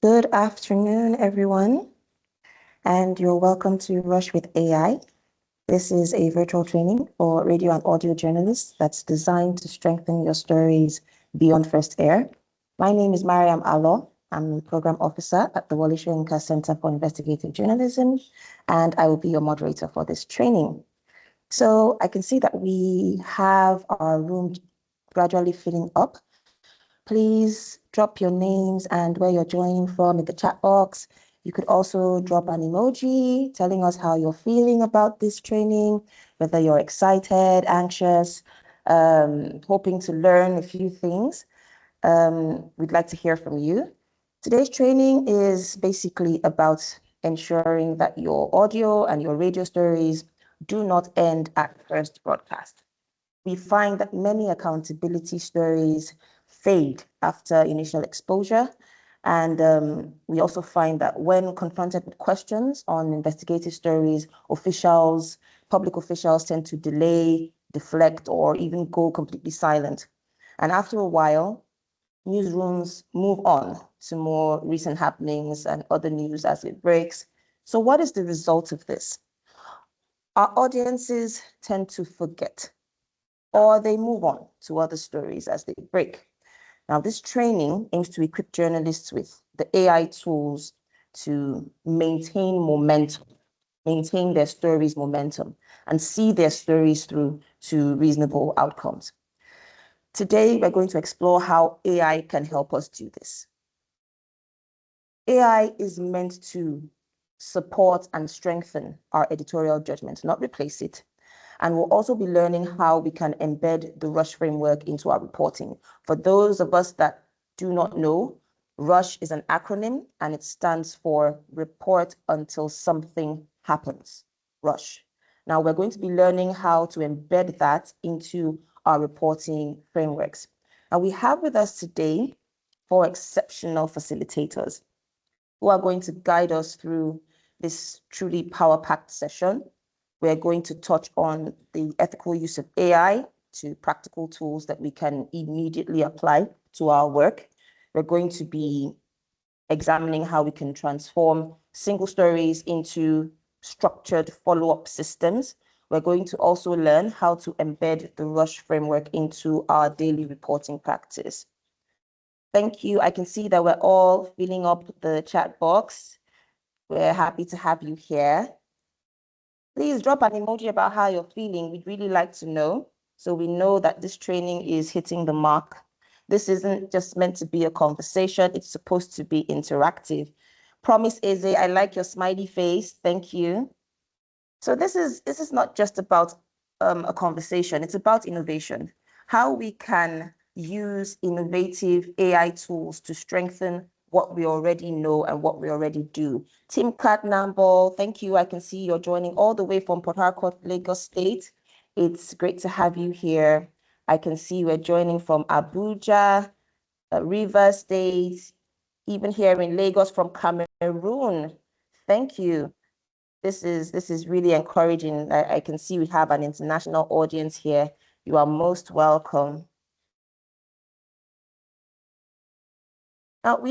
Good afternoon, everyone, and you're welcome to Rush with AI. This is a virtual training for radio and audio journalists that's designed to strengthen your stories beyond first air. My name is Mariam Alo. I'm the program officer at the Wole Soyinka Center for Investigative Journalism, and I will be your moderator for this training. So I can see that we have our room gradually filling up. Please drop your names and where you're joining from in the chat box. You could also drop an emoji telling us how you're feeling about this training, whether you're excited, anxious, hoping to learn a few things. We'd like to hear from you. Today's training is basically about ensuring that your audio and your radio stories do not end at first broadcast. We find that many accountability stories fade after initial exposure. And we also find that when confronted with questions on investigative stories, public officials tend to delay, deflect, or even go completely silent. And after a while, newsrooms move on to more recent happenings and other news as it breaks. So what is the result of this? Our audiences tend to forget, or they move on to other stories as they break. Now, this training aims to equip journalists with the AI tools to maintain momentum, maintain their stories' momentum, and see their stories through to reasonable outcomes. Today, we're going to explore how AI can help us do this. AI is meant to support and strengthen our editorial judgment, not replace it. And we'll also be learning how we can embed the RUSH framework into our reporting. For those of us that do not know, RUSH is an acronym and it stands for Report Until Something Happens, RUSH. Now we're going to be learning how to embed that into our reporting frameworks. And we have with us today 4 exceptional facilitators who are going to guide us through this truly power-packed session. We're going to touch on the ethical use of AI to practical tools that we can immediately apply to our work. We're going to be examining how we can transform single stories into structured follow-up systems. We're going to also learn how to embed the RUSH framework into our daily reporting practice. Thank you. I can see that we're all filling up the chat box. We're happy to have you here. Please drop an emoji about how you're feeling. We'd really like to know, so we know that this training is hitting the mark. This isn't just meant to be a conversation. It's supposed to be interactive. Promise, Eze, I like your smiley face. Thank you. So this is not just about a conversation. It's about innovation. How we can use innovative AI tools to strengthen what we already know and what we already do. Tim Katnambol, thank you. I can see you're joining all the way from Port Harcourt, Lagos State. It's great to have you here. I can see we're joining from Abuja, Rivers State, even here in Lagos from Cameroon. Thank you. This is really encouraging. I can see we have an international audience here. You are most welcome. Now,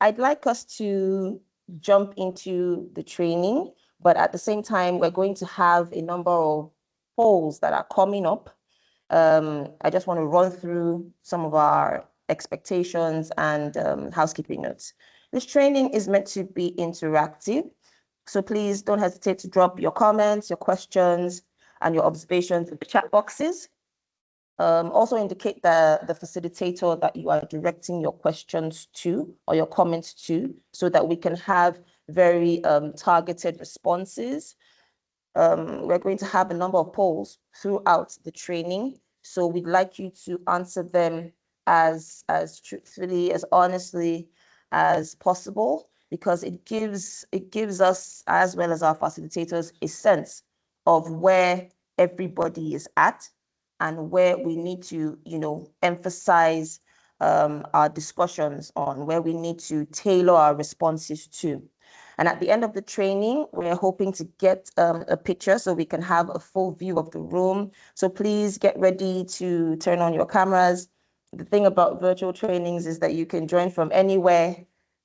I'd like us to jump into the training, but at the same time, we're going to have a number of polls that are coming up. I just want to run through some of our expectations and housekeeping notes. This training is meant to be interactive, so please don't hesitate to drop your comments, your questions, and your observations in the chat boxes. Also indicate the facilitator that you are directing your questions to or your comments to, so that we can have very targeted responses. We're going to have a number of polls throughout the training, so we'd like you to answer them as truthfully, as honestly as possible, because it gives us, as well as our facilitators, a sense of where everybody is at and where we need to, emphasize our discussions on, where we need to tailor our responses to. And at the end of the training, we're hoping to get a picture so we can have a full view of the room. So please get ready to turn on your cameras. The thing about virtual trainings is that you can join from anywhere.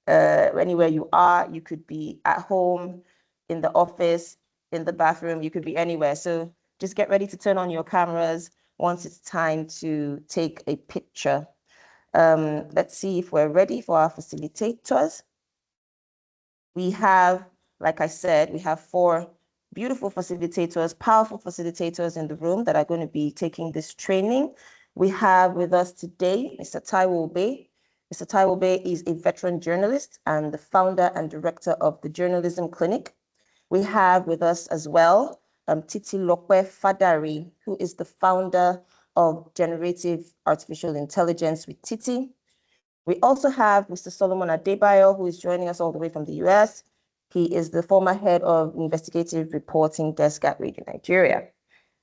anywhere you are. You could be at home, in the office, in the bathroom, you could be anywhere. So just get ready to turn on your cameras once it's time to take a picture. Let's see if we're ready for our facilitators. We have, like I said, we have 4 beautiful facilitators, powerful facilitators in the room that are going to be taking this training. We have with us today, Mr. Taiwo Obey. Mr. Taiwo Obey is a veteran journalist and the founder and director of the Journalism Clinic. We have with us as well, Titi Lokwe Fadari, who is the founder of Generative Artificial Intelligence with Titi. We also have Mr. Solomon Adebayo, who is joining us all the way from the US. He is the former head of investigative reporting desk at Radio Nigeria.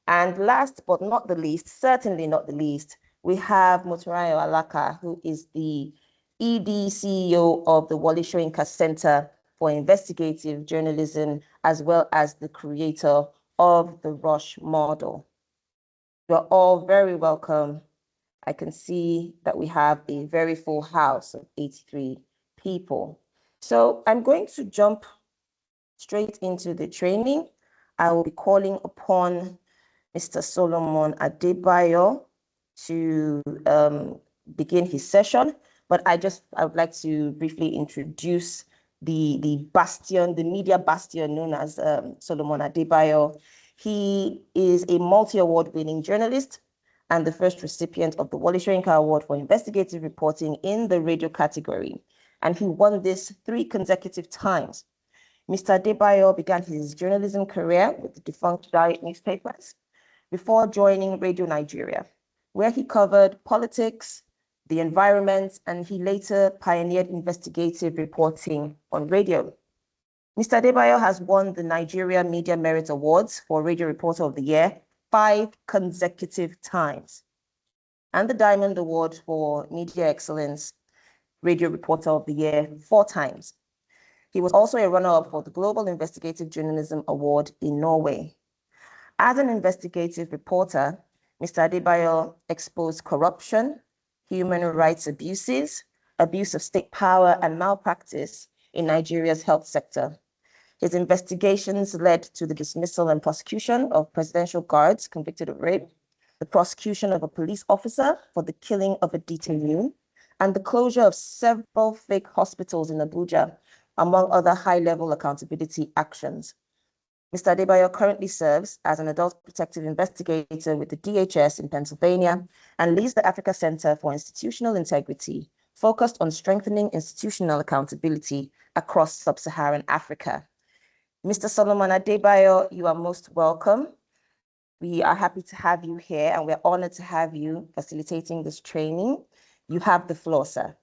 And last but not the least, certainly not the least, we have Moturayo Alaka, who is the ED CEO of the Wole Soyinka Center for Investigative Journalism, as well as the creator of the Rush model. You're all very welcome. I can see that we have a very full house of 83 people. So I'm going to jump straight into the training. I will be calling upon Mr. Solomon Adebayo to begin his session, but I would like to briefly introduce the bastion, the media bastion known as Solomon Adebayo. He is a multi-award winning journalist and the first recipient of the Wole Soyinka Award for Investigative Reporting in the radio category. And he won this 3 consecutive times. Mr. Adebayo began his journalism career with the defunct Diet newspapers before joining Radio Nigeria, where he covered politics, the environment, and he later pioneered investigative reporting on radio. Mr. Adebayo has won the Nigeria Media Merit Awards for Radio Reporter of the Year 5 consecutive times, and the Diamond Award for Media Excellence Radio Reporter of the Year 4 times. He was also a runner-up for the Global Investigative Journalism Award in Norway. As an investigative reporter, Mr. Adebayo exposed corruption, human rights abuses, abuse of state power, and malpractice in Nigeria's health sector. His investigations led to the dismissal and prosecution of presidential guards convicted of rape, the prosecution of a police officer for the killing of a detainee, and the closure of several fake hospitals in Abuja, among other high-level accountability actions. Mr. Adebayo currently serves as an adult protective investigator with the DHS in Pennsylvania and leads the Africa Center for Institutional Integrity, focused on strengthening institutional accountability across sub-Saharan Africa. Mr. Solomon Adebayo, you are most welcome. We are happy to have you here, and we're honored to have you facilitating this training. You have the floor, sir.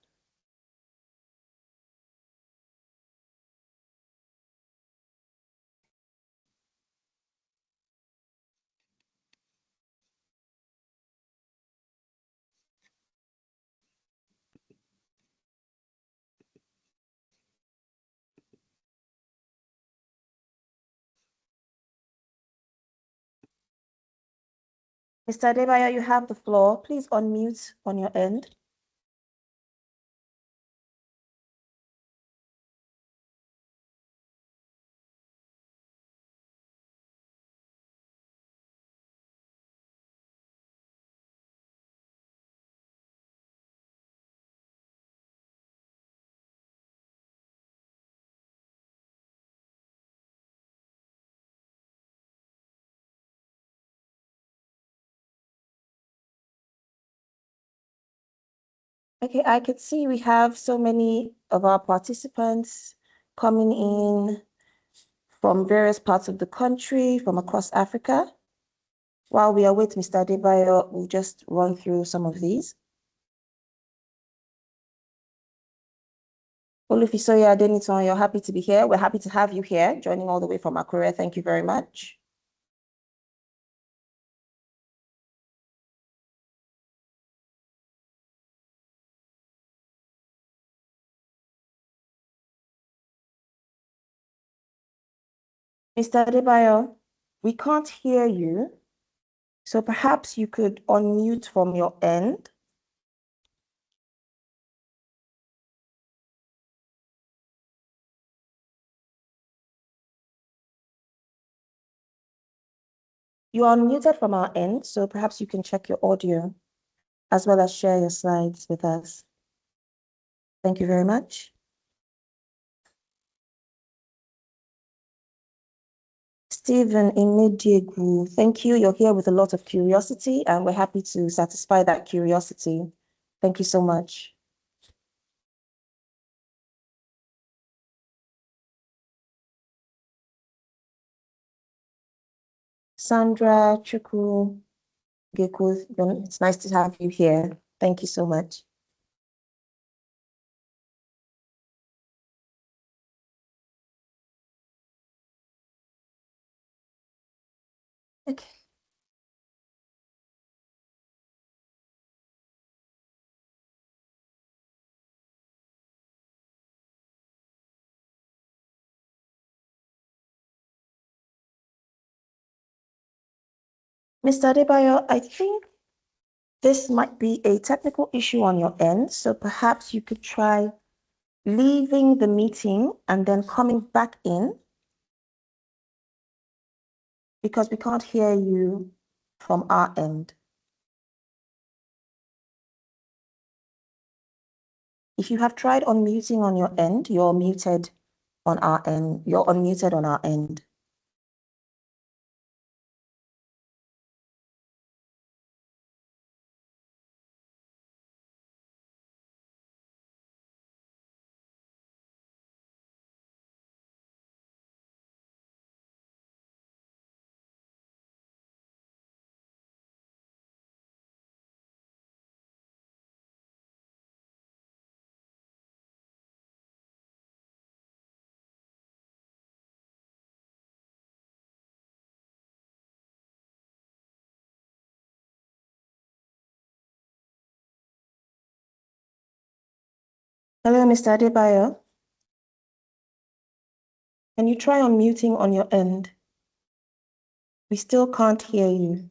Mr. Adebayo, you have the floor. Please unmute on your end. Okay, I could see we have so many of our participants coming in from various parts of the country, from across Africa. While we await Mr. Adebayo, we'll just run through some of these. Olufisoye Adeniton, you're happy to be here. We're happy to have you here, joining all the way from Akure. Thank you very much. Mr. Adebayo, we can't hear you, so perhaps you could unmute from your end. You are muted from our end, so perhaps you can check your audio as well as share your slides with us. Thank you very much. Stephen Imediegu, thank you. You're here with a lot of curiosity, and we're happy to satisfy that curiosity. Thank you so much. Sandra Chukwu Geku, it's nice to have you here. Thank you so much. Okay. Mr. Adebayo, I think this might be a technical issue on your end, so perhaps you could try leaving the meeting and then coming back in, because we can't hear you from our end. If you have tried unmuting on your end, you're muted on our end. You're unmuted on our end. Hello, Mr. Adebayo. Can you try unmuting on your end? We still can't hear you.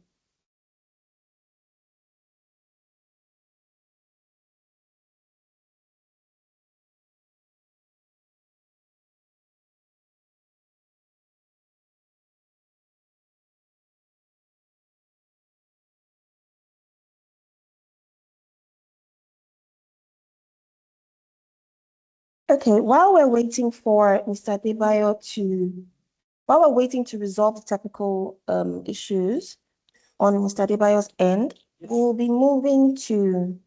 Okay, while we're waiting for Mr. Adebayo while we're waiting to resolve the technical issues on Mr. Adebayo's end, we'll be moving to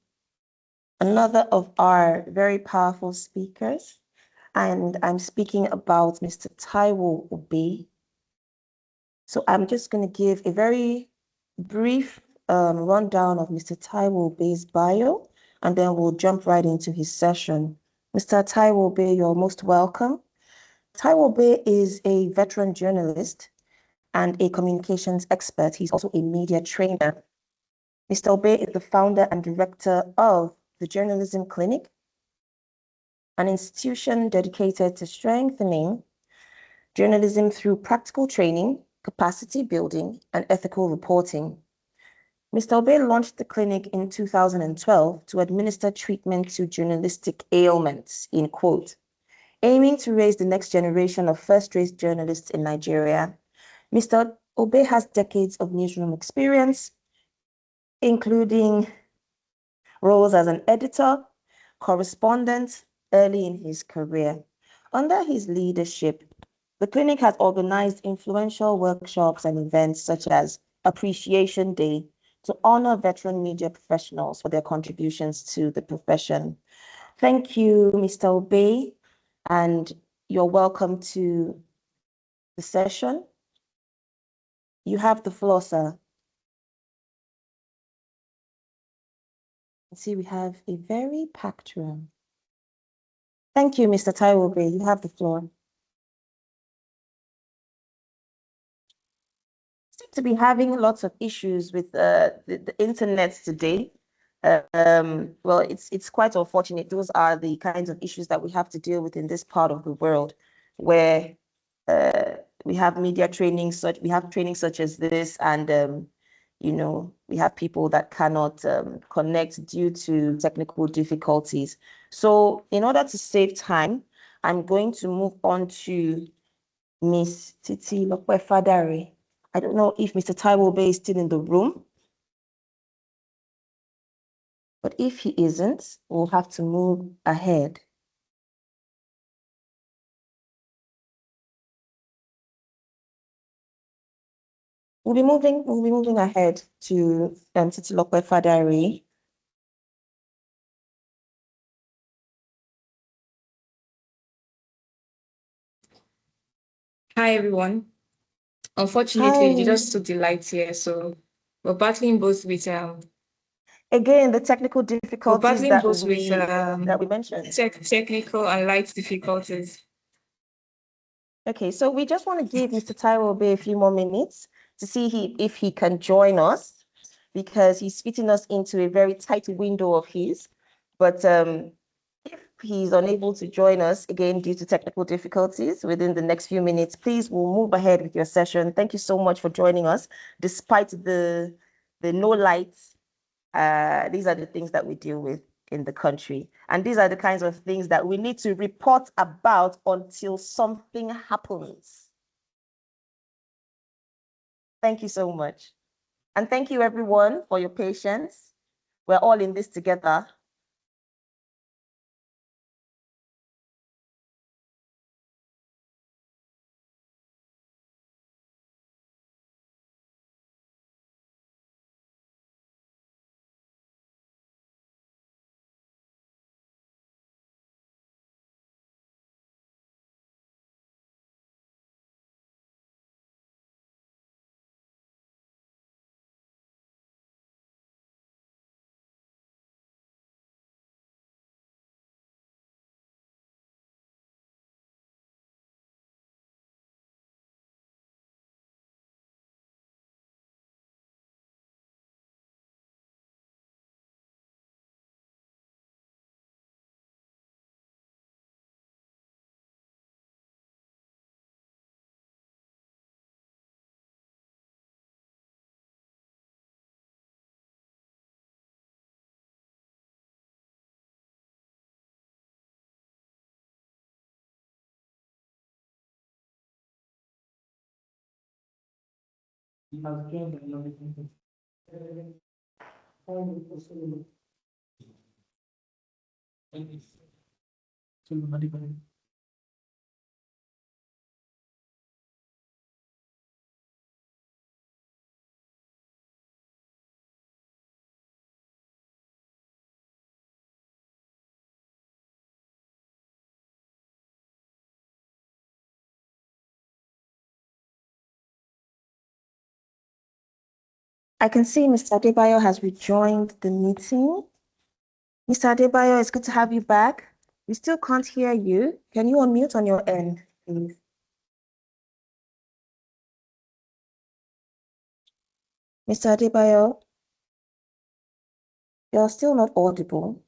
another of our very powerful speakers, and I'm speaking about Mr. Taiwo Obe. So I'm just going to give a very brief rundown of Mr. Taiwo Obe's bio, and then we'll jump right into his session. Mr. Taiwo Obe, you're most welcome. Taiwo Obe is a veteran journalist and a communications expert. He's also a media trainer. Mr. Obe is the founder and director of the Journalism Clinic, an institution dedicated to strengthening journalism through practical training, capacity building, and ethical reporting. Mr. Obe launched the clinic in 2012 to administer treatment to journalistic ailments, in quote, aiming to raise the next generation of first-rate journalists in Nigeria. Mr. Obe has decades of newsroom experience, including roles as an editor, correspondent early in his career. Under his leadership, the clinic has organized influential workshops and events such as Appreciation Day to honor veteran media professionals for their contributions to the profession. Thank you, Mr. Obe, and you're welcome to the session. You have the floor, sir. See, we have a very packed room. Thank you, Mr. Taiwo Obe. You have the floor. Seem to be having lots of issues with the internet today. Well, it's quite unfortunate. Those are the kinds of issues that we have to deal with in this part of the world, where we have media training we have training such as this, and you know, we have people that cannot connect due to technical difficulties. So in order to save time, I'm going to move on to Miss Titi Lokwe Fadare. I don't know if Mr. Taiwo Bay is still in the room. But if he isn't, we'll have to move ahead. We'll be moving ahead to Titilope Fadari. Hi, everyone. Unfortunately, you just took the lights here, so we're battling both with again the technical difficulties that we mentioned. Technical and light difficulties. Okay, so we just want to give Mr. Taiwo Bay a few more minutes to see if he can join us, because he's fitting us into a very tight window of his. But if he's unable to join us again due to technical difficulties within the next few minutes, please, we'll move ahead with your session. Thank you so much for joining us despite the no lights. These are the things that we deal with in the country, and these are the kinds of things that we need to report about until something happens. Thank you so much, and thank you everyone for your patience. We're all in this together. I can see Mr. Adebayo has rejoined the meeting. Mr. Adebayo, it's good to have you back. We still can't hear you. Can you unmute on your end, please? Mr. Adebayo, you're still not audible.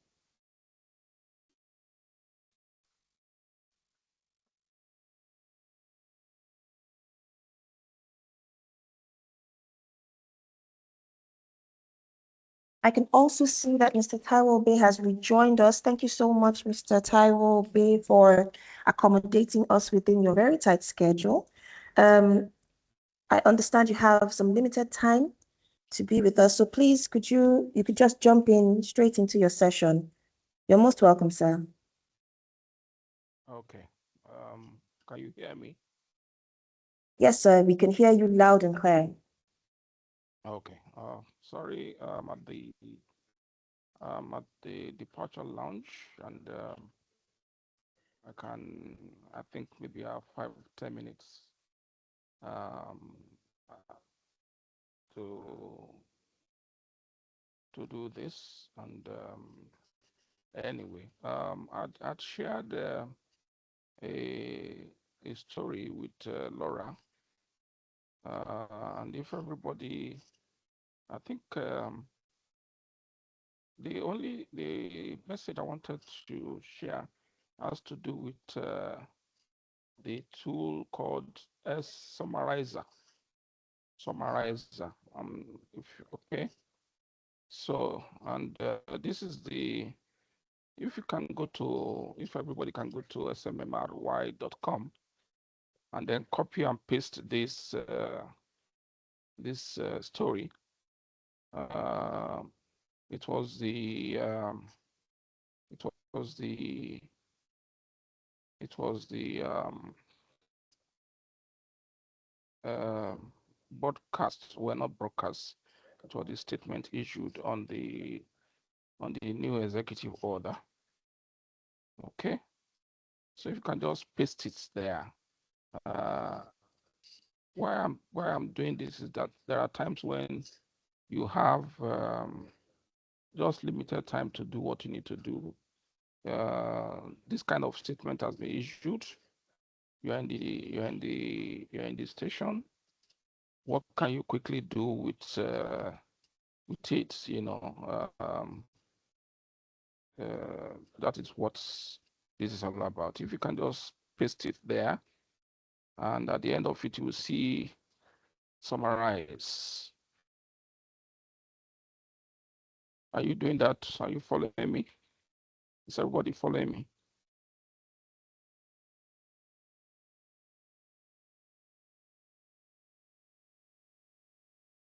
I can also see that Mr. Taiwo Bay has rejoined us. Thank you so much, Mr. Taiwo Bay, for accommodating us within your very tight schedule. I understand you have some limited time to be with us, so please, you could just jump in straight into your session. You're most welcome, sir. Okay. Can you hear me? Yes, sir, we can hear you loud and clear. Okay. Sorry, at the departure lounge, and I think maybe I have 5-10 minutes um, to do this. And anyway, I'd shared a story with Laura, and if everybody, I think the message I wanted to share has to do with the tool called Summarizer. Summarizer. Okay. So, and this is if everybody can go to smmry.com and then copy and paste this this story. It was the broadcasts were not broadcasts. It was the statement issued on the new executive order. Okay, so if you can just paste it there. Why I'm doing this is that there are times when you have just limited time to do what you need to do. This kind of statement has been issued. You're in the station. What can you quickly do with it? You know, that is what this is all about. If you can just paste it there, and at the end of it, you will see summarize. Are you doing that? Are you following me? Is everybody following me?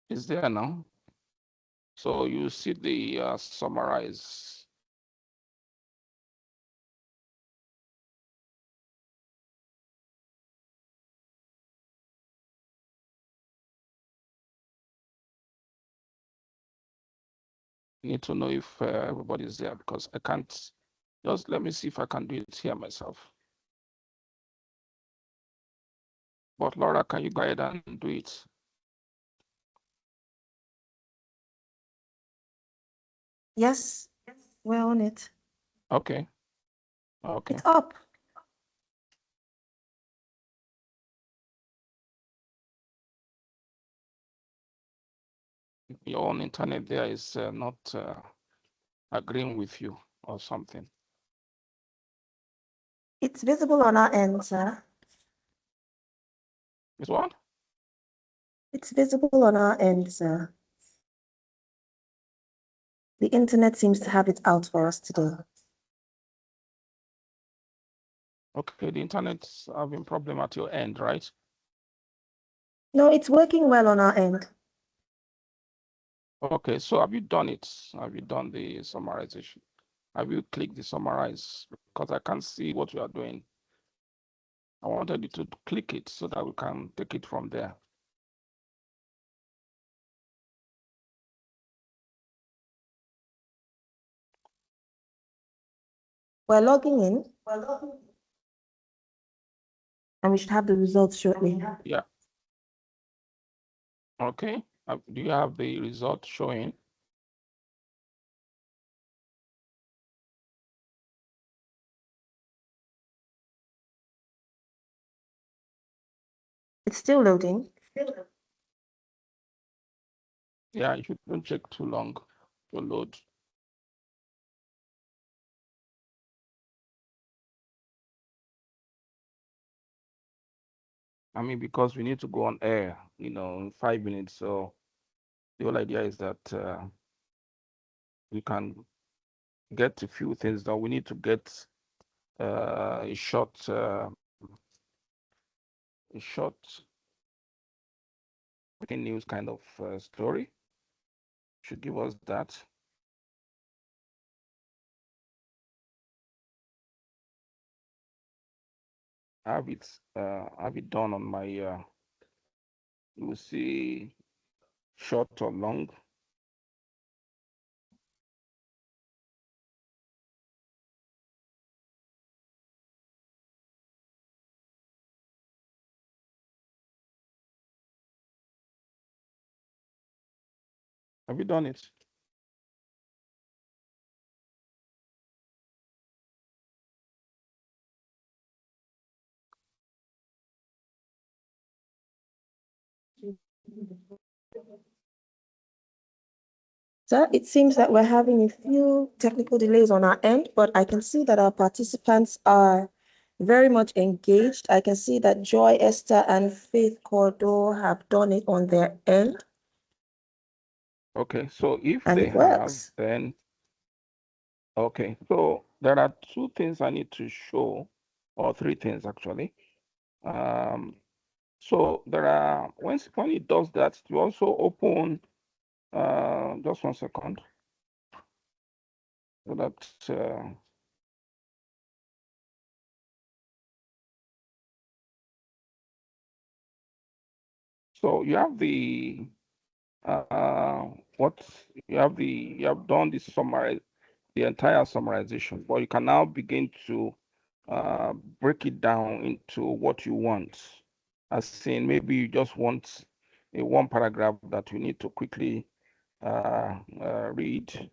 It's there now. So you see the summarize. Need to know if everybody's there, because I can't. Just let me see if I can do it here myself. But Laura, can you go ahead and do it? Yes, we're on it. Okay. Okay. It's up. Your own internet there is not agreeing with you or something. It's visible on our end, sir. It's what? It's visible on our end, sir. The internet seems to have it out for us today. Okay, the internet's having problem at your end, right? No, it's working well on our end. Okay, so have you done it? Have you done the summarization? Have you clicked the summarize? Because I can't see what you are doing. I wanted you to click it so that we can take it from there. We're logging in. And we should have the results shortly. Yeah. Okay. Do you have the result showing? It's still loading. Yeah, it shouldn't take too long to load. I mean, because we need to go on air, in 5 minutes. So the whole idea is that we can get a few things done. We need to get a short breaking news kind of story. Should give us that. Have it done on my you will see short or long. Have you done it? Sir, it seems that we're having a few technical delays on our end, but I can see that our participants are very much engaged. I can see that Joy, Esther, and Faith Cordo have done it on their end. Okay, so if And they it have, works. then okay. So there are 2 things I need to show, or 3 things actually. So there are, when it does that, you also open, just 1 second, so that, so you have the, what, you have done the summary, the entire summarization, but you can now begin to break it down into what you want. As in, maybe you just want a one paragraph that you need to quickly read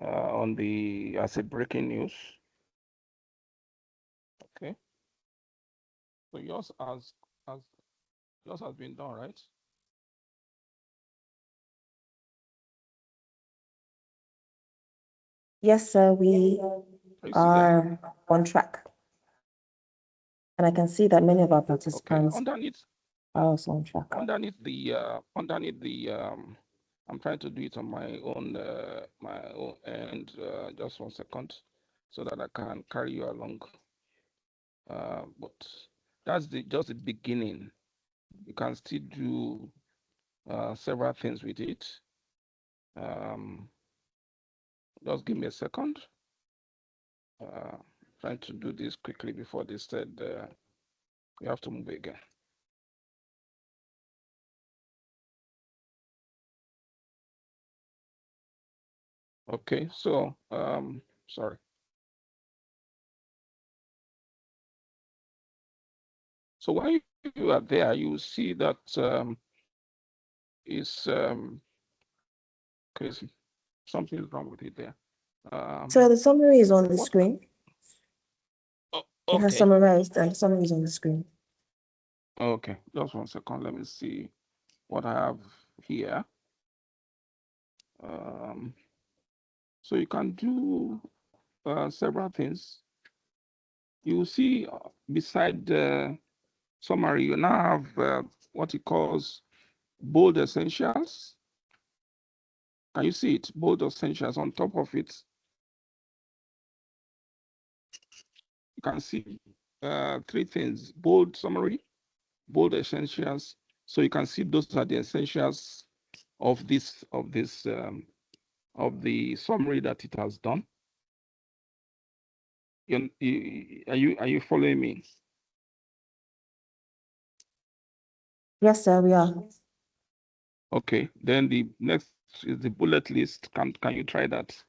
on the, as a breaking news. Okay. So yours has been done, right? Yes, sir, we Are you still there? are on track. And I can see that many of our Okay. participants Underneath are also on track. underneath the I'm trying to do it on my own end, just 1 second, so that I can carry you along. But that's just the beginning. You can still do several things with it. Just give me a second. Trying to do this quickly before they said we have to move again. Okay, so sorry. So when you are there, you see that is crazy. Something is wrong with it there. So the summary is on the What? screen. Oh, It has okay. summarized and the summary is on the screen. Okay, just 1 second. Let me see what I have here. So you can do several things. You see beside the summary, you now have what it calls bold essentials. Can you see it? Bold essentials. On top of it, you can see 3 things: bold summary, bold essentials. So you can see those are the essentials of the summary that it has done. Are you following me? Yes, sir, we are. Okay, then the next is the bullet list. Can you try that?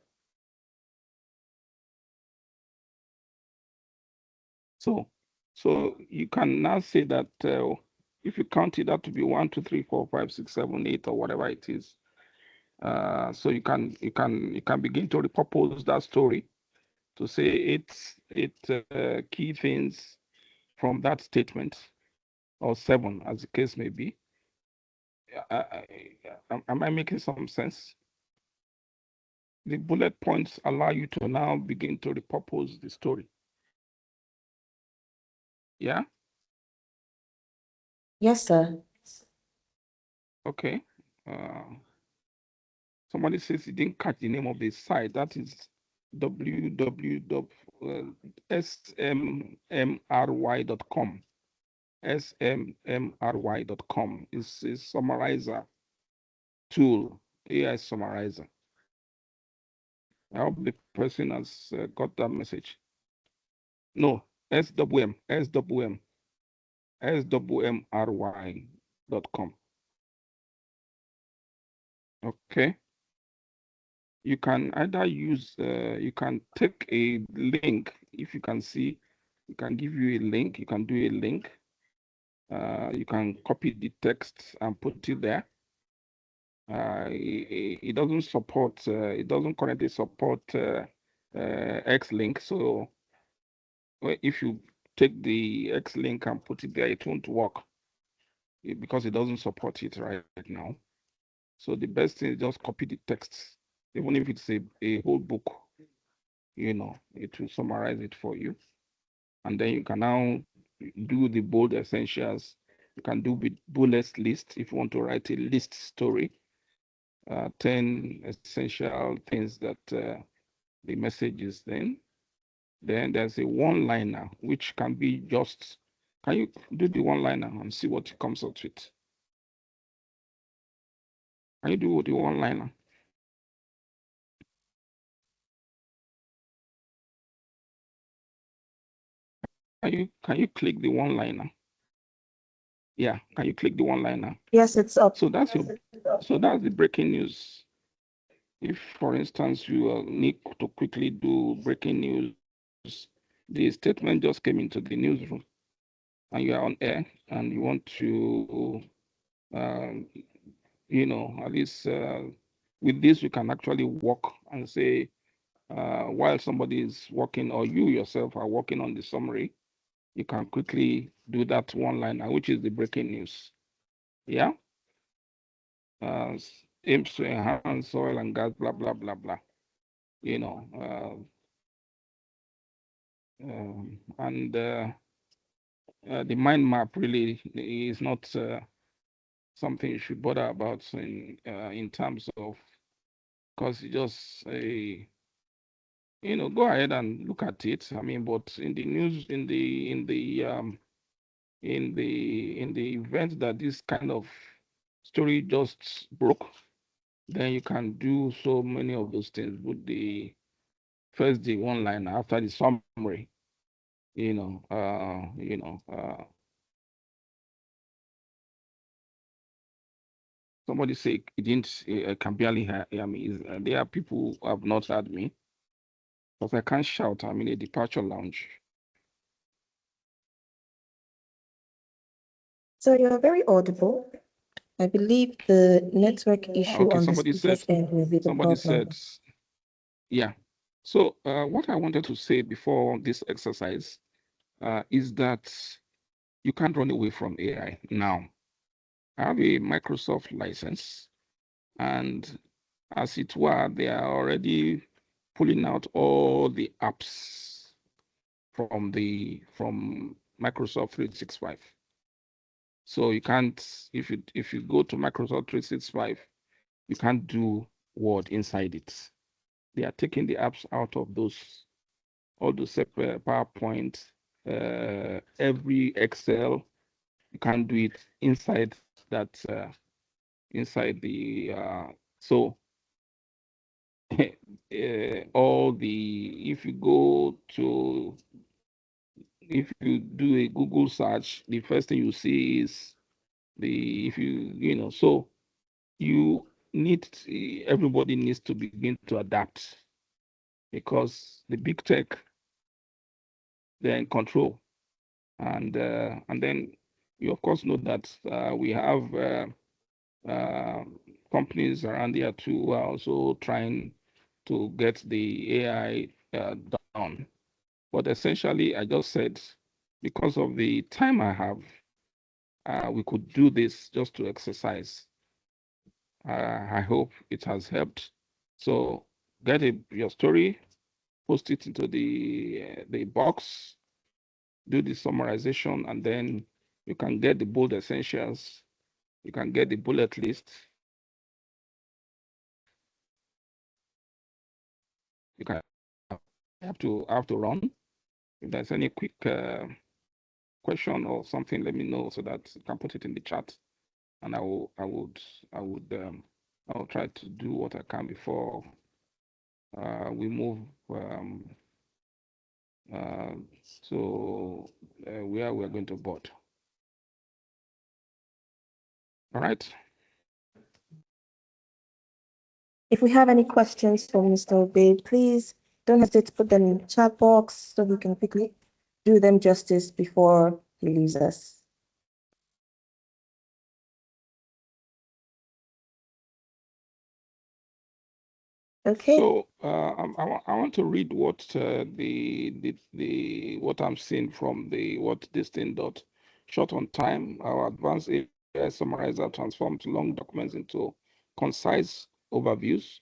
So you can now say that if you count it out to be 1, 2, 3, 4, 5, 6, 7, 8, or whatever it is, so you can begin to repurpose that story to say eight key things from that statement, or 7, as the case may be. Am I making some sense? The bullet points allow you to now begin to repurpose the story. Yeah? Yes, sir. Okay. Somebody says he didn't catch the name of the site. That is www.smry.com. smry.com is a summarizer tool, AI summarizer. I hope the person has got that message. No, swmry.com. Okay. You can either use, you can take a link. If you can see, you can give you a link. You can do a link. You can copy the text and put it there. It doesn't support, it doesn't currently support X-Link. So if you take the X-Link and put it there, it won't work because it doesn't support it right now. So the best thing is just copy the text, even if it's a whole book, it will summarize it for you. And then you can now do the bold essentials. You can do with bullet list if you want to write a list story. 10 essential things that the message is then. Then there's a one-liner, which can be just Can you do the one-liner and see what it comes out with? Can you do the one-liner? Can you click the one-liner? Yeah, can you click the one-liner? Yes, it's up. So that's the breaking news. If, for instance, you need to quickly do breaking news, the statement just came into the newsroom, and you are on air, and you want to, at least with this, you can actually walk and say, while somebody is working or you yourself are working on the summary, you can quickly do that one liner, which is the breaking news. Yeah. Aims to enhance oil and gas, blah, blah, blah, blah. And the mind map really is not something you should bother about in terms of, because you just go ahead and look at it. I mean, but in the news, in the event that this kind of story just broke, then you can do so many of those things with the first the one line after the summary. Somebody say it didn't can barely hear me. There are people who have not heard me because I can't shout. I'm in a departure lounge. So you're very audible. I believe the network issue Okay, on the somebody speaker's said, end will be the somebody problem. said, yeah. So what I wanted to say before this exercise is that you can't run away from AI now. I have a Microsoft license, and as it were, they are already pulling out all the apps from Microsoft 365. So you can't, if you go to Microsoft 365, you can't do Word inside it. They are taking the apps out of all those separate PowerPoint, every Excel. You can't do it inside that, inside the, so if you do a Google search, the first thing you see is so you everybody needs to begin to adapt, because the big tech, they're in control. And then you of course know that we have companies around here too who are also trying to get the AI done. But essentially, I just said, because of the time I have, we could do this just to exercise. I hope it has helped. So get your story, post it into the box, do the summarization, and then you can get the bold essentials. You can get the bullet list. You can have to run. If there's any quick question or something, let me know so that you can put it in the chat, and I'll try to do what I can before we move so where we're going to board. All right. If we have any questions for Mr. Obey, please don't hesitate to put them in the chat box so we can quickly do them justice before he leaves us. Okay. So I want to read what what I'm seeing from what this thing dot short on time. Our advanced AI summarizer transforms long documents into concise overviews,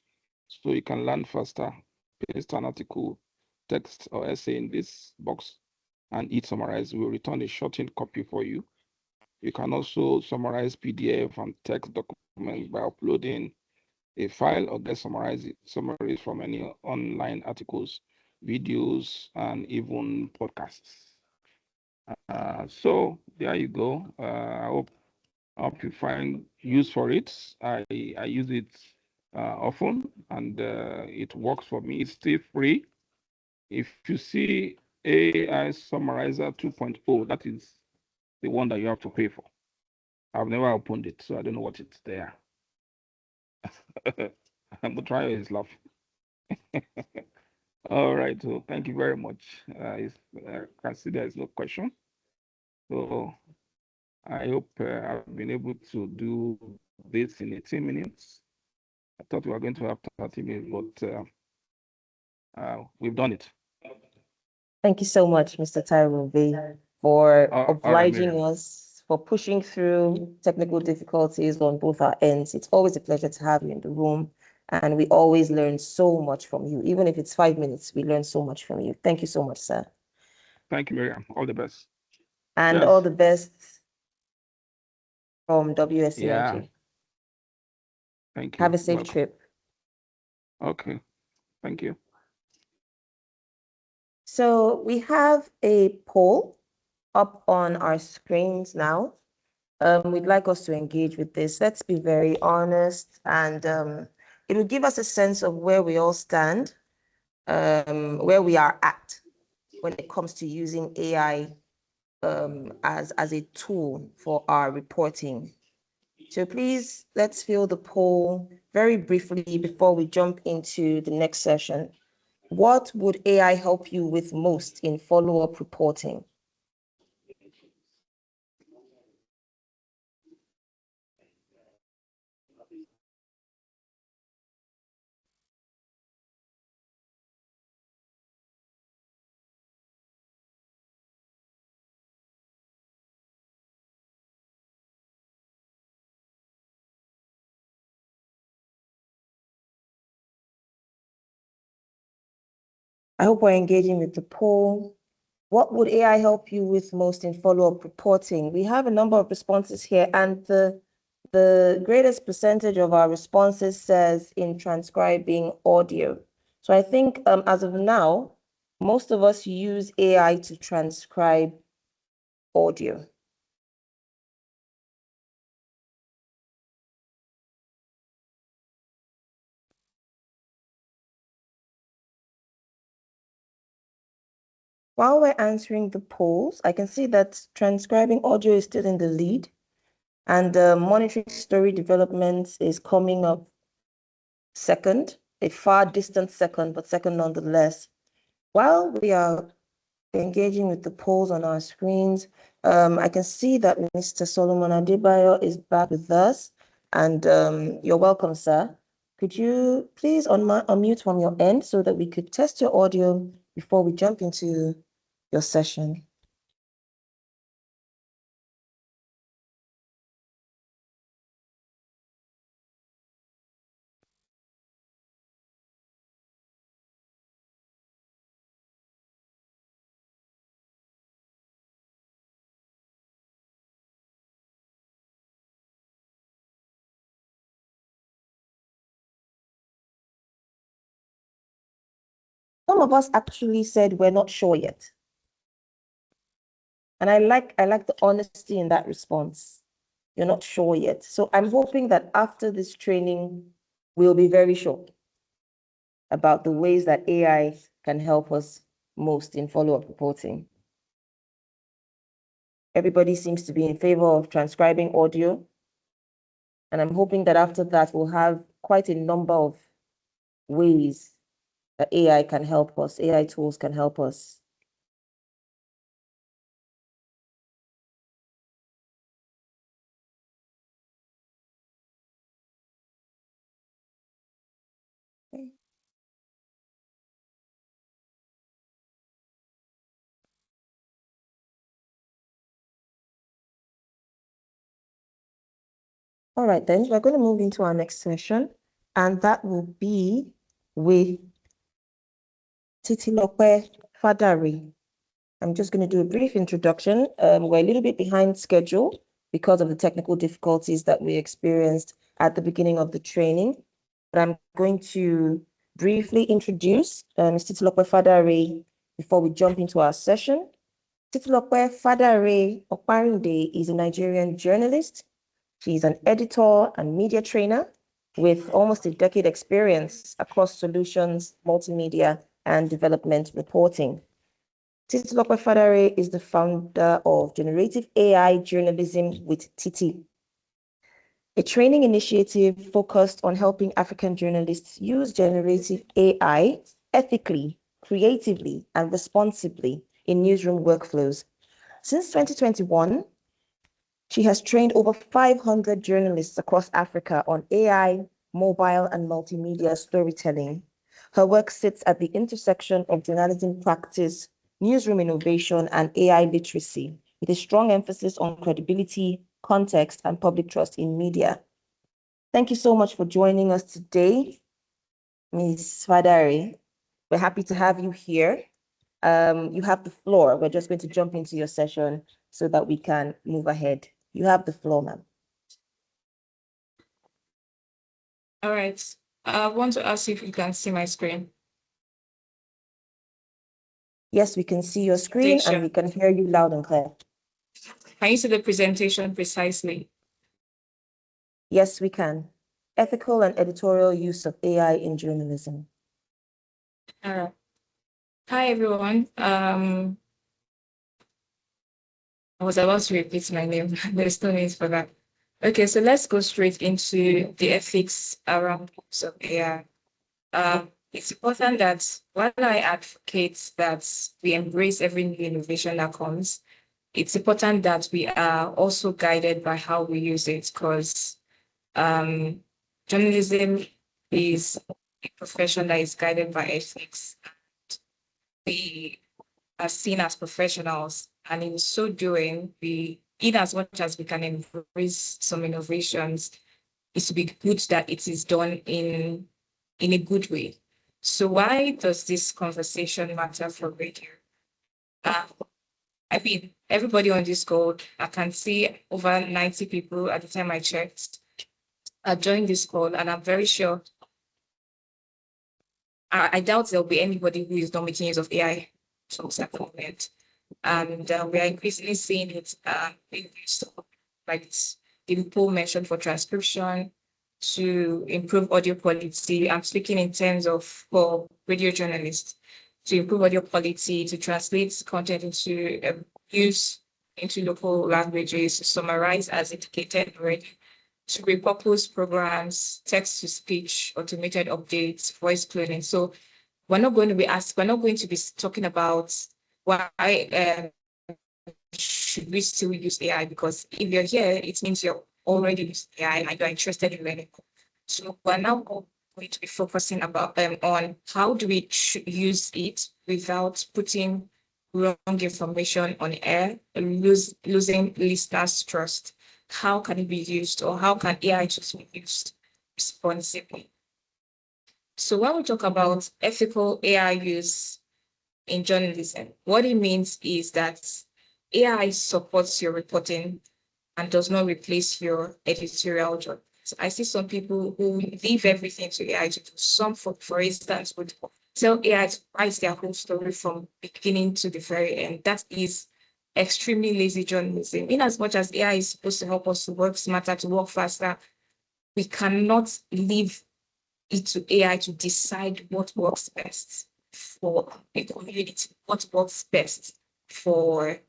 so you can learn faster. Paste an article, text, or essay in this box, and it summarize. We'll return a shortened copy for you. You can also summarize PDF and text documents by uploading a file or get summaries from any online articles, videos, and even podcasts. So there you go. I hope you find use for it. I use it often, and it works for me. It's still free. If you see AI Summarizer 2.0, that is the one that you have to pay for. I've never opened it, so I don't know what it's there. The trial is laughing. All right, so thank you very much. I can see there is no question. So I hope I've been able to do this in 18 minutes. I thought we were going to have 30 minutes, but we've done it. Thank you so much, Mr. Taiwo, for obliging Miriam. us, for pushing through technical difficulties on both our ends. It's always a pleasure to have you in the room, and we always learn so much from you. Even if it's 5 minutes, we learn so much from you. Thank you so much, sir. Thank you, Miriam. All the best. And Yes. all the best from WSC Yeah. Nigeria. Thank you. Have a safe Welcome. trip. Okay. Thank you. So we have a poll up on our screens now. We'd like us to engage with this. Let's be very honest, and it will give us a sense of where we all stand, where we are at when it comes to using AI as a tool for our reporting. So please, let's fill the poll very briefly before we jump into the next session. What would AI help you with most in follow-up reporting? I hope we're engaging with the poll. What would AI help you with most in follow-up reporting? We have a number of responses here, and the greatest percentage of our responses says in transcribing audio. So I think as of now, most of us use AI to transcribe audio. While we're answering the polls, I can see that transcribing audio is still in the lead, and monitoring story development is coming up second, a far distant second, but second nonetheless. While we are engaging with the polls on our screens, I can see that Mr. Solomon Adebayo is back with us, and you're welcome, sir. Could you please unmute from your end so that we could test your audio before we jump into your session? Some of us actually said we're not sure yet. And I like the honesty in that response. You're not sure yet. So I'm hoping that after this training, we'll be very sure about the ways that AI can help us most in follow-up reporting. Everybody seems to be in favor of transcribing audio. And I'm hoping that after that, we'll have quite a number of ways that AI can help us, AI tools can help us. Okay. All right, then we're going to move into our next session, and that will be with Titilope Fadari. I'm just going to do a brief introduction. We're a little bit behind schedule because of the technical difficulties that we experienced at the beginning of the training. But I'm going to briefly introduce Ms. Titilope Fadari before we jump into our session. Titilope Fadare Okparinde is a Nigerian journalist. She's an editor and media trainer with almost a decade experience across solutions, multimedia, and development reporting. Titilope Fadare is the founder of Generative AI Journalism with Titi, a training initiative focused on helping African journalists use generative AI ethically, creatively, and responsibly in newsroom workflows. Since 2021, she has trained over 500 journalists across Africa on AI, mobile, and multimedia storytelling. Her work sits at the intersection of journalism practice, newsroom innovation, and AI literacy, with a strong emphasis on credibility, context, and public trust in media. Thank you so much for joining us today, Ms. Fadare. We're happy to have you here. You have the floor. We're just going to jump into your session so that we can move ahead. You have the floor, ma'am. All right. I want to ask if you can see my screen. Yes, we can see your screen and we can hear you loud and clear. Can you see the presentation precisely? Yes, we can. Ethical and editorial use of AI in journalism. All right. Hi, everyone. I was about to repeat my name. There's no need for that. Okay, so let's go straight into the ethics around use of AI. It's important that while I advocate that we embrace every new innovation that comes, it's important that we are also guided by how we use it, because journalism is a profession that is guided by ethics. We are seen as professionals, and in so doing, in as much as we can embrace some innovations, it would be good that it is done in a good way. So why does this conversation matter for radio? I mean, everybody on this call, I can see over 90 people at the time I checked joined this call, and I'm very sure, I doubt there'll be anybody who is not making use of AI tools at the moment. And we are increasingly seeing it being used, like the poll mentioned, for transcription, to improve audio quality. I'm speaking in terms of for radio journalists, to improve audio quality, to translate content into use into local languages, to summarize as indicated already, to repurpose programs, text to speech, automated updates, voice cloning. So we're not going to be talking about why should we still use AI, because if you're here, it means you're already using AI and you're interested in learning. So we're now going to be focusing on how do we use it without putting wrong information on air, losing listeners' trust. How can it be used, or how can AI just be used responsibly? So when we talk about ethical AI use in journalism, what it means is that AI supports your reporting and does not replace your editorial job. So I see some people who leave everything to AI to do. Some, for instance, would tell AI to write their whole story from beginning to the very end. That is extremely lazy journalism. In as much as AI is supposed to help us to work smarter, to work faster, we cannot leave it to AI to decide what works best for a community, what works best for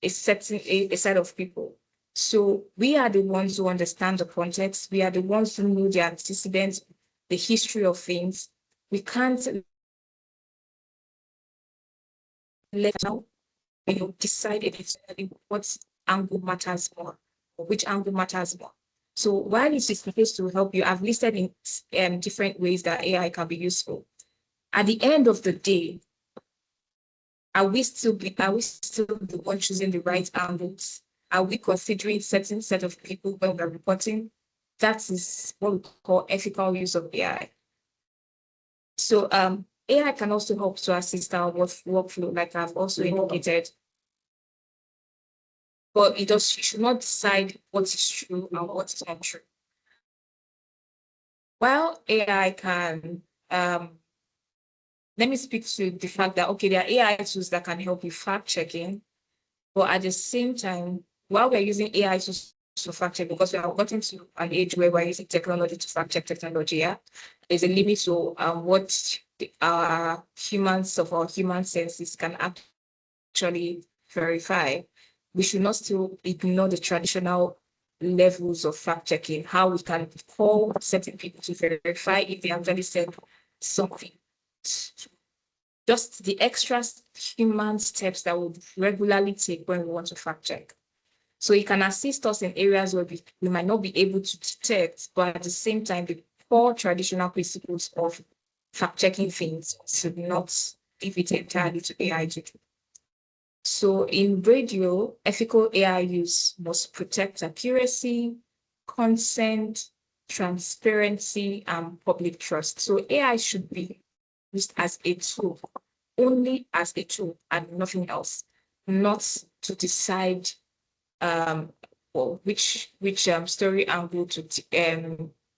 a certain a set of people. So we are the ones who understand the context. We are the ones who know the antecedents, the history of things. We can't let out, decide editorially what angle matters more, or which angle matters more. So while it is supposed to help you, I've listed in different ways that AI can be useful. At the end of the day, are we still the one choosing the right angles? Are we considering certain set of people when we're reporting? That is what we call ethical use of AI. So AI can also help to assist our workflow, like I've also indicated. But it should not decide what is true and what is not true. While AI can, let me speak to the fact that, okay, there are AI tools that can help with fact checking. But at the same time, while we're using AI to fact check, because we have gotten to an age where we're using technology to fact check technology, yeah, there's a limit to what our humans of our human senses can actually verify. We should not still ignore the traditional levels of fact checking, how we can call certain people to verify if they actually said something. Just the extra human steps that we regularly take when we want to fact check. So it can assist us in areas where we might not be able to detect, but at the same time, the core traditional principles of fact checking things should not leave it entirely to AI to do. So in radio, ethical AI use must protect accuracy, consent, transparency, and public trust. So AI should be used as a tool, only as a tool and nothing else, not to decide well, which story angle to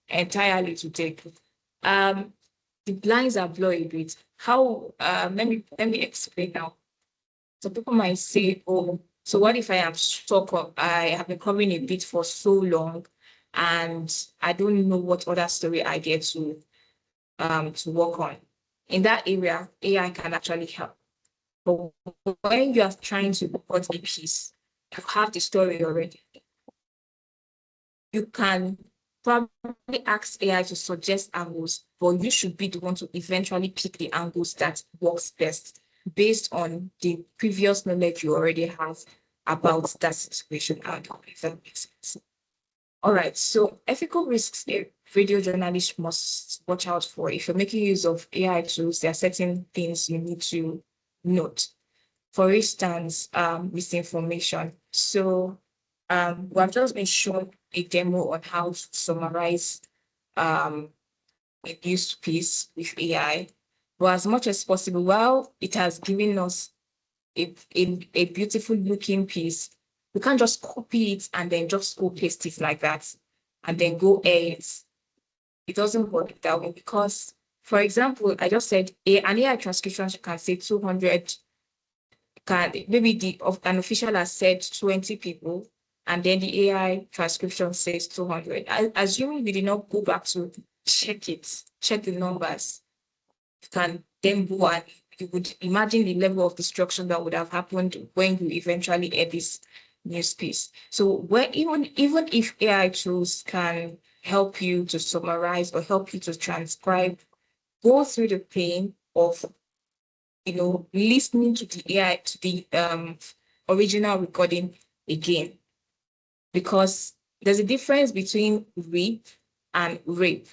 entirely to take. The lines are blurry a bit. How let me explain now. So people might say, oh, so what if I am stuck or I have been covering a bit for so long and I don't know what other story idea to work on. In that area, AI can actually help. But when you are trying to report a piece, you have the story already. You can probably ask AI to suggest angles, but you should be the one to eventually pick the angles that works best based on the previous knowledge you already have about that situation. If that makes sense. All right, so ethical risks radio journalists must watch out for. If you're making use of AI tools, there are certain things you need to note. For instance, misinformation. So we have just been shown a demo on how to summarize a news piece with AI. But as much as possible, while it has given us a beautiful looking piece, we can't just copy it and then just go paste it like that and then go air it. It doesn't work that way because, for example, I just said an AI transcription can say 200, can maybe an official has said 20 people, and then the AI transcription says 200. Assuming we did not go back to check the numbers, you can then go and you would imagine the level of destruction that would have happened when you eventually add this news piece. So even if AI tools can help you to summarize or help you to transcribe, go through the pain of listening to the AI, to the original recording again, because there's a difference between read and rape,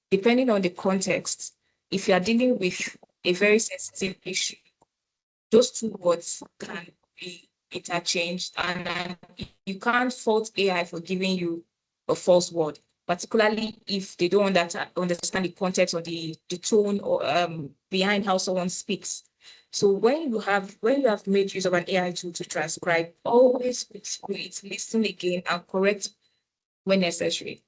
depending on the context. If you are dealing with a very sensitive issue, those two words can be interchanged, and you can't fault AI for giving you a false word, particularly if they don't understand the context or the tone or behind how someone speaks. So when you have made use of an AI tool to transcribe, always listen again and correct when necessary.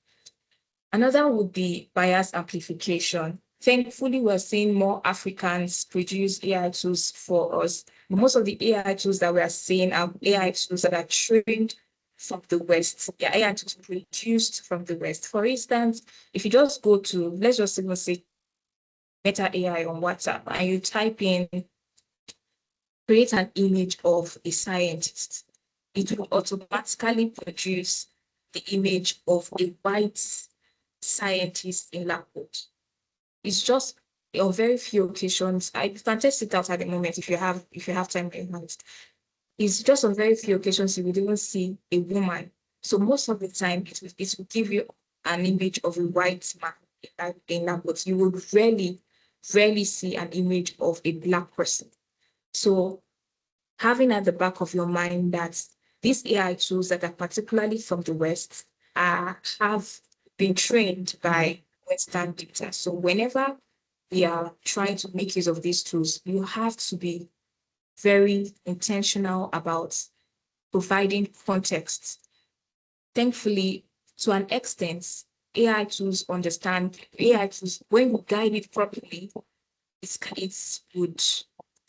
Another would be bias amplification. Thankfully, we're seeing more Africans produce AI tools for us. Most of the AI tools that we are seeing are AI tools that are trained from the West. Yeah, AI tools produced from the West. For instance, if you just go to, let's just even say Meta AI on WhatsApp, and you type in, create an image of a scientist, it will automatically produce the image of a white scientist in lab coat. It's just on very few occasions. You can test it out at the moment if you have time in mind. It's just on very few occasions you would even see a woman. So most of the time it will give you an image of a white man in lab coat. You would rarely see an image of a black person. So having at the back of your mind that these AI tools that are particularly from the West have been trained by Western data. So whenever we are trying to make use of these tools, you have to be very intentional about providing context. Thankfully, to an extent, AI tools understand, AI tools, when you guide it properly, it would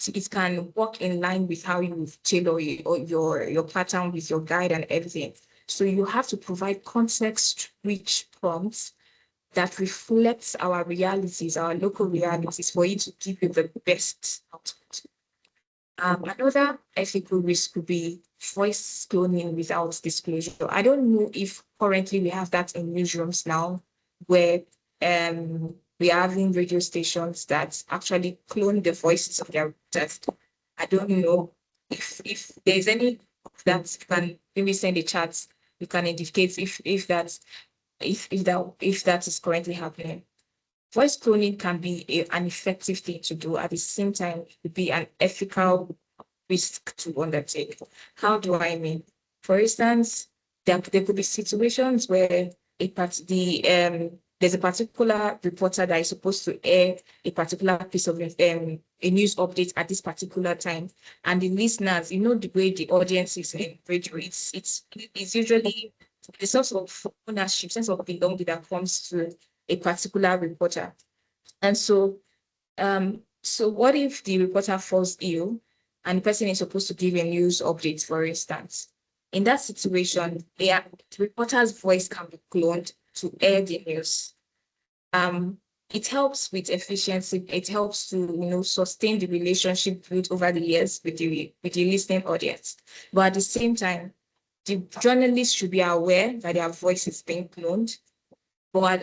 it can work in line with how you tailor your pattern with your guide and everything. So you have to provide context-rich prompts that reflects our realities, our local realities, for it to give you the best output. Another ethical risk could be voice cloning without disclosure. I don't know if currently we have that in newsrooms now, where we are having radio stations that actually clone the voices of their reporters. I don't know if there's any that you can maybe send a chat. You can indicate if that is currently happening. Voice cloning can be an effective thing to do. At the same time, it would be an ethical risk to undertake. How do I mean? For instance, there could be situations where there's a particular reporter that is supposed to air a particular piece of a news update at this particular time, and the listeners, the way the audience is in radio, it's usually the sense of ownership, sense of belonging that comes to a particular reporter. And so what if the reporter falls ill and the person is supposed to give a news update, for instance? In that situation, the reporter's voice can be cloned to air the news. It helps with efficiency. It helps to sustain the relationship built over the years with the listening audience. But at the same time, the journalists should be aware that their voice is being cloned,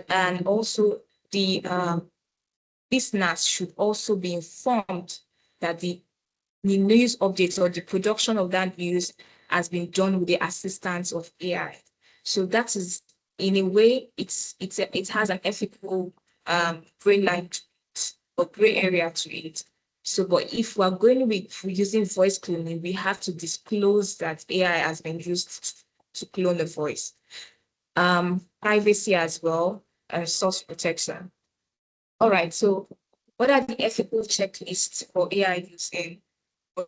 and also the listeners should also be informed that the news updates or the production of that news has been done with the assistance of AI. So that is, in a way, it has an ethical gray line or gray area to it. So, but if we're going to be using voice cloning, we have to disclose that AI has been used to clone the voice. Privacy as well, and source protection. All right, so what are the ethical checklists for AI use in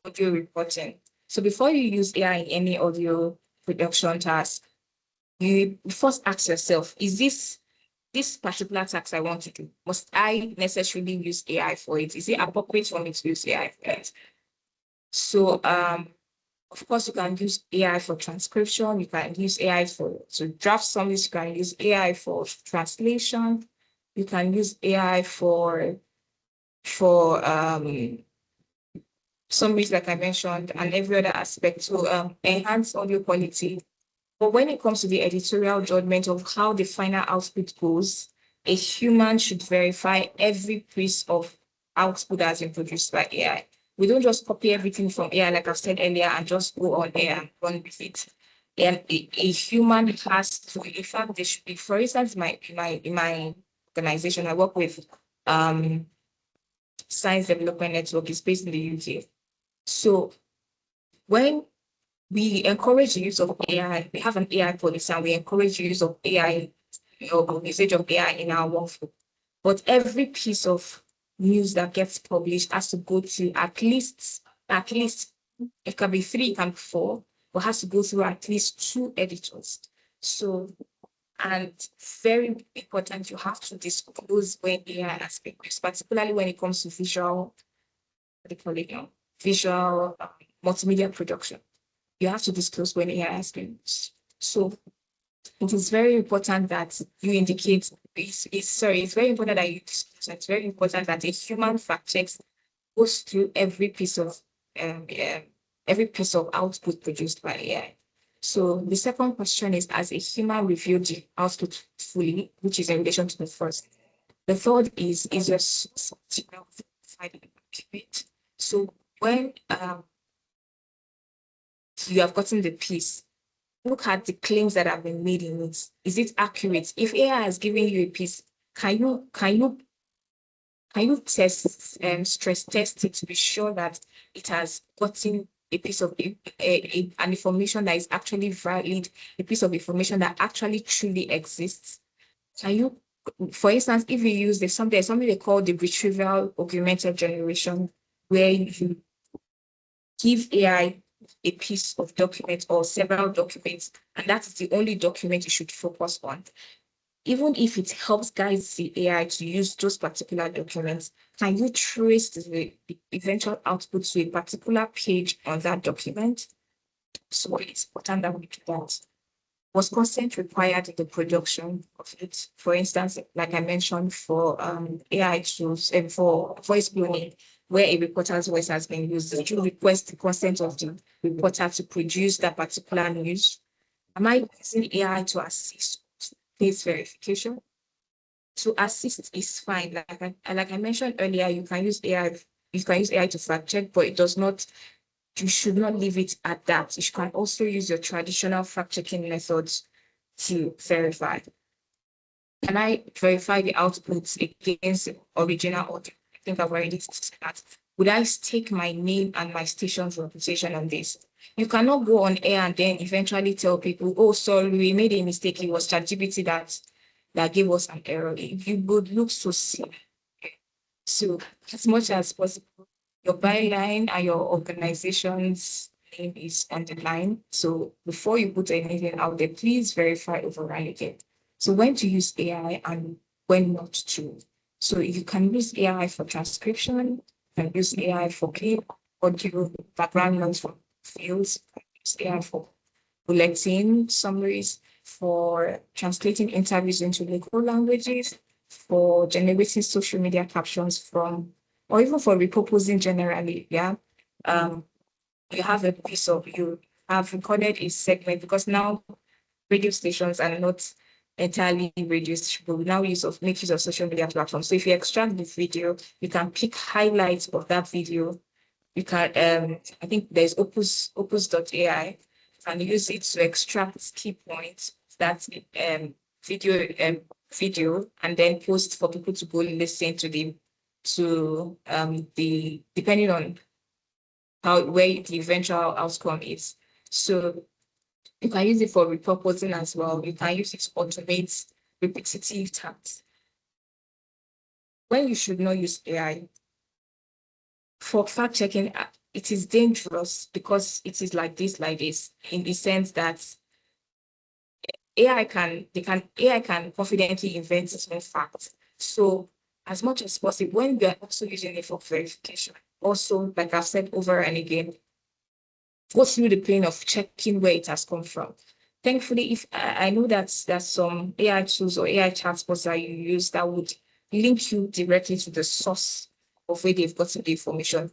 audio reporting? So before you use AI in any audio production task, you first ask yourself, is this particular task I want to do, must I necessarily use AI for it? Is it appropriate for me to use AI for it? So of course, you can use AI for transcription, you can use AI to draft summaries, you can use AI for translation, you can use AI for summaries, like I mentioned, and every other aspect to enhance audio quality. But when it comes to the editorial judgment of how the final output goes, a human should verify every piece of output that has been produced by AI. We don't just copy everything from AI, like I've said earlier, and just go on air and run with it. And a human has to, in fact, there should be, for instance, in my organization, I work with Science Development Network, is based in the UK. So when we encourage the use of AI, we have an AI policy, and we encourage the use of AI or usage of AI in our workflow. But every piece of news that gets published has to go to at least, it can be 3, it can be 4, but has to go through at least 2 editors. So, and very important, you have to disclose when AI has been used, particularly when it comes to visual, visual multimedia production. You have to disclose when AI has been used. So it is very important that you indicate, it's very important that you disclose. It's very important that a human fact checks goes through every piece of output produced by AI. So the second question is, as a human reviewed the output fully, which is in relation to the first. The third is your signal accurate. So when you have gotten the piece, look at the claims that have been made in it. Is it accurate? If AI has given you a piece, can you test and stress test it to be sure that it has gotten a piece of an information that is actually valid, a piece of information that actually truly exists? Can you, for instance, if you use something they call the retrieval augmented generation, where you give AI a piece of document or several documents, and that is the only document you should focus on. even if it helps guide the AI to use those particular documents, can you trace the eventual output to a particular page on that document? So it's important that we do that. Was consent required in the production of it? For instance, like I mentioned, for AI tools and for voice cloning, where a reporter's voice has been used, did you request the consent of the reporter to produce that particular news? Am I using AI to assist face verification? To assist is fine. Like I mentioned earlier, you can use AI to fact check, but it does not, you should not leave it at that. You can also use your traditional fact checking methods to verify. Can I verify the outputs against the original audio? I think I've already said that. Would I stake my name and my station's reputation on this? You cannot go on air and then eventually tell people, oh, sorry, we made a mistake. It was ChatGPT that gave us an error. You would look so silly. So as much as possible, your byline and your organization's name is on the line. So before you put anything out there, please verify over and again. So when to use AI and when not to. So you can use AI for transcription, you can use AI for clip, audio, background noise for fields, use AI for bulletin summaries, for translating interviews into local languages, for generating social media captions from, or even for repurposing generally. Yeah. You have a piece of, you have recorded a segment, because now radio stations are not entirely radio stations, but we now make use of social media platforms. So if you extract the video, you can pick highlights of that video. You can, I think there's opus.ai. You can use it to extract key points, that video, and then post for people to go listen to the depending on where the eventual outcome is. So you can use it for repurposing as well. You can use it to automate repetitive tasks. When you should not use AI for fact checking, it is dangerous because it is like this, in the sense that AI can confidently invent its own facts. So as much as possible, when we are also using it for verification, also, like I've said over and again, go through the pain of checking where it has come from. Thankfully, if I know that there's some AI tools or AI chatbots that you use that would link you directly to the source of where they've gotten the information.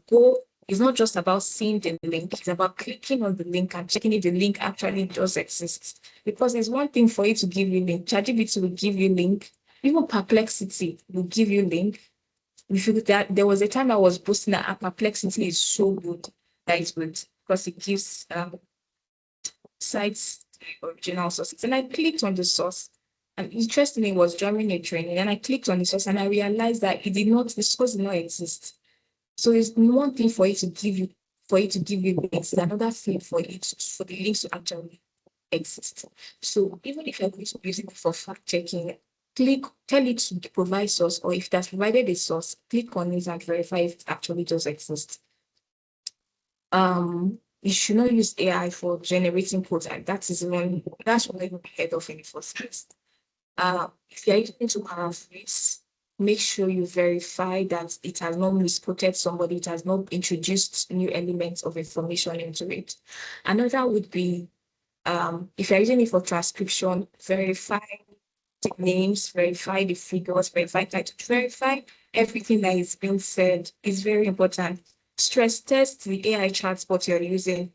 It's not just about seeing the link, it's about clicking on the link and checking if the link actually does exist. Because there's one thing for it to give you link. ChatGPT will give you link. Even Perplexity will give you link. There was a time I was boasting that Perplexity is so good that it's good, because it gives sites the original sources. And I clicked on the source, and interestingly, it was during a training, and I clicked on the source and I realized that the source did not exist. So it's one thing for it to give you links, another thing for the links to actually exist. So even if you're going to use it for fact checking, tell it to provide source, or if that's provided a source, click on it and verify if it actually does exist. You should not use AI for generating code, and that should not even be heard of in the first place. If you're using it to paraphrase, make sure you verify that it has not misquoted somebody, it has not introduced new elements of information into it. Another would be, if you're using it for transcription, verify the names, verify the figures, verify titles, verify everything that is being said is very important. Stress test the AI chatbot you're using.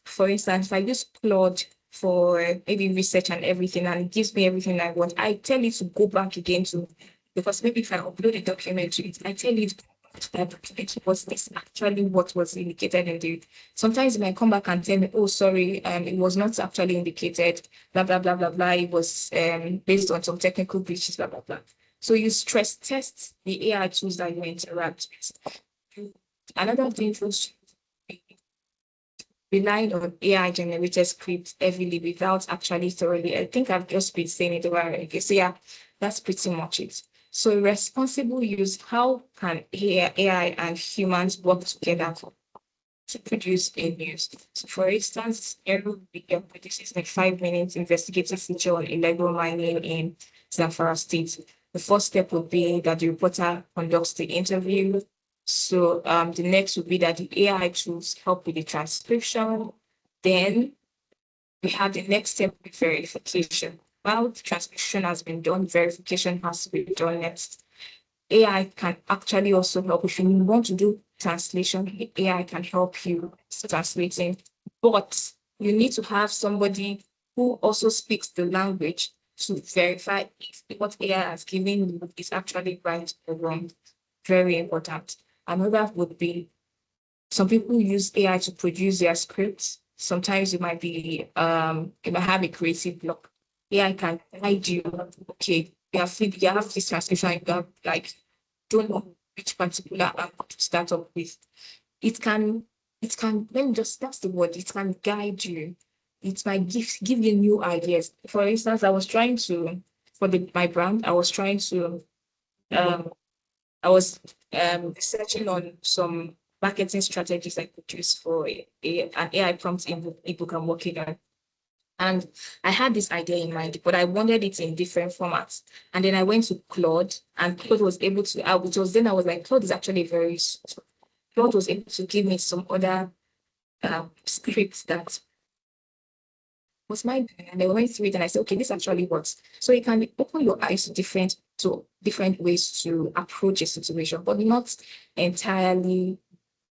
For instance, if I use Claude for maybe research and everything, and it gives me everything I want, I tell it to go back again because maybe if I upload a document to it, I tell it that document, was this actually what was indicated in the, sometimes it might come back and tell me, oh, sorry, it was not actually indicated, blah, blah, blah, blah, blah. It was based on some technical glitches, blah, blah, blah. So you stress test the AI tools that you interact with. Another dangerous relying on AI generated scripts heavily without actually thoroughly. I think I've just been saying it over again. So yeah, that's pretty much it. So responsible use, how can AI and humans work together to produce a news. So for instance, every video produces like 5 minutes investigative feature on illegal mining in Zamfara State. The first step would be that the reporter conducts the interview. So the next would be that the AI tools help with the transcription. Then we have the next step with verification. While the transcription has been done, verification has to be done next. AI can actually also help if you want to do translation. AI can help you translating, but you need to have somebody who also speaks the language to verify if what AI has given you is actually right or wrong. Very important. Another would be some people use AI to produce their scripts. Sometimes you might be you might have a creative block. AI can guide you. Okay, you have this transcription, you have like don't know which particular app to start up with. It can let me just that's the word, it can guide you. It might give you new ideas. For instance, I was trying to for my brand, I was trying to um I was researching on some marketing strategies I could use for an AI prompt ebook I'm working on. And I had this idea in mind, but I wanted it in different formats. And then I went to Claude, and Claude was able to, which was then I was like, Claude is actually very, Claude was able to give me some other scripts that was my, and I went through it and I said, okay, this actually works. So you can open your eyes to different ways to approach a situation, but not entirely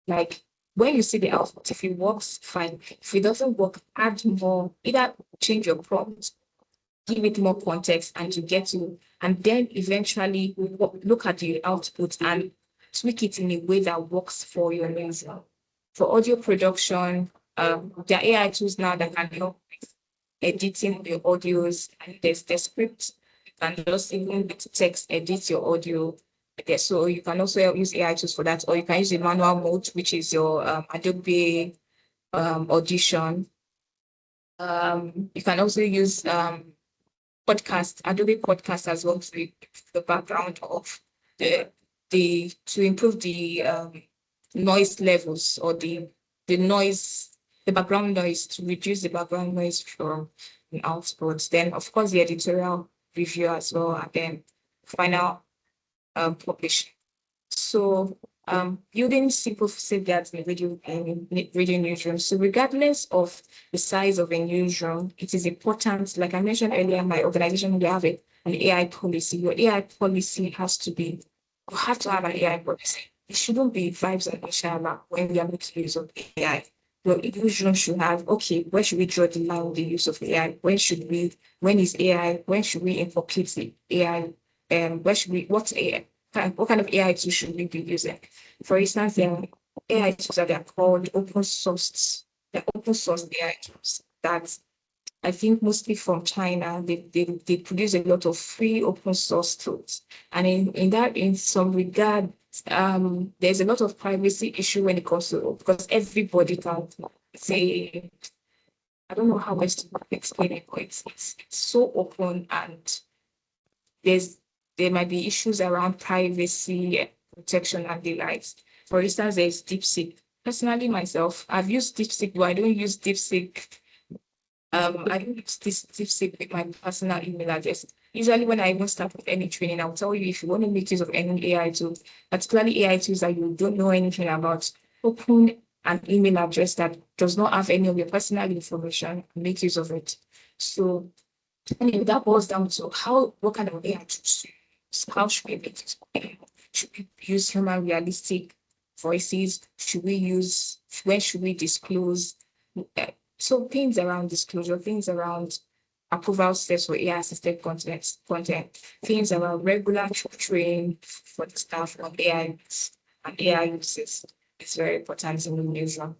like when you see the output, if it works, fine. If it doesn't work, add more, either change your prompt, give it more context, and you get to, and then eventually look at the output and tweak it in a way that works for your needs. For audio production, there are AI tools now that can help with editing the audios, and there's the script. You can just even with text edit your audio. Okay, so you can also use AI tools for that, or you can use the manual mode, which is your Adobe Audition. You can also use Adobe Podcast as well to the background of to improve the noise levels or the noise, the background noise, to reduce the background noise from the output. Then of course the editorial review as well, and then final publishing. So building simple safeguards in radio newsrooms. So regardless of the size of a newsroom, it is important, like I mentioned earlier, my organization, we have an AI policy. Your AI policy has to be, you have to have an AI policy. It shouldn't be vibes and inshallah when we are making use of AI. Your newsroom should have, okay, where should we draw the line with the use of AI? When is AI, when should we incorporate the AI? Where should we, what's AI? What kind of AI tools should we be using? For instance, there are AI tools that are called open source. They're open source AI tools that I think mostly from China. They produce a lot of free open source tools. And in some regard, there's a lot of privacy issue when it comes to, because everybody can say, I don't know how best to explain it, but it's so open, and there might be issues around privacy, protection, and the likes. For instance, there's DeepSeek. Personally, myself, I've used DeepSeek, but I don't use DeepSeek. I don't use this DeepSeek with my personal email address. Usually, when I even start with any training, I'll tell you if you want to make use of any AI tool, particularly AI tools that you don't know anything about, open an email address that does not have any of your personal information and make use of it. So, anyway, that boils down to what kind of AI tools how should we make it? Should we use human realistic voices? When should we disclose? So things around disclosure, things around approval steps for AI assisted content, things around regular training for the staff on AI and AI uses is very important in the newsroom.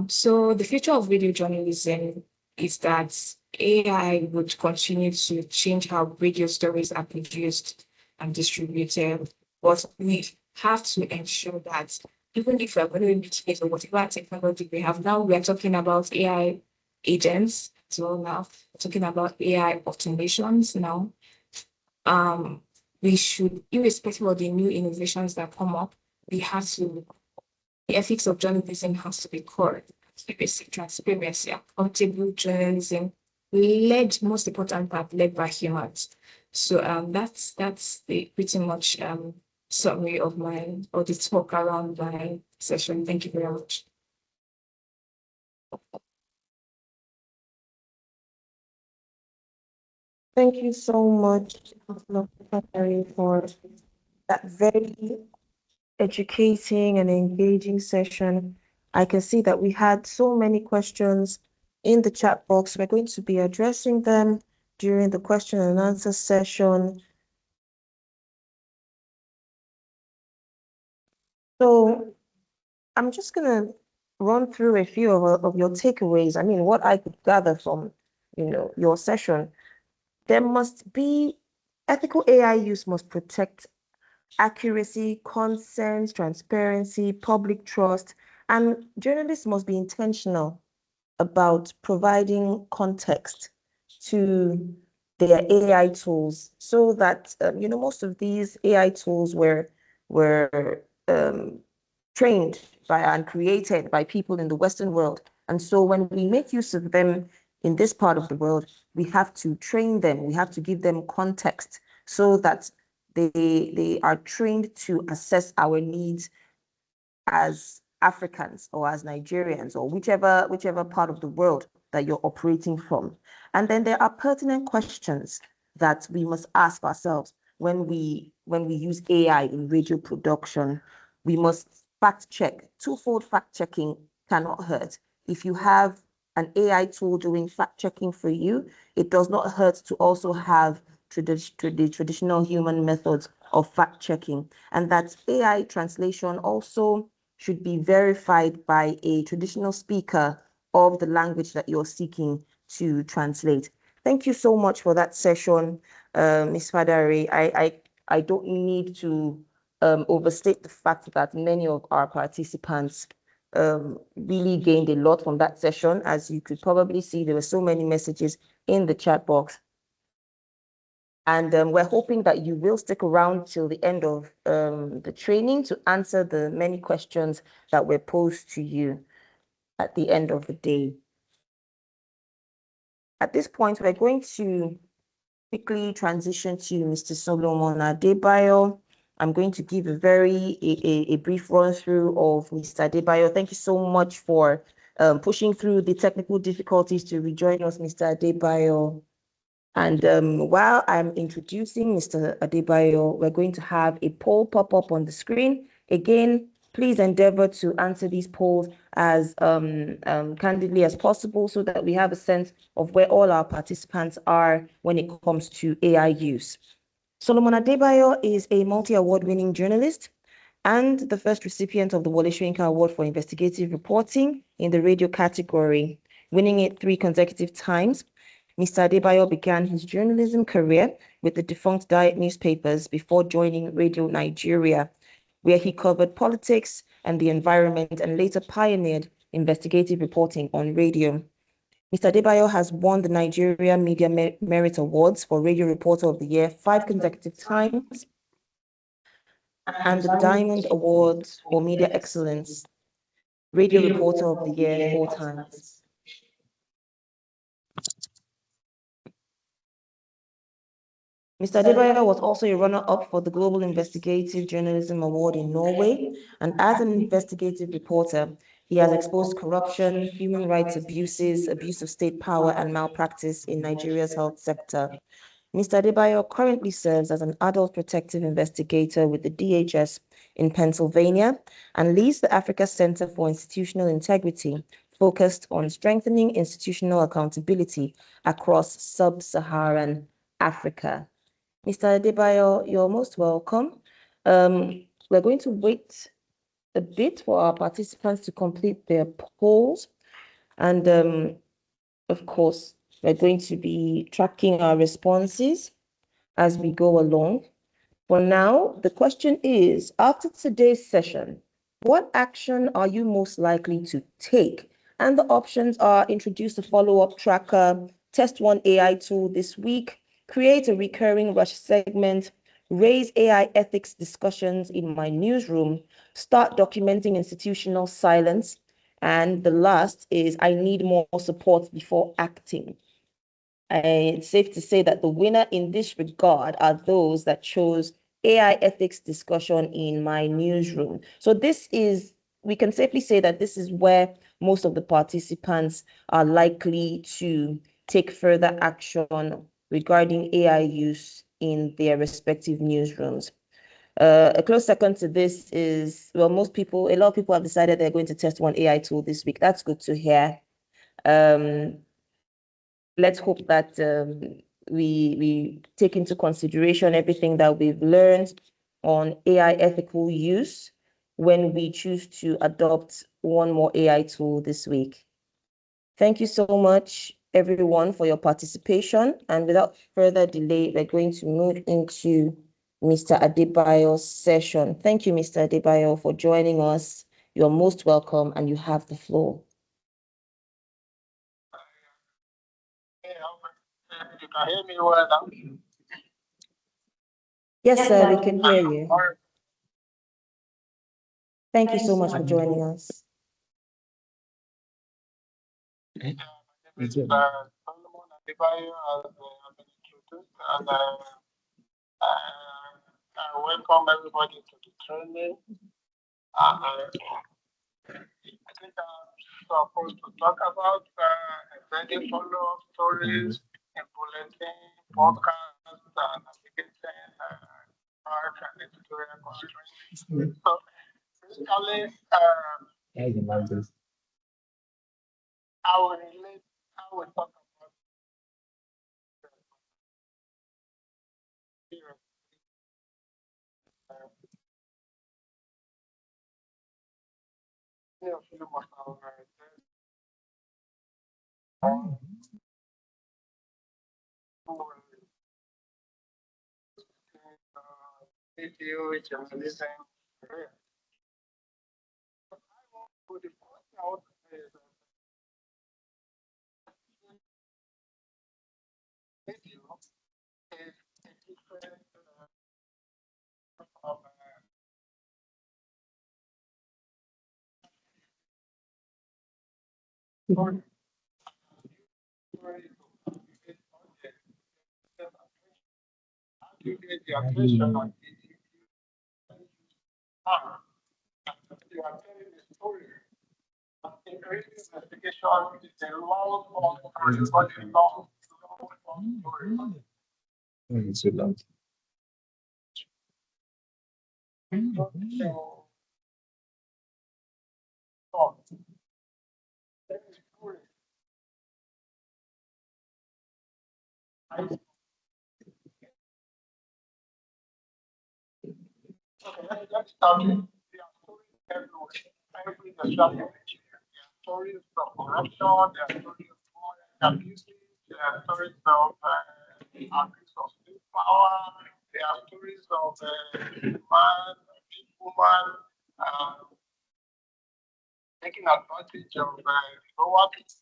So the future of video journalism is that AI would continue to change how radio stories are produced and distributed, but we have to ensure that even if we're going to mitigate or whatever technology we have now, we're talking about AI agents as well now, we're talking about AI automations now. We should, irrespective of the new innovations that come up, we have to The ethics of journalism has to be core. Basic transparency, accountable journalism, most important part, led by humans. So that's the pretty much summary of the talk around my session. Thank you very much. Thank you so much, Dr. for that very educating and engaging session. I can see that we had so many questions in the chat box. We're going to be addressing them during the question and answer session. So I'm just going to run through a few of your takeaways. I mean, what I could gather from, your session. There must be ethical AI use must protect accuracy, consent, transparency, public trust, and journalists must be intentional about providing context to their AI tools so that, most of these AI tools were trained by and created by people in the Western world. And so when we make use of them in this part of the world, we have to train them, we have to give them context so that they are trained to assess our needs as Africans or as Nigerians or whichever part of the world that you're operating from. And then there are pertinent questions that we must ask ourselves when we use AI in radio production. We must fact check. Twofold fact checking cannot hurt. If you have an AI tool doing fact checking for you, it does not hurt to also have the traditional human methods of fact checking. And that AI translation also should be verified by a traditional speaker of the language that you're seeking to translate. Thank you so much for that session, Ms. Fadare. I don't need to overstate the fact that many of our participants really gained a lot from that session. As you could probably see, there were so many messages in the chat box. And we're hoping that you will stick around till the end of the training to answer the many questions that were posed to you at the end of the day. At this point, we're going to quickly transition to Mr. Solomon Adebayo. I'm going to give a brief run through of Mr. Adebayo. Thank you so much for pushing through the technical difficulties to rejoin us, Mr. Adebayo. And while I'm introducing Mr. Adebayo, we're going to have a poll pop up on the screen. Again, please endeavor to answer these polls as candidly as possible so that we have a sense of where all our participants are when it comes to AI use. Solomon Adebayo is a multi-award winning journalist and the first recipient of the Wole Soyinka Award for Investigative Reporting in the radio category, winning it 3 consecutive times. Mr. Adebayo began his journalism career with the defunct Diet newspapers before joining Radio Nigeria, where he covered politics and the environment and later pioneered investigative reporting on radio. Mr. Adebayo has won the Nigeria Media Merit Awards for Radio Reporter of the Year 5 consecutive times and the Diamond Awards for Media Excellence Radio Reporter of the Year 4 times. Mr. Adebayo was also a runner-up for the Global Investigative Journalism Award in Norway, and as an investigative reporter, he has exposed corruption, human rights abuses, abuse of state power, and malpractice in Nigeria's health sector. Mr. Adebayo currently serves as an adult protective investigator with the DHS in Pennsylvania and leads the Africa Center for Institutional Integrity, focused on strengthening institutional accountability across sub-Saharan Africa. Mr. Adebayo, you're most welcome. We're going to wait a bit for our participants to complete their polls. And of course, we're going to be tracking our responses as we go along. For now, the question is, after today's session, what action are you most likely to take? And the options are introduce a follow-up tracker, test one AI tool this week, create a recurring rush segment, raise AI ethics discussions in my newsroom, start documenting institutional silence, and the last is I need more support before acting. It's safe to say that the winner in this regard are those that chose AI ethics discussion in my newsroom. So we can safely say that this is where most of the participants are likely to take further action regarding AI use in their respective newsrooms. A close second to this is, well, a lot of people have decided they're going to test one AI tool this week. That's good to hear. Let's hope that we take into consideration everything that we've learned on AI ethical use when we choose to adopt one more AI tool this week. Thank you so much, everyone, for your participation. And without further delay, we're going to move into Mr. Adebayo's session. Thank you, Mr. Adebayo, for joining us. You're most welcome, and you have the floor. You can hear me well now? Yes, sir, we can hear you. Thank you so much for joining us. Solomon Adebayo has been introduced, and I welcome everybody to the training. I think I'm supposed to talk about embedding follow-up stories, implementing podcasts, and navigating art and editorial constraints. So basically, I will talk about here. Many of you must have video journalism career. But I want to the first thing I want to say is that video is a different of story. How do you get the attention on you are telling the story? In creating investigation, it's a long form story, but a long form story. So loud. So, thought. Tell the story. Okay, let's start with there are stories everywhere. Every distraction. There are stories of corruption, there are stories of abuses, there are stories of abuse of state power, there are stories of man, big woman, taking advantage of lower people.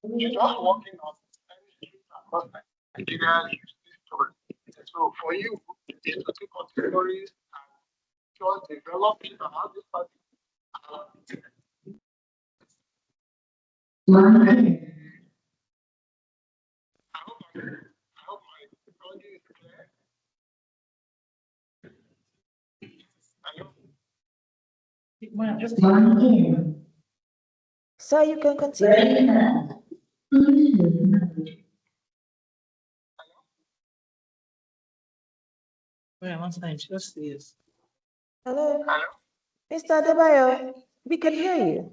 You're just working on any street across Nigeria, you see stories. So for you, it's to take on stories and just develop it and have this party. I hope my technology is clear. Hello? Sir, you can continue. Hello, Hello? Mr. Adebayo, we can hear you.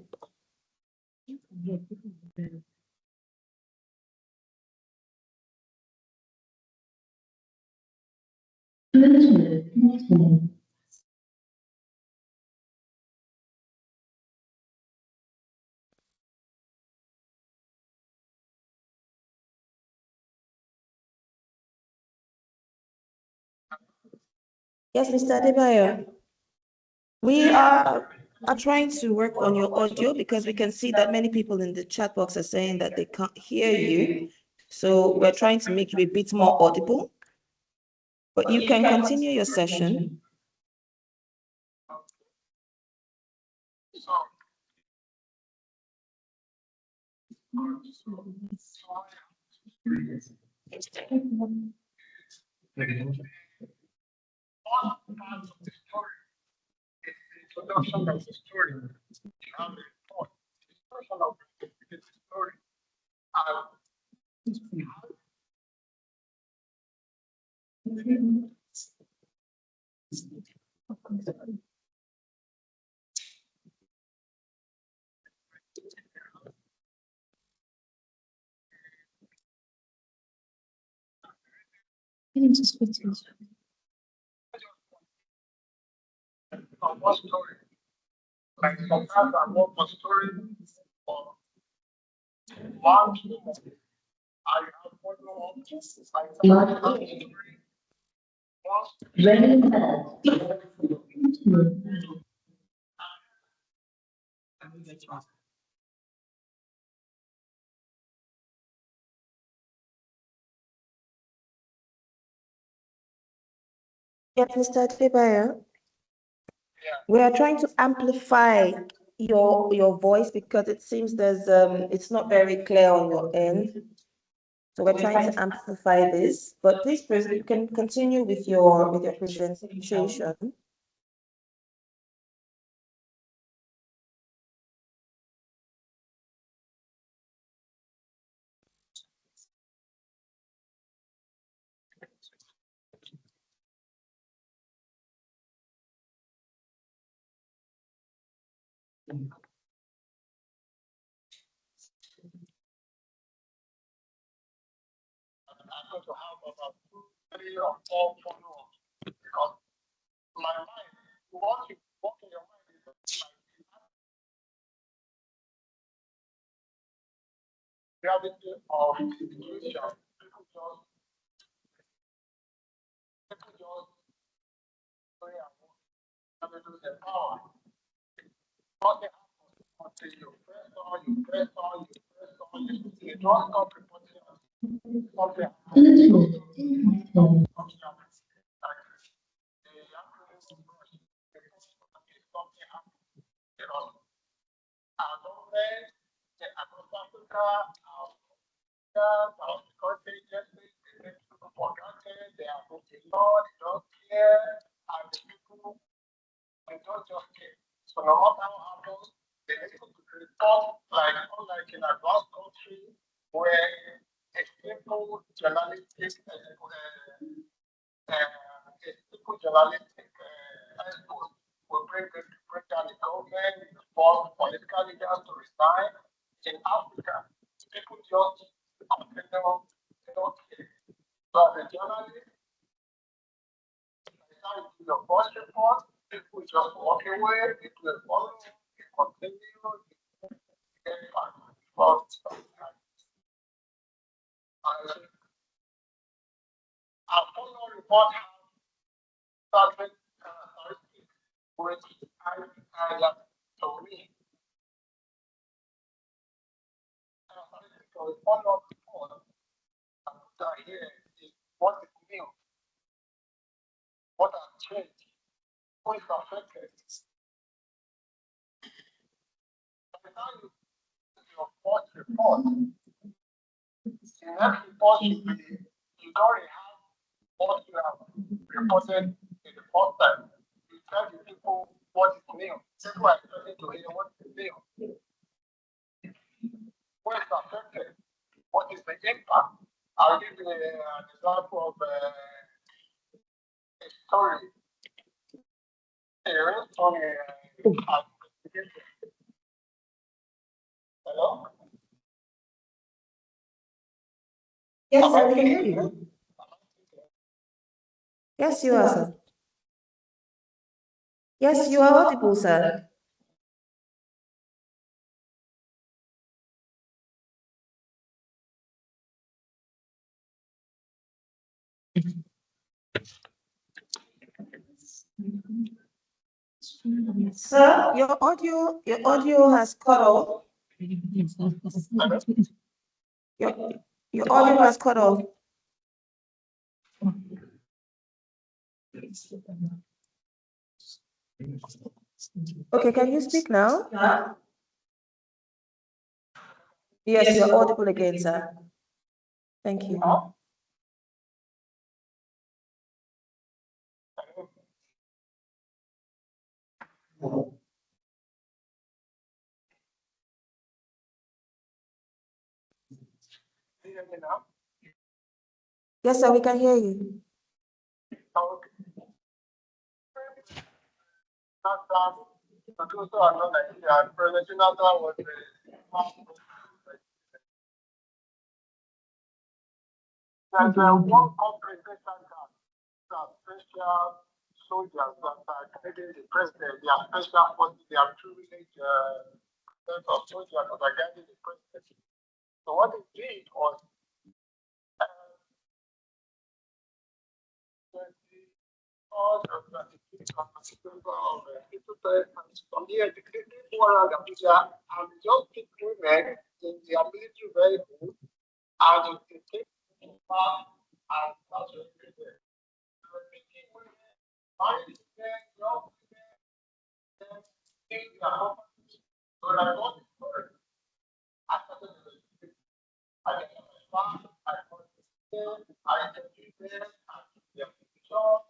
Yes, Mr. Adebayo. We are are trying to work on your audio because we can see that many people in the chat box are saying that they can't hear you. So we're trying to make you a bit more audible, but you can continue your session. One part of the story is the introduction of the story. You have a report, introduction of the story. Of what story? Like sometimes I work on story for 1 2 months. I have follow up. Like sometimes I have story once. Yes, Mr. Adebayo. Yeah. We are trying to amplify your voice because it seems there's it's not very clear on your end. So we're trying to amplify this, but please, you can continue with your presentation. I'm going to have about 2, 3 or 4 follow-ups because my mind, what you walk in your mind is like reality of the situation. People just pray and work and they lose their power. Nothing happens until you press on, you press on, you press on, you don't stop reporting something happens. Like the acronym brush, something happens. You know, our government, across Africa, our country just take people for granted. They are broken law, they don't care, and the people they don't just care. So no matter what happens, they need to report like unlike in advanced country where a simple journalistic expose will bring down the government, force political leaders to resign. In Africa, people just continue, they don't care. So as a journalist, by the time you do your first report, people just walk away, people will follow, you continue, you get back. But our follow report has certain characteristics which I like to me. Characteristics of a follow-up report that here is what is new, what has changed, who is affected. By the time you do your first report, the next report should be you already have what you have reported in the first time. You tell the people what is new. People are expecting to hear what is new. Who is affected? What is the impact? I'll give you an example of a story. A real story. Hello? Yes, sir, we can hear you. Yes, you are, sir. Yes, you are audible, sir. Sir, your audio has cut off. Your audio has cut off. Okay, can you speak now? Yes, you're audible again, sir. Thank you. Can you hear me now? Yes, sir, we can hear you. Okay. Jonathan, also another Nigeria, President Jonathan was there's one comprehensive card that special soldiers that are guiding the president, they are special forces, they are privileged set of soldiers that are guiding the president. So what they did was from here, the people around Abuja, and just pick women in their military vehicle, and they take back and start to repeat it. So picking women, married women, young women, take their property. So that was the story. I started the I became a fan, I participated, I interviewed them, I took their picture.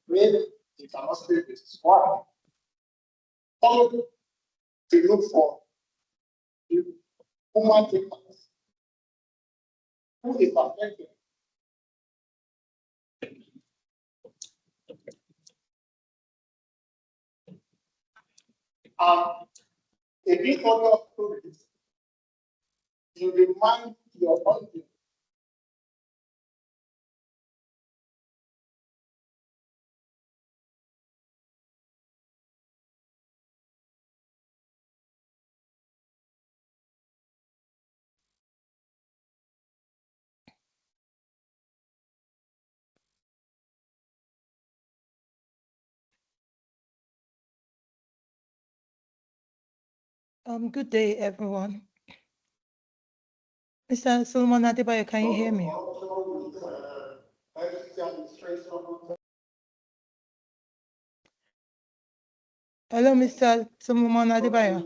Really, you cannot say this is why. Follow to look for human thinkers who is affected. A bit other stories, you remind your audience. Good day, everyone. Mr. Solomon Adebayo, can you hear me? Hello, Mr. Solomon Adebayo.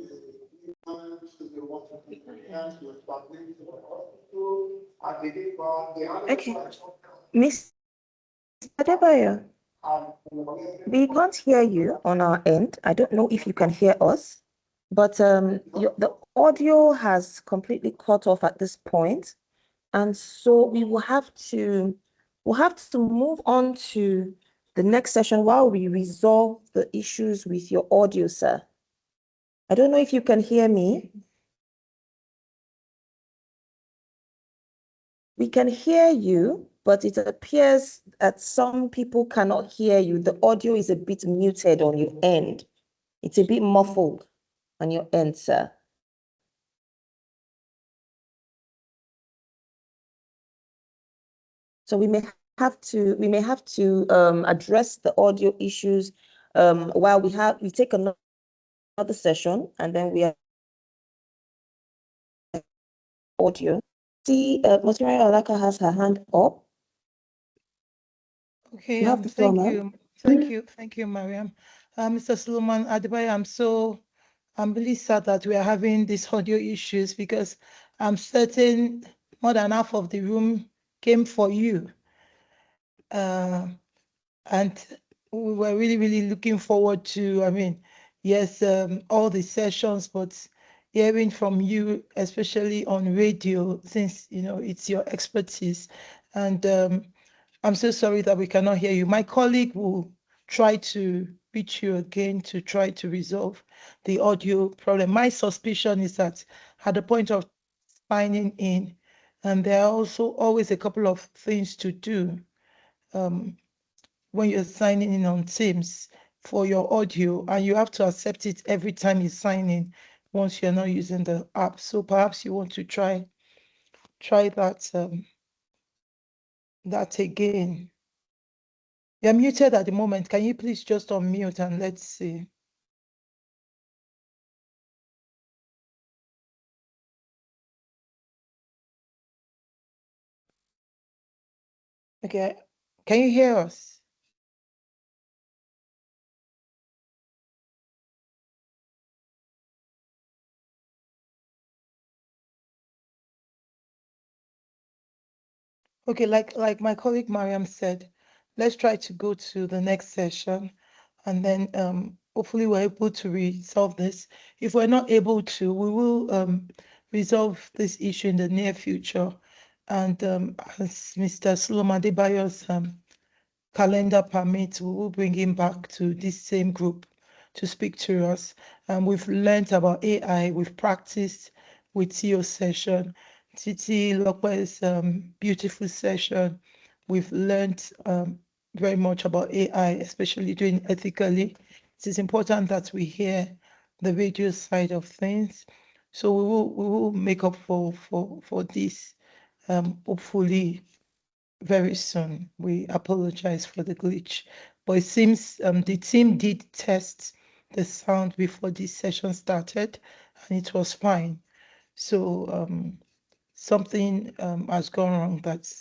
Okay. Miss Adebayo, we can't hear you on our end. I don't know if you can hear us, but the audio has completely cut off at this point, and so we'll have to move on to the next session while we resolve the issues with your audio, sir. I don't know if you can hear me. We can hear you, but it appears that some people cannot hear you. The audio is a bit muted on your end. It's a bit muffled on your end, sir. So we may have to address the audio issues while we take another the session, and then we have audio. See, Motirai Alaka has her hand up. Okay, You have the floor, ma'am. thank you, Mariam. Mr. Solomon Adebayo, I'm really sad that we are having these audio issues because I'm certain more than half of the room came for you. And we were really, really looking forward to, yes, all the sessions, but hearing from you, especially on radio, since, it's your expertise. And I'm so sorry that we cannot hear you. My colleague will try to reach you again to try to resolve the audio problem. My suspicion is that at the point of signing in, and there are also always a couple of things to do when you're signing in on Teams for your audio, and you have to accept it every time you sign in once you're not using the app. So perhaps you want to try that that again. You're muted at the moment. Can you please just unmute and let's see? Okay, can you hear us? Okay, like my colleague Mariam said, let's try to go to the next session, and then hopefully we're able to resolve this. If we're not able to, we will resolve this issue in the near future. And as Mr. Solomon Adebayo's calendar permits, we will bring him back to this same group to speak to us. We've learned about AI, we've practiced with Theo's session, Titi Lokwe's beautiful session. We've learned very much about AI, especially doing ethically. It is important that we hear the radio side of things. So we will make up for this, hopefully very soon. We apologize for the glitch, but it seems the team did test the sound before this session started, and it was fine. So something has gone wrong that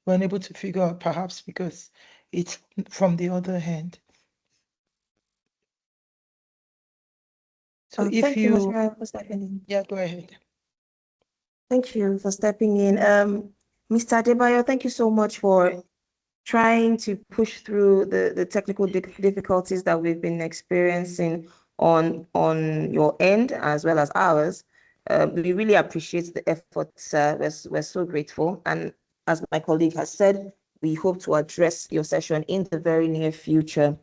we're unable to figure out, perhaps because it's from the other hand. So if Thank you, you, Motirai, for stepping in. yeah, go ahead. Thank you for stepping in. Mr. Adebayo, thank you so much for trying to push through the technical difficulties that we've been experiencing on your end as well as ours. We really appreciate the efforts. We're so grateful. And as my colleague has said, we hope to address your session in the very near future.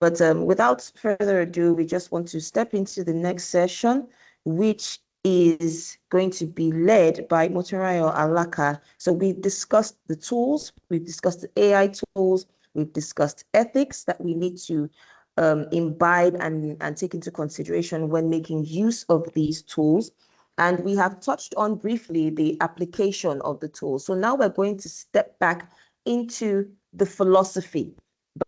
But without further ado, we just want to step into the next session, which is going to be led by Motirai Alaka. So we've discussed the tools, we've discussed the AI tools, we've discussed ethics that we need to imbibe and take into consideration when making use of these tools. And we have touched on briefly the application of the tools. So now we're going to step back into the philosophy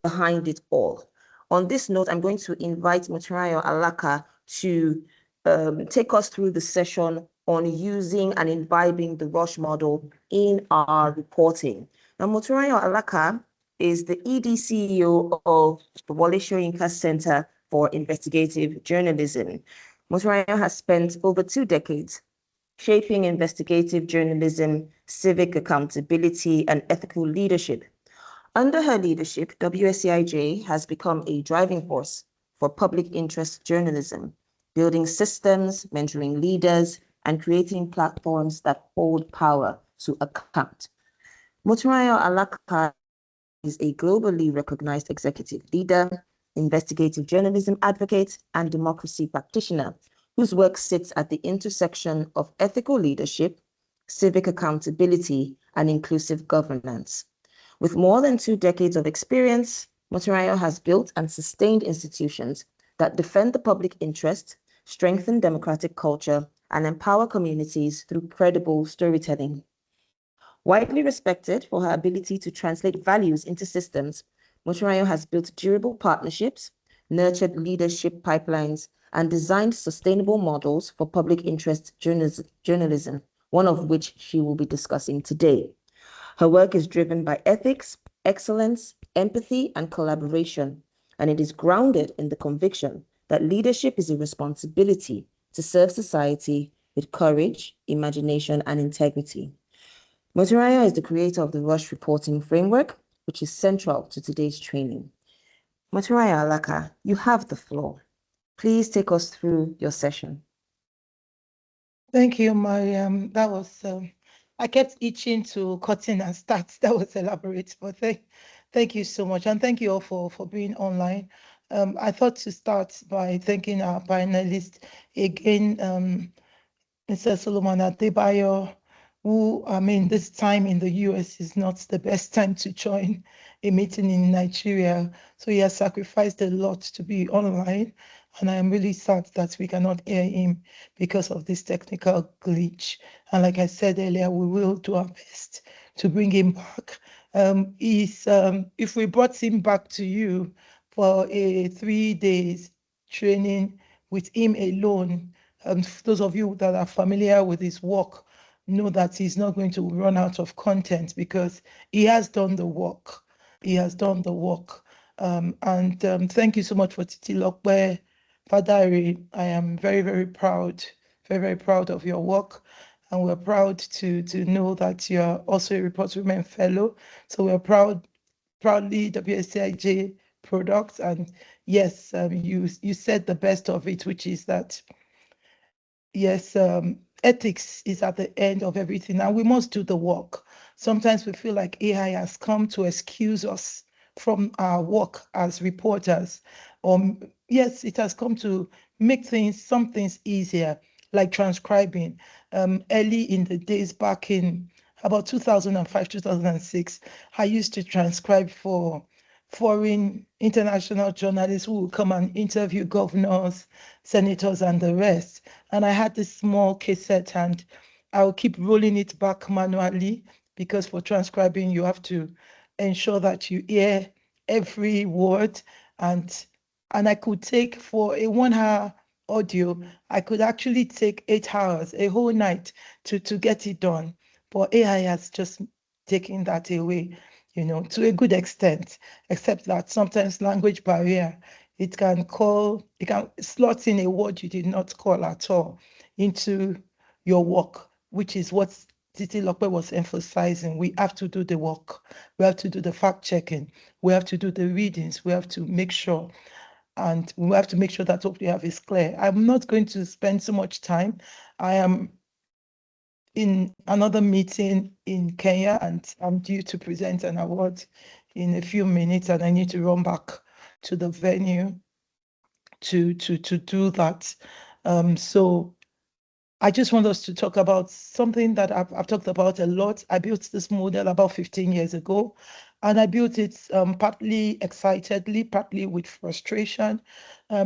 behind it all. On this note, I'm going to invite Motirai Alaka to take us through the session on using and imbibing the Rush model in our reporting. Now, Motirai Alaka is the ED CEO of the Wole Soyinka Center for Investigative Journalism. Motirai has spent over 2 decades shaping investigative journalism, civic accountability, and ethical leadership. Under her leadership, WSCIJ has become a driving force for public interest journalism, building systems, mentoring leaders, and creating platforms that hold power to account. Motirai Alaka is a globally recognized executive leader, investigative journalism advocate, and democracy practitioner whose work sits at the intersection of ethical leadership, civic accountability, and inclusive governance. With more than 2 decades of experience, Motirai has built and sustained institutions that defend the public interest, strengthen democratic culture, and empower communities through credible storytelling. Widely respected for her ability to translate values into systems, Motirai has built durable partnerships, nurtured leadership pipelines, and designed sustainable models for public interest journalism, one of which she will be discussing today. Her work is driven by ethics, excellence, empathy, and collaboration, and it is grounded in the conviction that leadership is a responsibility to serve society with courage, imagination, and integrity. Motiraya is the creator of the Rush Reporting Framework, which is central to today's training. Motiraya Alaka, you have the floor. Please take us through your session. Thank you, Mariam. That was, I kept itching to cut in and start. That was elaborate, but thank you so much. And thank you all for being online. I thought to start by thanking our panelists again, Mr. Solomon Adebayo, who, this time in the US is not the best time to join a meeting in Nigeria. So he has sacrificed a lot to be online. And I am really sad that we cannot hear him because of this technical glitch. And like I said earlier, we will do our best to bring him back. If we brought him back to you for a 3 days training with him alone, those of you that are familiar with his work know that he's not going to run out of content because he has done the work. He has done the work. Thank you so much for Titilope Fadari. I am very, very proud, very, very proud of your work. And we're proud to know that you're also a Report Women Fellow. So we're proudly WSCIJ products. And yes, you said the best of it, which is that yes, ethics is at the end of everything, and we must do the work. Sometimes we feel like AI has come to excuse us from our work as reporters. Yes, it has come to make some things easier, like transcribing. Early in the days back in about 2005, 2006, I used to transcribe for foreign international journalists who will come and interview governors, senators, and the rest. And I had this small cassette, and I will keep rolling it back manually because for transcribing, you have to ensure that you hear every word. And I could take for a 1 hour audio, I could actually take 8 hours, a whole night to get it done. But AI has just taken that away, to a good extent, except that sometimes language barrier, it can slot in a word you did not call at all into your work, which is what Titilope was emphasizing. We have to do the work. We have to do the fact checking. We have to do the readings. We have to make sure. And we have to make sure that what we have is clear. I'm not going to spend so much time. I am in another meeting in Kenya, and I'm due to present an award in a few minutes, and I need to run back to the venue to do that. So I just want us to talk about something that I've talked about a lot. I built this model about 15 years ago, and I built it partly excitedly, partly with frustration,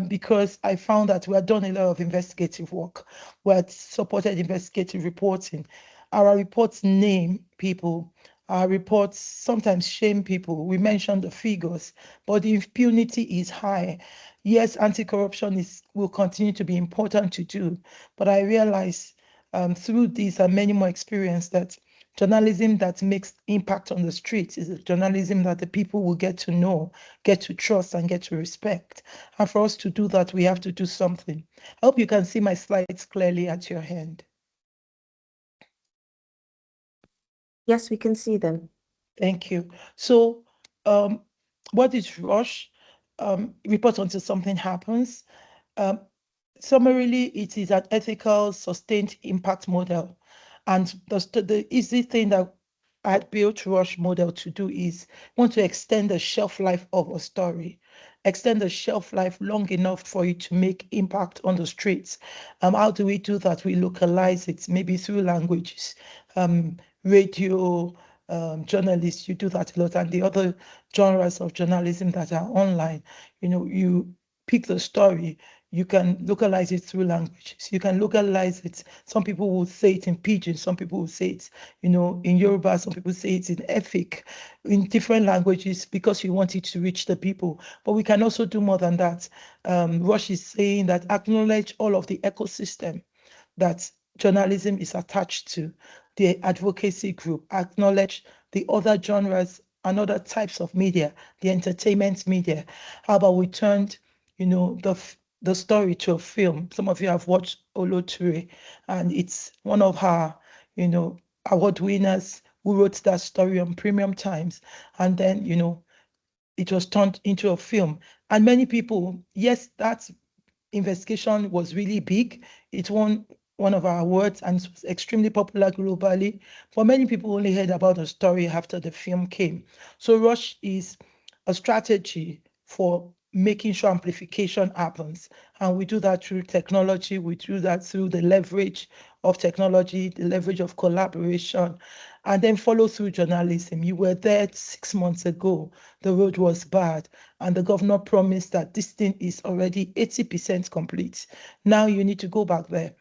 because I found that we had done a lot of investigative work. We had supported investigative reporting. Our reports name people. Our reports sometimes shame people. We mentioned the figures, but the impunity is high. Yes, anti-corruption will continue to be important to do, but I realize through this and many more experience that journalism that makes impact on the streets is a journalism that the people will get to know, get to trust, and get to respect. And for us to do that, we have to do something. I hope you can see my slides clearly at your hand. Yes, we can see them. Thank you. So what is RUSH? Report until something happens. Summarily, it is an ethical, sustained impact model. And the easy thing that I had built RUSH model to do is want to extend the shelf life of a story, extend the shelf life long enough for it to make impact on the streets. How do we do that? We localize it, maybe through languages, radio, journalists, you do that a lot, and the other genres of journalism that are online. You pick the story, You can localize it through languages. You can localize it. Some people will say it in Pidgin. Some people will say it, in Yoruba. Some people say it in Efik, in different languages because you want it to reach the people. But we can also do more than that. Rush is saying that acknowledge all of the ecosystem that journalism is attached to, the advocacy group, acknowledge the other genres and other types of media, the entertainment media. How about we turned, the story to a film? Some of you have watched Oloture, and it's one of her, award winners who wrote that story on Premium Times. And then, it was turned into a film. And many people, yes, that investigation was really big. It won one of our awards and it was extremely popular globally. For many people only heard about the story after the film came. So Rush is a strategy for making sure amplification happens. And we do that through technology. We do that through the leverage of technology, the leverage of collaboration, and then follow through journalism. You were there 6 months ago. The road was bad. And the governor promised that this thing is already 80% complete. Now you need to go back there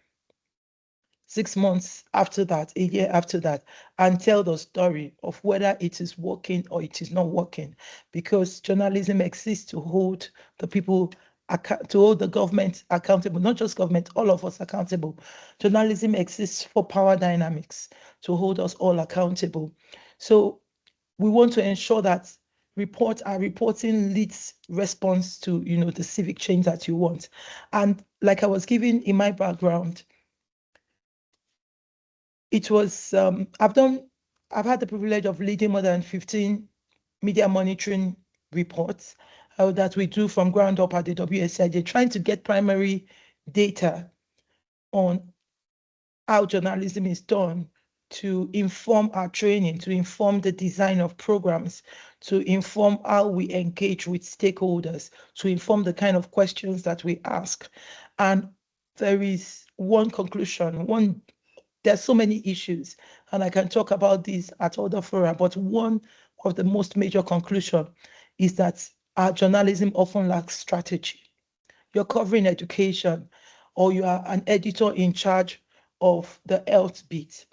6 months after that, a year after that, and tell the story of whether it is working or it is not working. Because journalism exists to hold the people, to hold the government accountable, not just government, all of us accountable. Journalism exists for power dynamics, to hold us all accountable. So we want to ensure that our reporting leads response to the civic change that you want. And like I was giving in my background, it was I've had the privilege of leading more than 15 media monitoring reports that we do from ground up at the WSIJ, trying to get primary data on how journalism is done, to inform our training, to inform the design of programs, to inform how we engage with stakeholders, to inform the kind of questions that we ask. And there is one conclusion, there's so many issues, and I can talk about this at other fora, but one of the most major conclusion is that our journalism often lacks strategy. You're covering education, or you are an editor in charge of the health beat.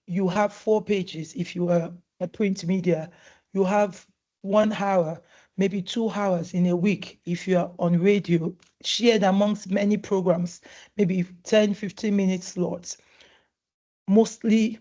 You have 4 pages if you are a print media. You have 1 hour, maybe 2 hours in a week if you are on radio, shared amongst many programs, maybe 10, 15 minute slots. Mostly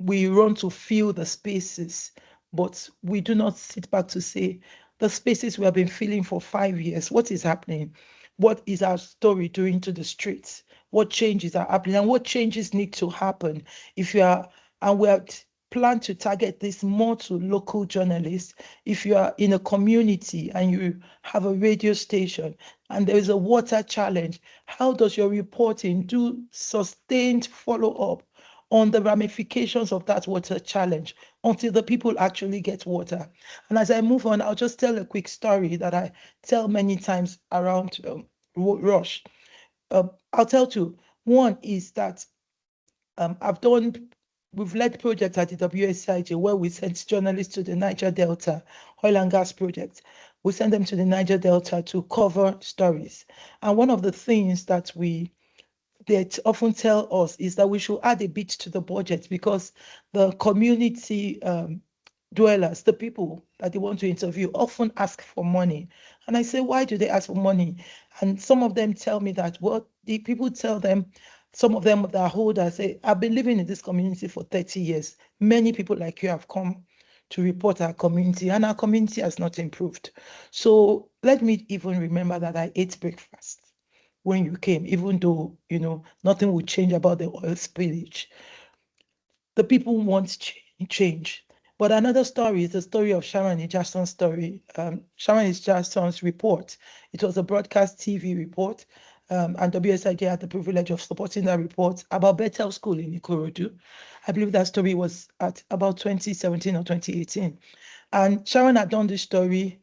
we run to fill the spaces, but we do not sit back to say, the spaces we have been filling for 5 years, what is happening? What is our story doing to the streets? What changes are happening and what changes need to happen? And we are planned to target this more to local journalists. If you are in a community and you have a radio station and there is a water challenge, how does your reporting do sustained follow-up on the ramifications of that water challenge until the people actually get water? And as I move on, I'll just tell a quick story that I tell many times around Rush. I'll tell 2. One is that we've led projects at the WSIJ where we sent journalists to the Niger Delta oil and gas project. We send them to the Niger Delta to cover stories. And one of the things that they often tell us is that we should add a bit to the budget because the community dwellers, the people that they want to interview, often ask for money. And I say, why do they ask for money? And some of them tell me that, well, the people tell them, some of them that are older say, I've been living in this community for 30 years. Many people like you have come to report our community, and our community has not improved. So let me even remember that I ate breakfast when you came, even though, nothing would change about the oil spillage. The people want change. But another story is the story of Sharon Ejakson's story. Sharon Ejakson's report. It was a broadcast TV report, and WSIJ had the privilege of supporting that report about Bethel School in Ikorodu. I believe that story was at about 2017 or 2018. And Sharon had done this story.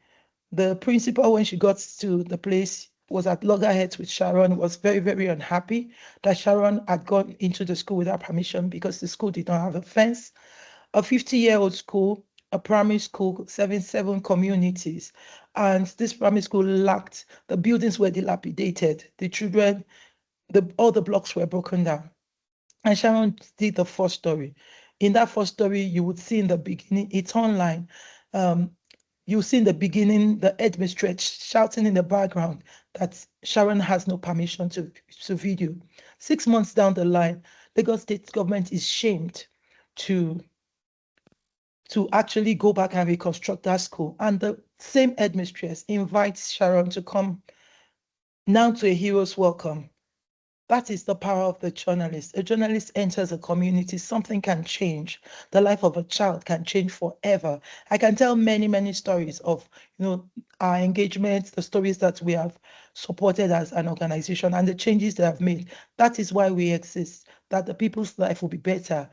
The principal, when she got to the place, was at loggerheads with Sharon, was very, very unhappy that Sharon had gone into the school without permission because the school did not have a fence. A 50-year-old school a primary school serving 7 communities. And this primary school lacked, the buildings were dilapidated. The children, all the blocks were broken down. And Sharon did the first story. In that first story, you would see in the beginning, it's online. You see in the beginning, the headmistress shouting in the background that Sharon has no permission to video. 6 months down the line, Lagos State government is shamed to actually go back and reconstruct that school. And the same headmistress invites Sharon to come now to a hero's welcome. That is the power of the journalist. A journalist enters a community, something can change. The life of a child can change forever. I can tell many, many stories of, our engagements, the stories that we have supported as an organization and the changes they have made. That is why we exist, that the people's life will be better.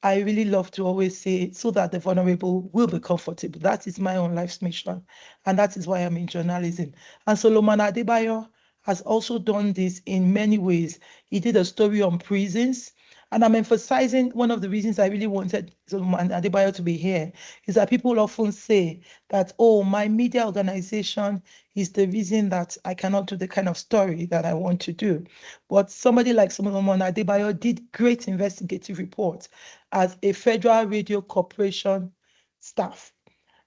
I really love to always say, so that the vulnerable will be comfortable. That is my own life's mission. And that is why I'm in journalism. And Solomon Adebayo has also done this in many ways. He did a story on prisons. And I'm emphasizing one of the reasons I really wanted Solomon Adebayo to be here is that people often say that, oh, my media organization is the reason that I cannot do the kind of story that I want to do. But somebody like Solomon Adebayo did great investigative reports as a Federal Radio Corporation staff.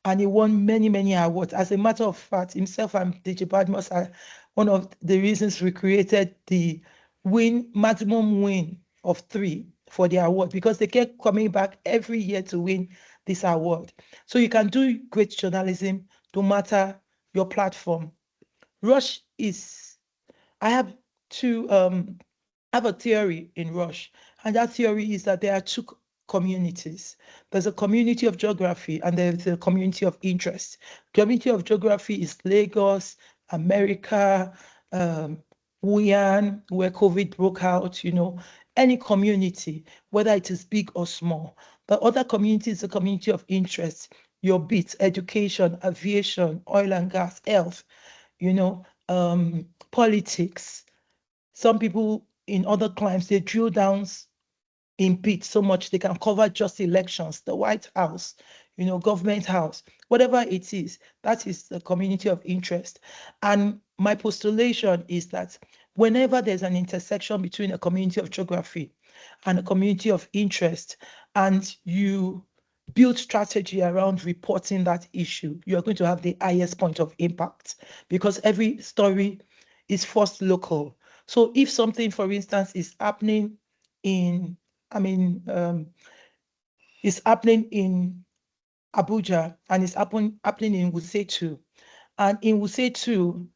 And he won many, many awards. As a matter of fact, himself and DJ Badmus are one of the reasons we created the maximum win of 3 for the award, because they kept coming back every year to win this award. So you can do great journalism no matter your platform. Rush is, I have a theory in Rush, and that theory is that there are 2 communities. There's a community of geography and there's a community of interest. Community of geography is Lagos, America, Wuhan, where COVID broke out, any community, whether it is big or small. The other community is a community of interest, your bits, education, aviation, oil and gas, health, politics. Some people in other climes, they drill down in bits so much they can cover just elections, the White House, government house, whatever it is, that is the community of interest. And my postulation is that whenever there's an intersection between a community of geography and a community of interest, and you build strategy around reporting that issue, you're going to have the highest point of impact, because every story is first local. So if something, for instance, is happening in it's happening in Abuja and it's happening in Wuse 2. And in Wuse 2,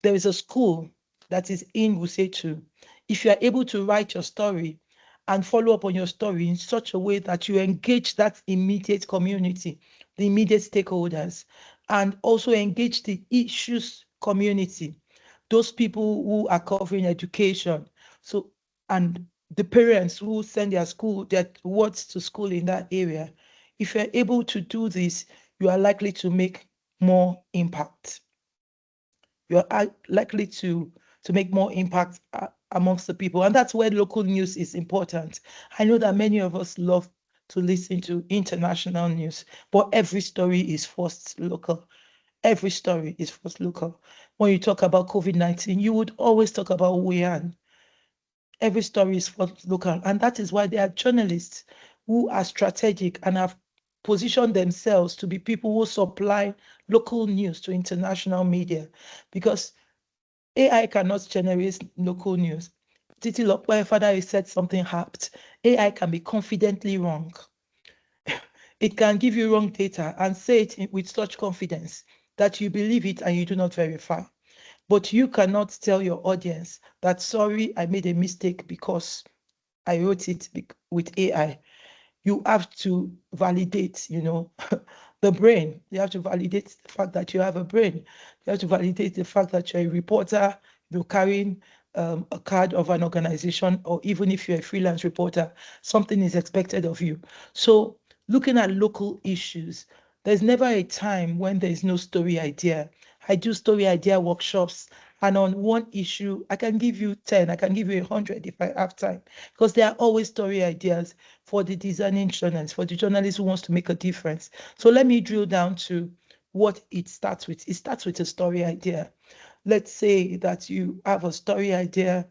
there is a school that is in Wuse 2. If you are able to write your story and follow up on your story in such a way that you engage that immediate community, the immediate stakeholders, and also engage the issues community, those people who are covering education, and the parents who send their wards to school in that area. If you're able to do this, you are likely to make more impact. You are likely to make more impact amongst the people. And that's where local news is important. I know that many of us love to listen to international news, but every story is first local. Every story is first local. When you talk about COVID-19, you would always talk about Wuhan. Every story is first local. And that is why there are journalists who are strategic and have positioned themselves to be people who supply local news to international media, because AI cannot generate local news. Titi Lokwe father said something apt. AI can be confidently wrong. It can give you wrong data and say it with such confidence that you believe it and you do not verify. But you cannot tell your audience that, sorry, I made a mistake because I wrote it with AI. You have to validate, the brain. You have to validate the fact that you have a brain. You have to validate the fact that you're a reporter, you're carrying a card of an organization, or even if you're a freelance reporter, something is expected of you. So looking at local issues, there's never a time when there's no story idea. I do story idea workshops And on one issue, I can give you 10, I can give you 100 if I have time, because there are always story ideas for the discerning journalists, for the journalist who wants to make a difference. So let me drill down to what it starts with. It starts with a story idea. Let's say that you have a story idea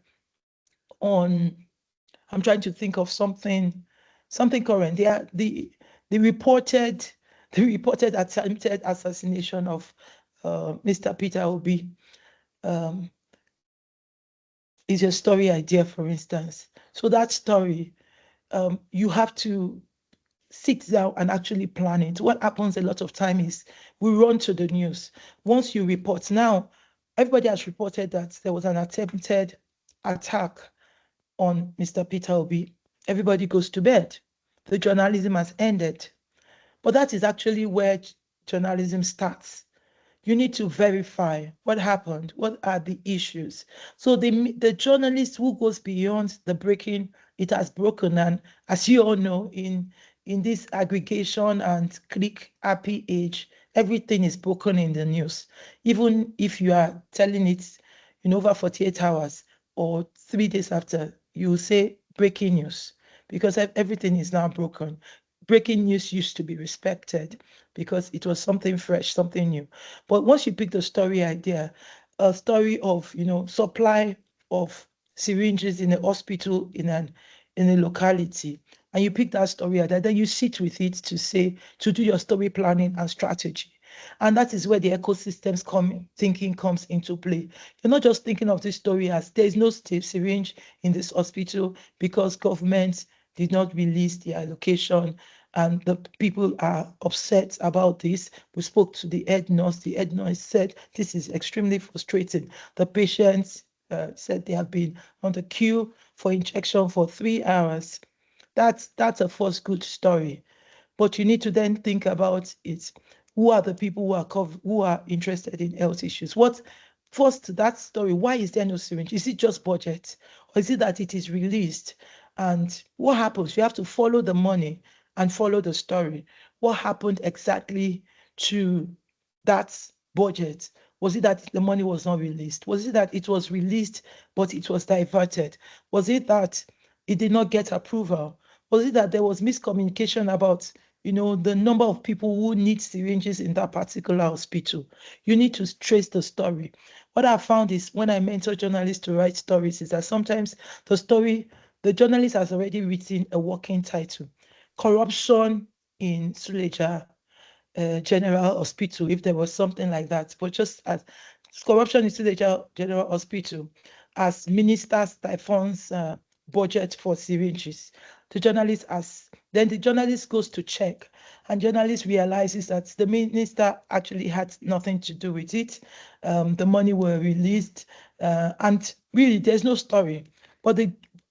on, I'm trying to think of something current. Yeah, the reported attempted assassination of Mr. Peter Obi is a story idea, for instance. So that story, you have to sit down and actually plan it. What happens a lot of time is we run to the news. Once you report, now everybody has reported that there was an attempted attack on Mr. Peter Obi. Everybody goes to bed. The journalism has ended. But that is actually where journalism starts. You need to verify what happened, what are the issues. So the journalist who goes beyond the breaking, it has broken. And as you all know, in this aggregation and click happy age, everything is broken in the news. Even if you are telling it in over 48 hours or 3 days after, you will say breaking news, because everything is now broken. Breaking news used to be respected because it was something fresh, something new. But once you pick the story idea, a story of, supply of syringes in a hospital in a locality, and you pick that story idea, then you sit with it to do your story planning and strategy. And that is where the ecosystems thinking comes into play. You're not just thinking of this story as there is no syringe in this hospital because government did not release the allocation, and the people are upset about this. We spoke to the head nurse. The head nurse said this is extremely frustrating. The patients said they have been on the queue for injection for 3 hours. That's a first good story. But you need to then think about it. Who are the people who are interested in health issues? First, that story, why is there no syringe? Is it just budget? Or is it that it is released? And what happens? You have to follow the money and follow the story. What happened exactly to that budget? Was it that the money was not released? Was it that it was released, but it was diverted? Was it that it did not get approval? Was it that there was miscommunication about, the number of people who need syringes in that particular hospital? You need to trace the story. What I found is when I mentor journalists to write stories is that sometimes the journalist has already written a working title. Corruption in Suleja General Hospital, if there was something like that. But just as corruption in Suleja General Hospital, as Minister Stephan's budget for syringes, the journalist goes to check, and journalist realizes that the minister actually had nothing to do with it. The money were released, and really there's no story. But the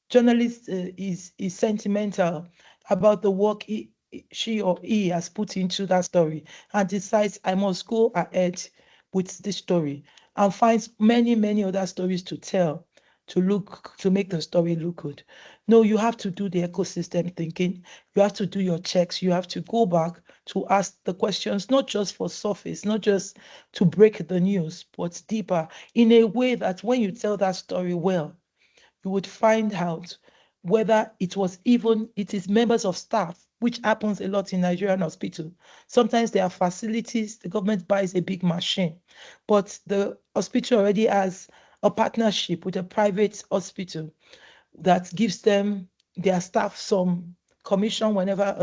journalist is sentimental about the work she or he has put into that story, and decides I must go ahead with this story, and finds many, many other stories to tell to make the story look good. No, you have to do the ecosystem thinking. You have to do your checks. You have to go back to ask the questions, not just for surface, not just to break the news, but deeper, in a way that when you tell that story well, you would find out whether it is members of staff, which happens a lot in Nigerian hospital. Sometimes there are facilities, the government buys a big machine, but the hospital already has a partnership with a private hospital that gives them, their staff, some commission whenever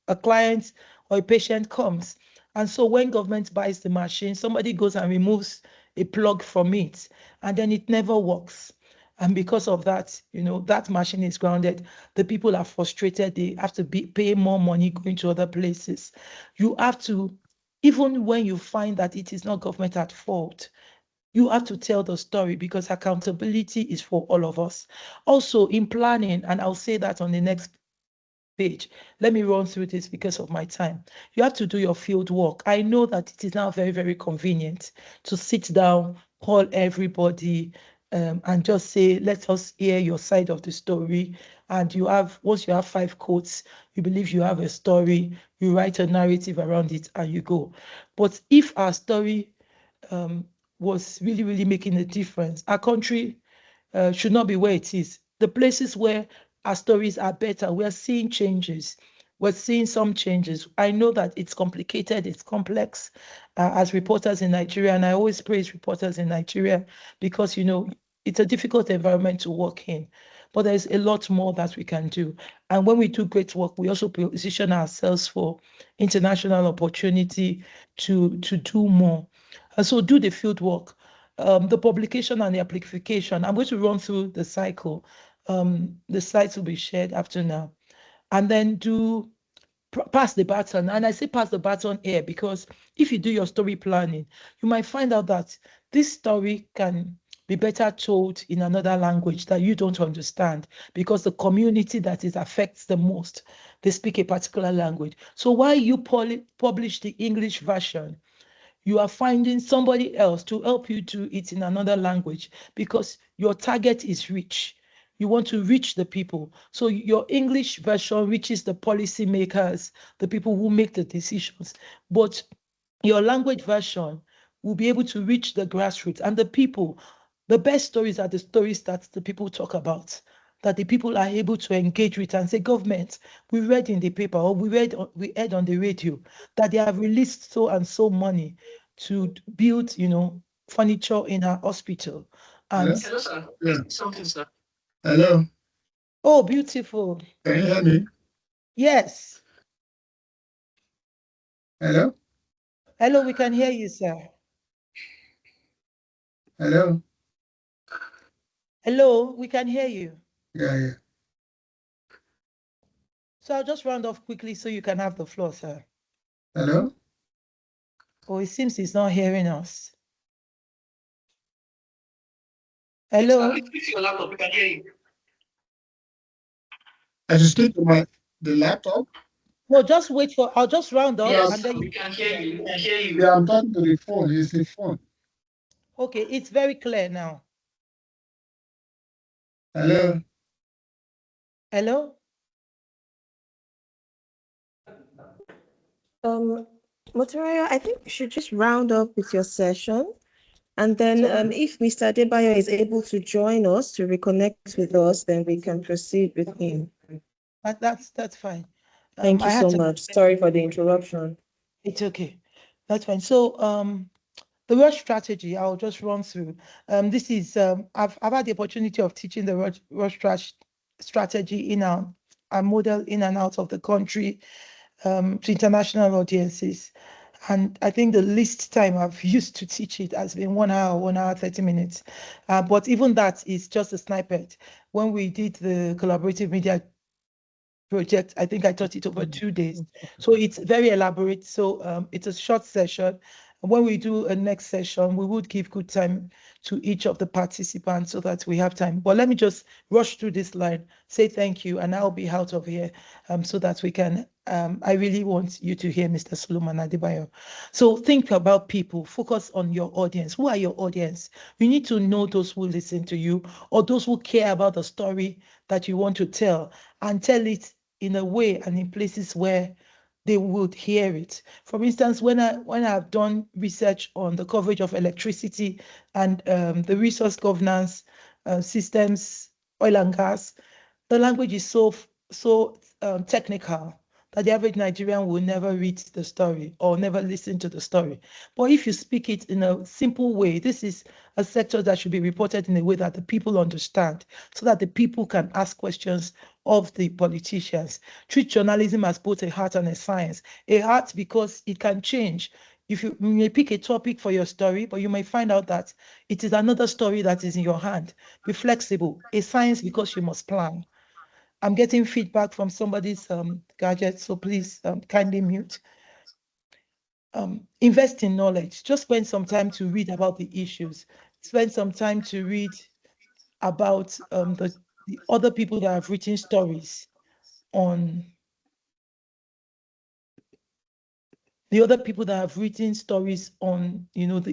a client or a patient comes. And so when government buys the machine, somebody goes and removes a plug from it, and then it never works. And because of that, that machine is grounded. The people are frustrated. They have to pay more money going to other places. You have to, even when you find that it is not government at fault, you have to tell the story, because accountability is for all of us. Also in planning, and I'll say that on the next page. Let me run through this because of my time. You have to do your field work. I know that it is now very, very convenient to sit down, call everybody, and just say, let us hear your side of the story. And once you have 5 quotes, you believe you have a story, you write a narrative around it, and you go. But if our story was really, really making a difference. Our country should not be where it is. The places where our stories are better, we are seeing changes. We're seeing some changes. I know that it's complicated, it's complex as reporters in Nigeria, and I always praise reporters in Nigeria because, it's a difficult environment to work in, but there's a lot more that we can do. And when we do great work, we also position ourselves for international opportunity to do more. And so do the field work, the publication and the amplification. I'm going to run through the cycle. The slides will be shared after now. And then pass the baton. And I say pass the baton here because if you do your story planning, you might find out that this story can be better told in another language that you don't understand because the community that it affects the most, they speak a particular language. So while you publish the English version, you are finding somebody else to help you do it in another language because your target is rich. You want to reach the people. So your English version reaches the policymakers, the people who make the decisions. But your language version will be able to reach the grassroots and the people. The best stories are the stories that the people talk about, that the people are able to engage with and say, government, we read in the paper or we heard on the radio that they have released so and so money to build, furniture in our hospital. And Hello, sir. Yeah. Something, sir. Hello. oh, beautiful. Can you hear me? Yes. Hello. Hello, we can hear you, sir. Hello. Hello, we can hear you. Yeah. So I'll just round off quickly so you can have the floor, sir. Hello. Oh, it seems he's not hearing us. Hello. Your laptop, we can hear you. I should speak to the laptop. No, just wait I'll just round up. Yes, and then we can hear you. We can hear you. Yeah, I'm talking to the phone. It's the phone. Okay, it's very clear now. Hello. Hello. Motoria, I think you should just round up with your session. And then if Mr. Adebayo is able to join us to reconnect with us, then we can proceed with him. That's fine. Thank you so much. Sorry for the interruption. It's okay. That's fine. So the rush strategy, I'll just run through. This is I've had the opportunity of teaching the rush strategy in our model in and out of the country to international audiences. And I think the least time I've used to teach it has been 1 hour, 30 minutes. But even that is just a snippet. When we did the collaborative media project, I think I taught it over 2 days. So it's very elaborate. So it's a short session. When we do a next session, we would give good time to each of the participants so that we have time. But let me just rush through this line, say thank you, and I'll be out of here so that we can, I really want you to hear Mr. Solomon Adebayo. So think about people, focus on your audience. Who are your audience? You need to know those who listen to you or those who care about the story that you want to tell and tell it in a way and in places where they would hear it. For instance, when I've done research on the coverage of electricity and the resource governance systems, oil and gas, the language is so technical that the average Nigerian will never read the story or never listen to the story. But if you speak it in a simple way, this is a sector that should be reported in a way that the people understand, so that the people can ask questions of the politicians. Treat journalism as both a art and a science. A art because it can change. You may pick a topic for your story, but you may find out that it is another story that is in your hand. Be flexible. A science because you must plan. I'm getting feedback from somebody's gadget, so please kindly mute. Invest in knowledge. Just spend some time to read about the issues. Spend some time to read about the other people that have written stories on the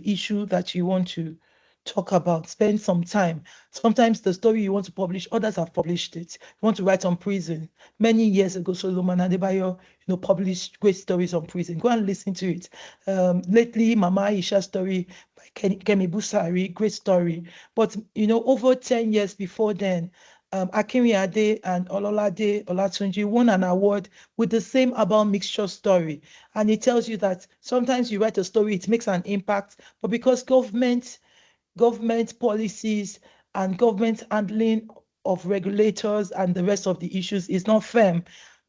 issue that you want to talk about. Spend some time. Sometimes the story you want to publish, others have published it. You want to write on prison. Many years ago, Solomon Adebayo, published great stories on prison. Go and listen to it. Lately, Mama Aisha's story by Kemi Busari, great story. But, over 10 years before then, Akinriade and Ololade Olatunji won an award with the same about mixture story. And it tells you that sometimes you write a story, it makes an impact, but because government policies and government handling of regulators and the rest of the issues is not firm,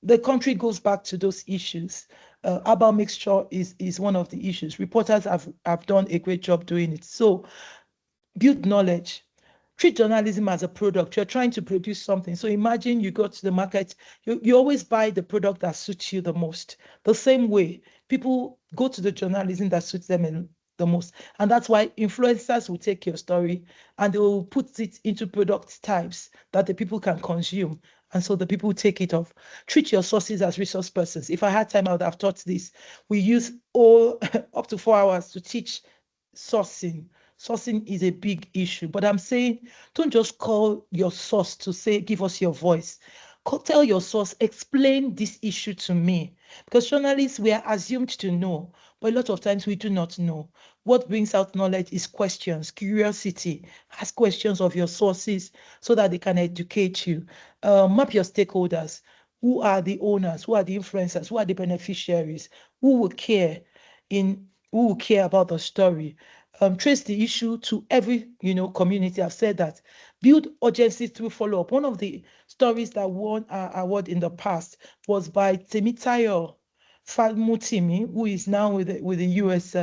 the country goes back to those issues. Herbal mixture is one of the issues. Reporters have done a great job doing it. So build knowledge. Treat journalism as a product. You're trying to produce something. So imagine you go to the market, you always buy the product that suits you the most. The same way, people go to the journalism that suits them the most. And that's why influencers will take your story and they will put it into product types that the people can consume. And so the people take it off. Treat your sources as resource persons. If I had time, I would have taught this. We use all up to 4 hours to teach sourcing. Sourcing is a big issue, but I'm saying don't just call your source to say, give us your voice. Tell your source, explain this issue to me. Because journalists, we are assumed to know, but a lot of times we do not know. What brings out knowledge is questions, curiosity. Ask questions of your sources so that they can educate you. Map your stakeholders. Who are the owners? Who are the influencers? Who are the beneficiaries? Who will care about the story? Trace the issue to every community. I've said that. Build urgency through follow-up. One of the stories that won our award in the past was by Temitayo Falmutimi, who is now with the US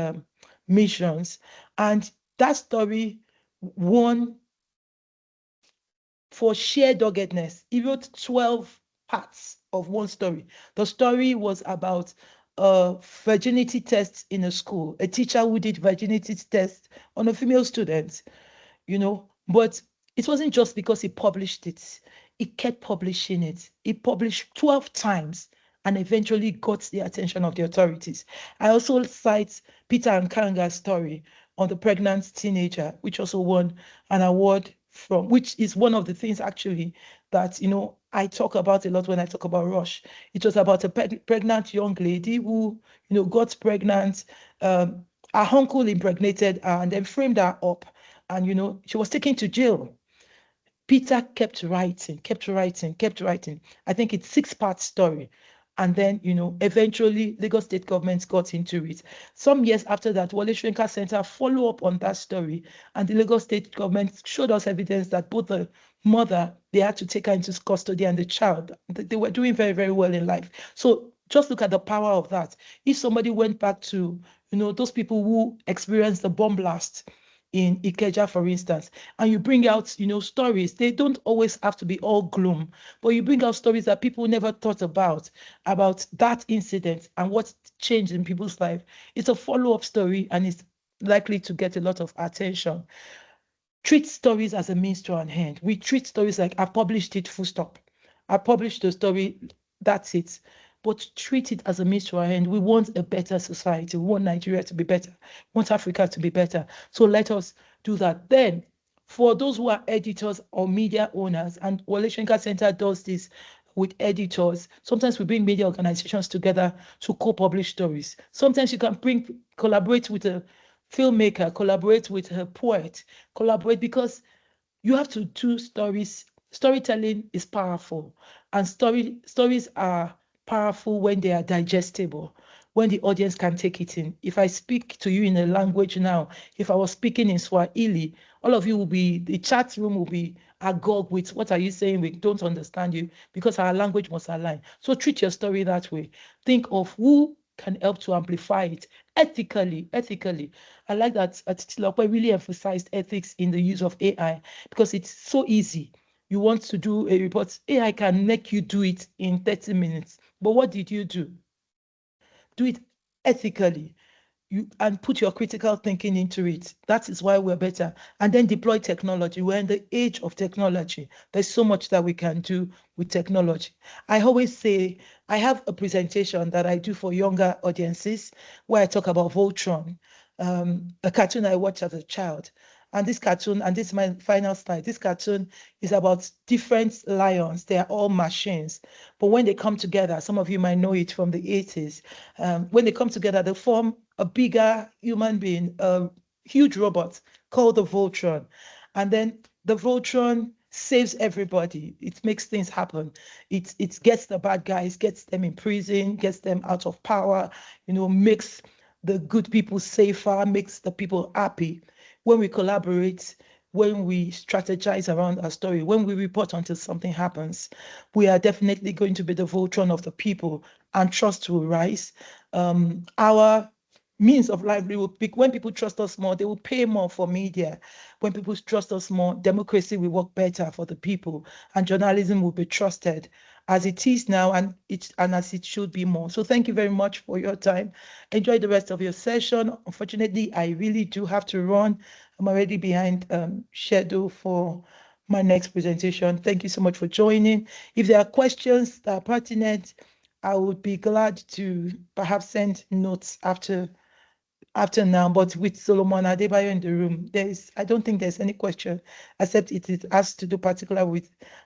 missions, and that story won for sheer doggedness. He wrote 12 parts of one story. The story was about virginity tests in a school, a teacher who did virginity tests on a female student, but it wasn't just because he published it. He kept publishing it. He published 12 times and eventually got the attention of the authorities. I also cite Peter Nkanga's story on the pregnant teenager, which also won an award which is one of the things actually that, I talk about a lot when I talk about Rush. It was about a pregnant young lady who, got pregnant. Her uncle impregnated her and then framed her up. And, she was taken to jail. Peter kept writing. I think it's 6-part story. And then, eventually Lagos State government got into it. Some years after that, Wole Soyinka Center follow up on that story. And the Lagos State government showed us evidence that both the mother, they had to take her into custody, and the child, they were doing very, very well in life. So just look at the power of that. If somebody went back to, those people who experienced the bomb blast in Ikeja, for instance, and you bring out, stories, they don't always have to be all gloom, but you bring out stories that people never thought about that incident and what changed in people's life. It's a follow-up story and it's likely to get a lot of attention. Treat stories as a means to an end. We treat stories like, I published it, full stop. I published the story, that's it. But treat it as a means to an end. We want a better society. We want Nigeria to be better. We want Africa to be better. So let us do that. Then, for those who are editors or media owners, and Wole Soyinka Center does this with editors, sometimes we bring media organizations together to co-publish stories. Sometimes you can collaborate with a filmmaker, collaborate with a poet, collaborate, because you have to do stories. Storytelling is powerful, and stories are powerful when they are digestible, when the audience can take it in. If I speak to you in a language now, if I was speaking in Swahili, all of you will be, the chat room will be agog with, what are you saying? We don't understand you, because our language must align. So treat your story that way. Think of who can help to amplify it ethically. I like that Titilope really emphasized ethics in the use of AI, because it's so easy. You want to do a report, AI can make you do it in 30 minutes. But what did you do? Do it ethically. And put your critical thinking into it. That is why we're better. And then deploy technology. We're in the age of technology. There's so much that we can do with technology. I always say, I have a presentation that I do for younger audiences where I talk about Voltron, a cartoon I watched as a child. And this cartoon, and this is my final slide, this cartoon is about different lions. They are all machines. But when they come together, some of you might know it from the 80s, when they come together, they form a bigger human being, a huge robot called the Voltron. And then the Voltron saves everybody. It makes things happen. It gets the bad guys, gets them in prison, gets them out of power, makes the good people safer, makes the people happy. When we collaborate, when we strategize around our story, when we report until something happens, we are definitely going to be the Voltron of the people, and trust will rise. Our means of livelihood, when people trust us more, they will pay more for media. When people trust us more, democracy will work better for the people, and journalism will be trusted as it is now, and as it should be more. So thank you very much for your time. Enjoy the rest of your session. Unfortunately, I really do have to run. I'm already behind schedule for my next presentation. Thank you so much for joining. If there are questions that are pertinent, I would be glad to perhaps send notes after now, but with Solomon Adebayo in the room, I don't think there's any question, except it has to do particularly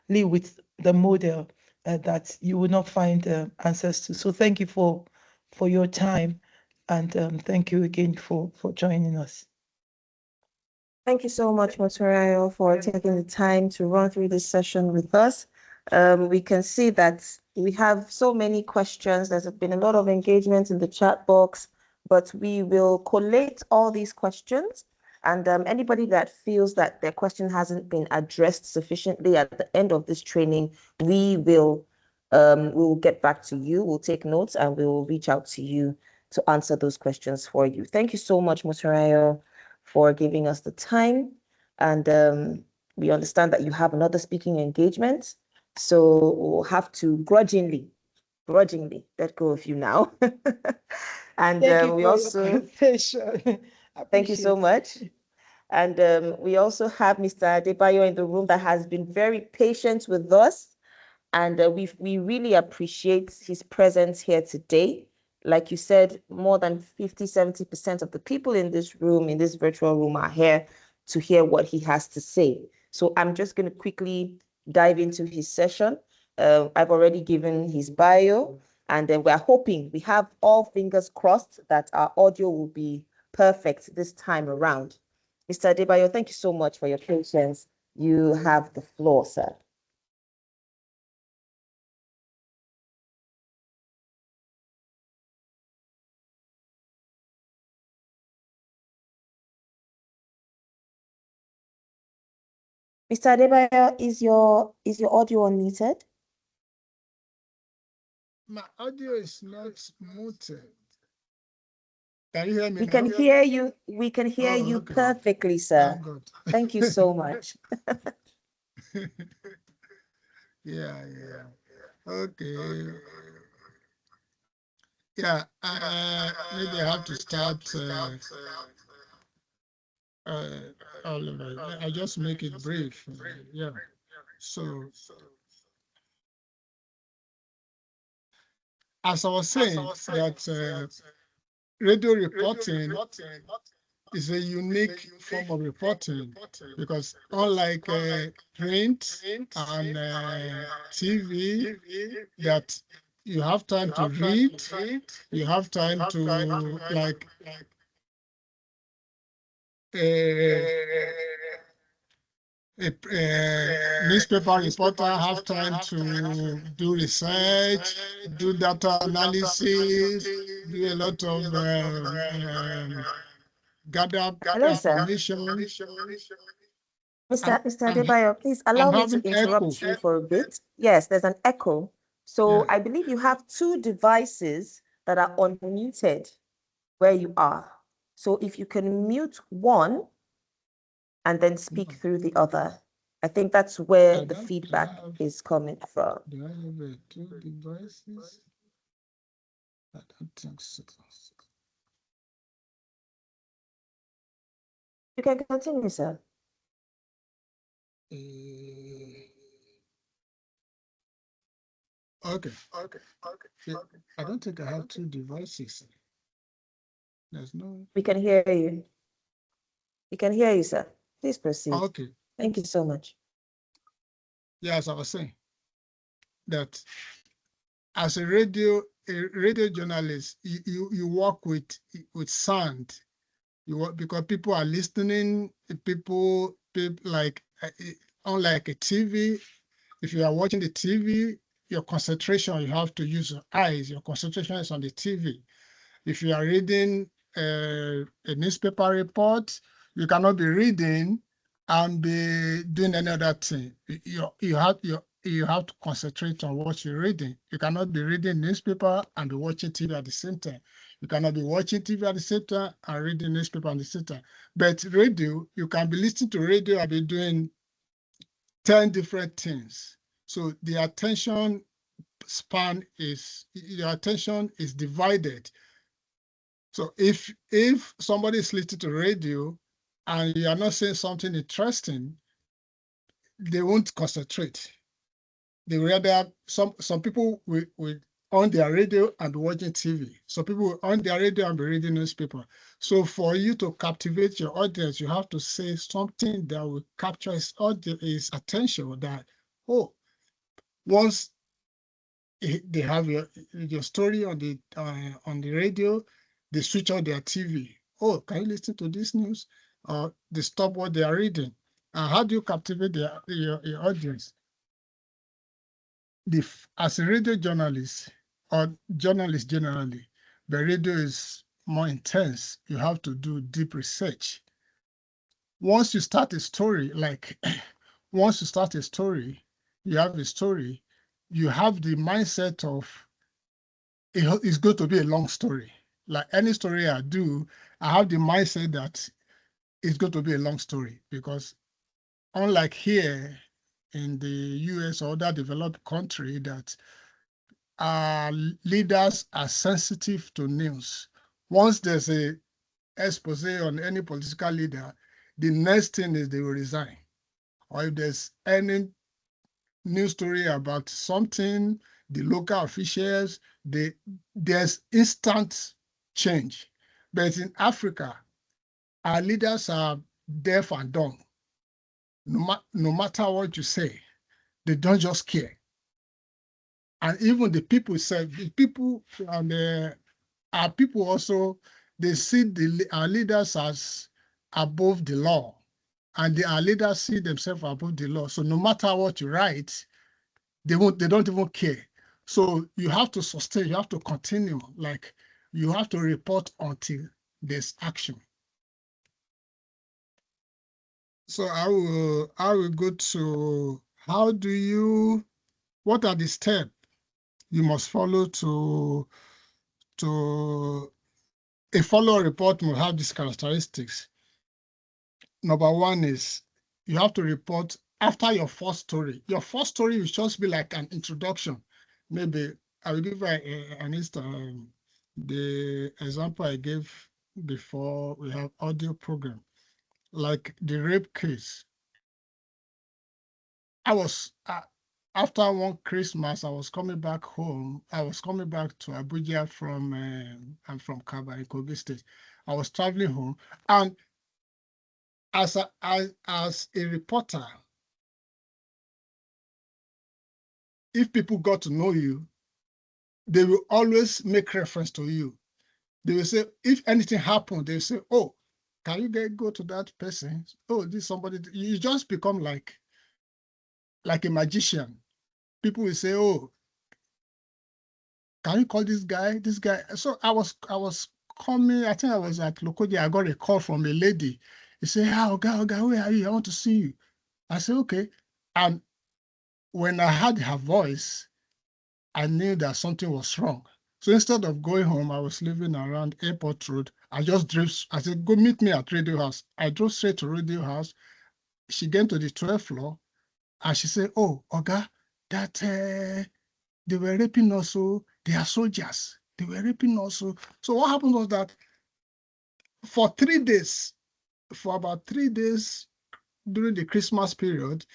with the model that you will not find answers to. So thank you for your time, and thank you again for joining us. Thank you so much, Motorayo, for taking the time to run through this session with us. We can see that we have so many questions. There's been a lot of engagement in the chat box, but we will collate all these questions. And anybody that feels that their question hasn't been addressed sufficiently at the end of this training, we will get back to you. We'll take notes and we will reach out to you to answer those questions for you. Thank you so much, Motorayo, for giving us the time. And we understand that you have another speaking engagement. So we'll have to grudgingly let go of you now. And we also thank you so much. And we also have Mr. Adebayo in the room that has been very patient with us. And we really appreciate his presence here today. Like you said, more than 50–70% of the people in this room, in this virtual room, are here to hear what he has to say. So I'm just going to quickly dive into his session. I've already given his bio, and then we're hoping, we have all fingers crossed that our audio will be perfect this time around. Mr. Adebayo, thank you so much for your patience. You have the floor, sir. Mr. Adebayo, is your audio unmuted? My audio is not muted. Can you hear me? We can hear you. We can hear you okay. perfectly, sir. Good. Thank you so much. Yeah. Okay. Yeah, maybe I have to start all over. I'll just make it brief. Yeah. So, as I was saying, that radio reporting is a unique form of reporting, because unlike print and TV, that you have time to read, you have time to like a newspaper reporter have time to do research, do data analysis, do a lot of gather information. Mr. Adebayo, please allow me to interrupt you for a bit. Yes, there's an echo. So I believe you have two devices that are unmuted where you are. So if you can mute one and then speak through the other. I think that's where the feedback is coming from. Do I have two devices? I don't think so. You can continue, sir. Okay. Yeah, I don't think I have two devices. There's no. We can hear you. We can hear you, sir. Please proceed. Okay. Thank you so much. Yes, I was saying that as a radio journalist, you work with sound. Because people are listening, people like, unlike a TV, if you are watching the TV, your concentration, you have to use your eyes. Your concentration is on the TV. If you are reading a newspaper report, you cannot be reading and be doing any other thing. You have to concentrate on what you're reading. You cannot be reading newspaper and be watching TV at the same time. You cannot be watching TV at the same time and reading newspaper at the same time. But radio, you can be listening to radio and be doing 10 different things. So the attention span your attention is divided. So if somebody is listening to radio and you are not saying something interesting, they won't concentrate. They rather some people will on their radio and be watching TV. Some people will on their radio and be reading newspaper. So for you to captivate your audience, you have to say something that will capture his attention. That once they have your story on the radio, they switch on their TV. Oh, can you listen to this news? They stop what they are reading. And how do you captivate your audience? As a radio journalist or journalist generally, the radio is more intense. You have to do deep research. Once you start a story, once you start a story, you have a story, you have the mindset of it's going to be a long story. Like any story I do, I have the mindset that it's going to be a long story, because unlike here in the US or other developed country, that leaders are sensitive to news. Once there's a expose on any political leader, the next thing is they will resign. Or if there's any news story about something, the local officials, there's instant change. But in Africa, our leaders are deaf and dumb. No matter what you say, they don't just care. And even the people say, our people also, they see our leaders as above the law, and our leaders see themselves above the law. So no matter what you write, they don't even care. So you have to sustain, you have to continue, like you have to report until there's action. So I will go to what are the steps you must follow to a follow-up report will have these characteristics. Number one is you have to report after your first story. Your first story will just be like an introduction. Maybe I will give an instance. The example I gave before, we have audio program, like the rape case. I was after one Christmas, I was coming back home. I was coming back to Abuja from I'm from Kaba in Kogi State. I was traveling home, and as a reporter, if people got to know you, they will always make reference to you. They will say, if anything happened, they will say, oh, can you go to that person? Oh, this somebody. You just become like a magician. People will say, oh, can you call this guy? This guy. So I was coming, I think I was at Lokoja. I got a call from a lady. He said, Oga, where are you? I want to see you. I said, okay. And when I heard her voice, I knew that something was wrong. So instead of going home, I was living around Airport Road. I just drove. I said, go meet me at Radio House. I drove straight to Radio House. She came to the 12th floor, and she said, oh, Oga, that they were raping us. So they are soldiers. They were raping us. So what happened was that for about 3 days during the Christmas period,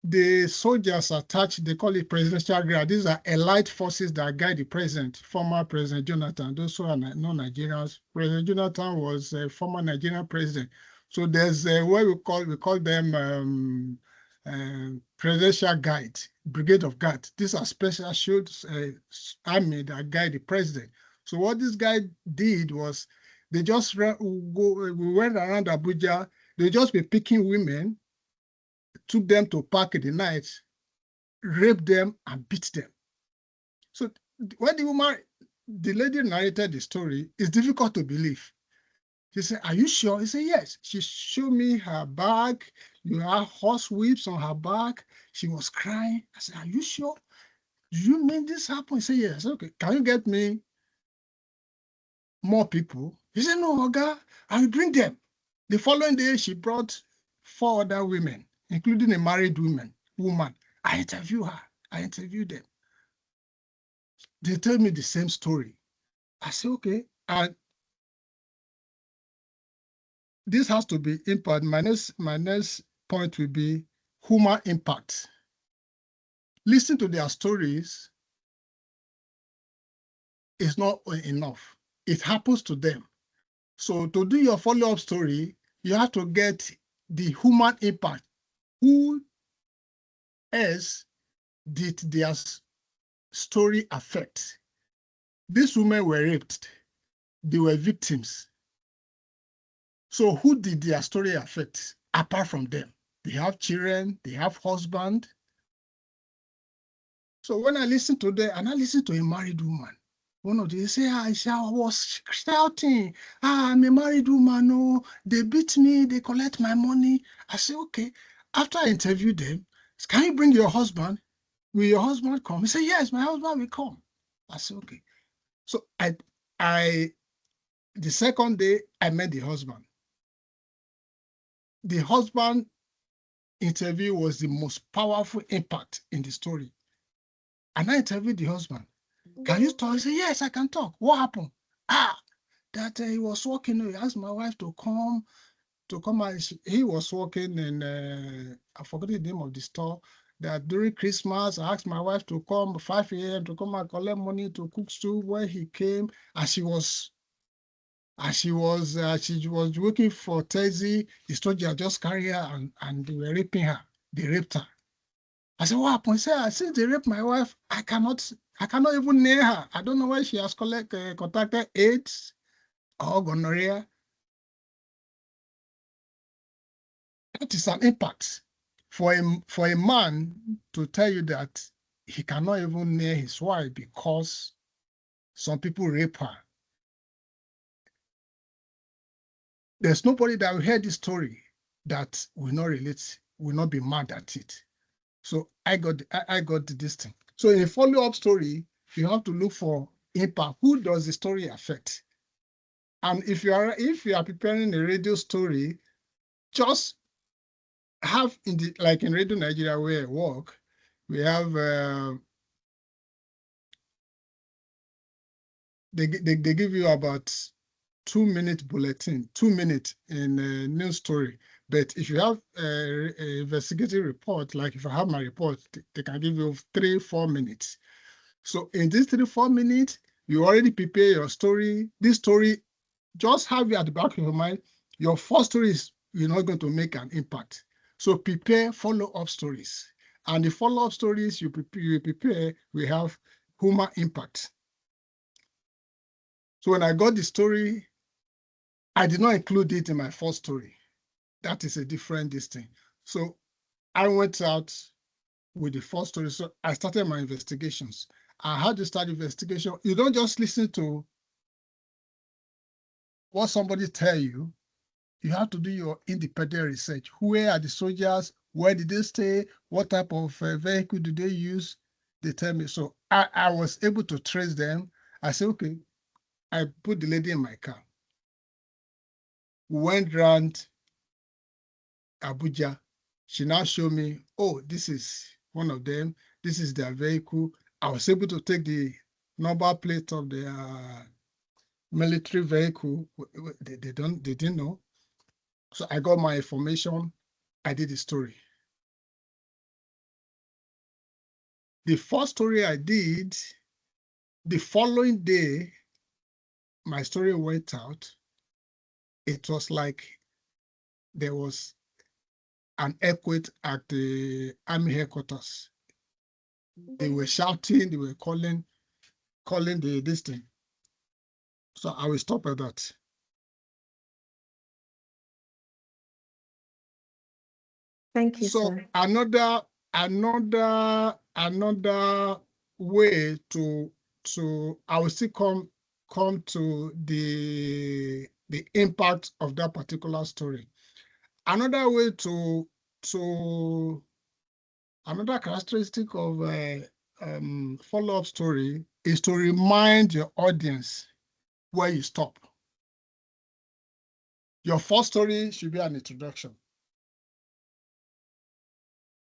the soldiers attached, they call it presidential guard. These are elite forces that guide the president, former President Jonathan. Those who are non-Nigerians. President Jonathan was a former Nigerian president. So there's what we call them presidential guard, brigade of guard. These are special shield army that guide the president. So what this guy did was They just we went around Abuja. They just be picking women, took them to park in the night, raped them and beat them. So when the lady narrated the story, it's difficult to believe. She said, "Are you sure?" He said, "Yes." She showed me her bag. You have horse whips on her back. She was crying. I said, "Are you sure? Do you mean this happened?" He said, "Yes." "Okay, can you get me more people?" He said, "No, Oga, I will bring them." The following day, she brought 4 other women, including a married woman. I interviewed her. I interviewed them. They tell me the same story. I said, "Okay." And this has to be impact. My next point will be human impact. Listen to their stories is not enough. It happens to them. So to do your follow-up story, you have to get the human impact. Who else did their story affect? These women were raped. They were victims. So who did their story affect apart from them? They have children, they have husband. So when I listen to them, and I listen to a married woman, one of them say, I was shouting, I'm a married woman, no, they beat me, they collect my money. I say, okay. After I interview them, can you bring your husband? Will your husband come? He said, yes, my husband will come. I said, okay. So the second day, I met the husband. The husband interview was the most powerful impact in the story. And I interviewed the husband. Can you talk? He said, yes, I can talk. What happened? That he was working. He asked my wife to come. He was working in, I forgot the name of the store. That during Christmas, I asked my wife to come 5 a.m. to come and collect money to cook stew. When he came, and she was working for Tezi, the soldier just carried her and they were raping her. They raped her. I said, what happened? He said, since they raped my wife, I cannot even near her. I don't know why she has contacted AIDS or gonorrhea. That is an impact for a man to tell you that he cannot even near his wife because some people rape her. There's nobody that will hear this story that will not relate, will not be mad at it. So I got this thing. So in a follow-up story, you have to look for impact. Who does the story affect? And if you are preparing a radio story, just have like in Radio Nigeria where I work, we have they give you about 2-minute bulletin, 2 minutes in a news story. But if you have an investigative report, like if I have my report, they can give you 3-4 minutes. So in these 3-4 minutes, you already prepare your story. This story, just have it at the back of your mind. Your first story is you're not going to make an impact. So prepare follow-up stories. And the follow-up stories you prepare, we have human impact. So when I got the story, I did not include it in my first story. That is a different thing. So I went out with the first story. So I started my investigations. I had to start investigation. You don't just listen to what somebody tell you. You have to do your independent research. Where are the soldiers? Where did they stay? What type of vehicle do they use? They tell me. So I was able to trace them. I said, okay, I put the lady in my car. We went around Abuja. She now showed me, oh, this is one of them. This is their vehicle. I was able to take the number plate of their military vehicle. They didn't know. So I got my information. I did the story. The first story I did, the following day, my story went out. It was like there was an earthquake at the army headquarters. They were shouting, they were calling this thing. So I will stop at that. Thank you, So sir. another way to I will still come to the impact of that particular story. Another way to another characteristic of a follow-up story is to remind your audience where you stop. Your first story should be an introduction.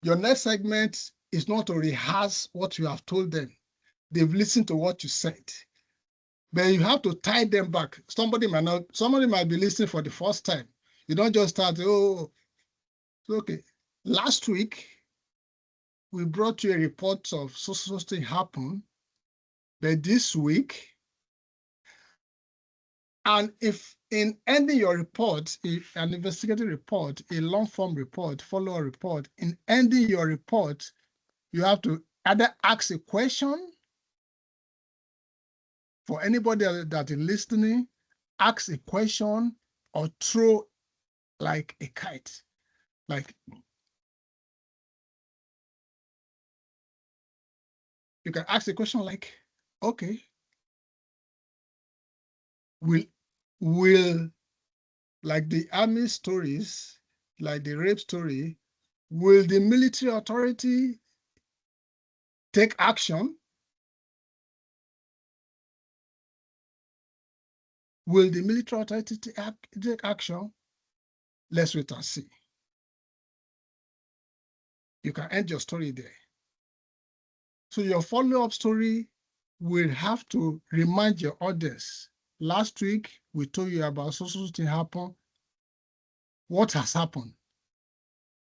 Your next segment is not to rehearse what you have told them. They've listened to what you said. But you have to tie them back. Somebody might be listening for the first time. You don't just start, oh, okay. Last week, we brought you a report of so thing happened. But this week, and if in ending your report, an investigative report, a long form report, follow-up report, in ending your report, you have to either ask a question for anybody that is listening, ask a question or throw like a kite. Like you can ask a question like, okay, will like the army stories, like the rape story, will the military authority take action? Will the military authority take action? Let's wait and see. You can end your story there. So your follow-up story will have to remind your audience. Last week, we told you about so thing happened. What has happened?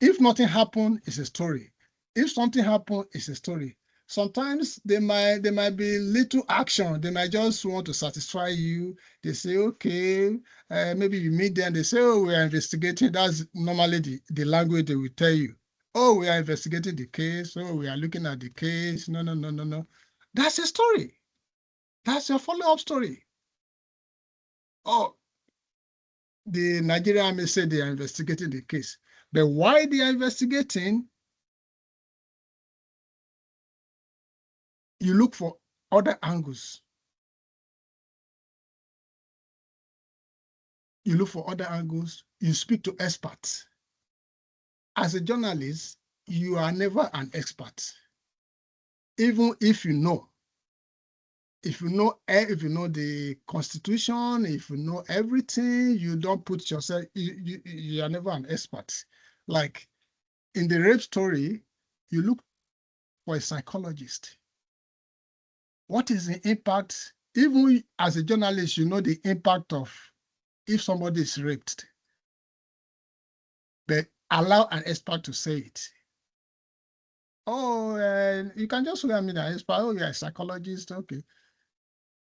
If nothing happened, it's a story. If something happened, it's a story. Sometimes there might be little action. They might just want to satisfy you. They say, okay, maybe you meet them. They say, oh, we are investigating. That's normally the language they will tell you. Oh, we are investigating the case. Oh, we are looking at the case. No. That's a story. That's your follow-up story. Oh, the Nigerian Army said they are investigating the case. But why they are investigating, you look for other angles. You look for other angles. You speak to experts. As a journalist, you are never an expert. Even if you know. If you know the Constitution, if you know everything, you don't put yourself, you are never an expert. Like in the rape story, you look for a psychologist. What is the impact? Even as a journalist, you know the impact of if somebody is raped. But allow an expert to say it. Oh, you can just say, I mean, an expert, oh, you're a psychologist, okay.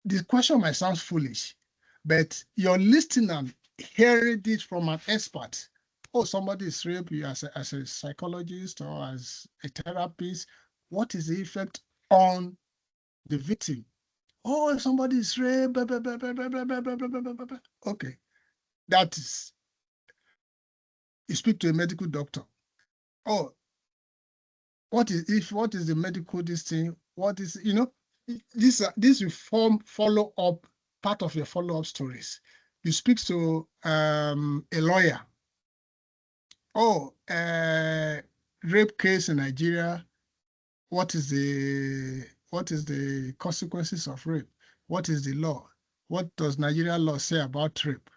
The question might sound foolish, but you're listening and hearing it from an expert. Oh, somebody is raped, you as a psychologist or as a therapist, what is the effect on the victim? Oh, if somebody is raped, blah, blah, blah, blah, blah, blah, blah, blah, blah, blah, blah, blah. Okay, that is, you speak to a medical doctor. Oh, what is the medical this thing? What is, this will follow up part of your follow-up stories. You speak to a lawyer. Oh, rape case in Nigeria. What is the consequences of rape? What is the law? What does Nigeria law say about rape?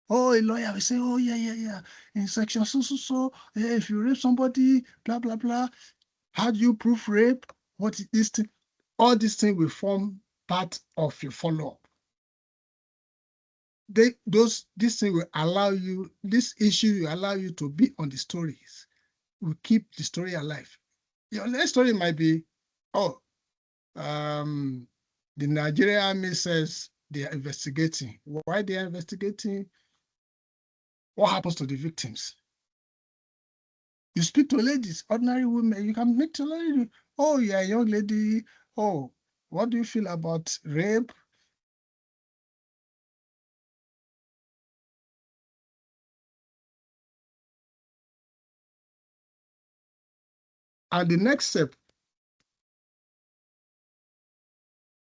Oh, a lawyer will say, oh, yeah. In section so, if you rape somebody, blah, blah, blah. How do you prove rape? What is this thing? All these things will form part of your follow-up. This thing will allow you, this issue will allow you to be on the stories. Will keep the story alive. Your next story might be, oh, the Nigerian Army says they are investigating. Why they are investigating? What happens to the victims? You speak to ladies, ordinary women, you can meet a lady. Oh, you're a young lady. Oh, what do you feel about rape? And the next step,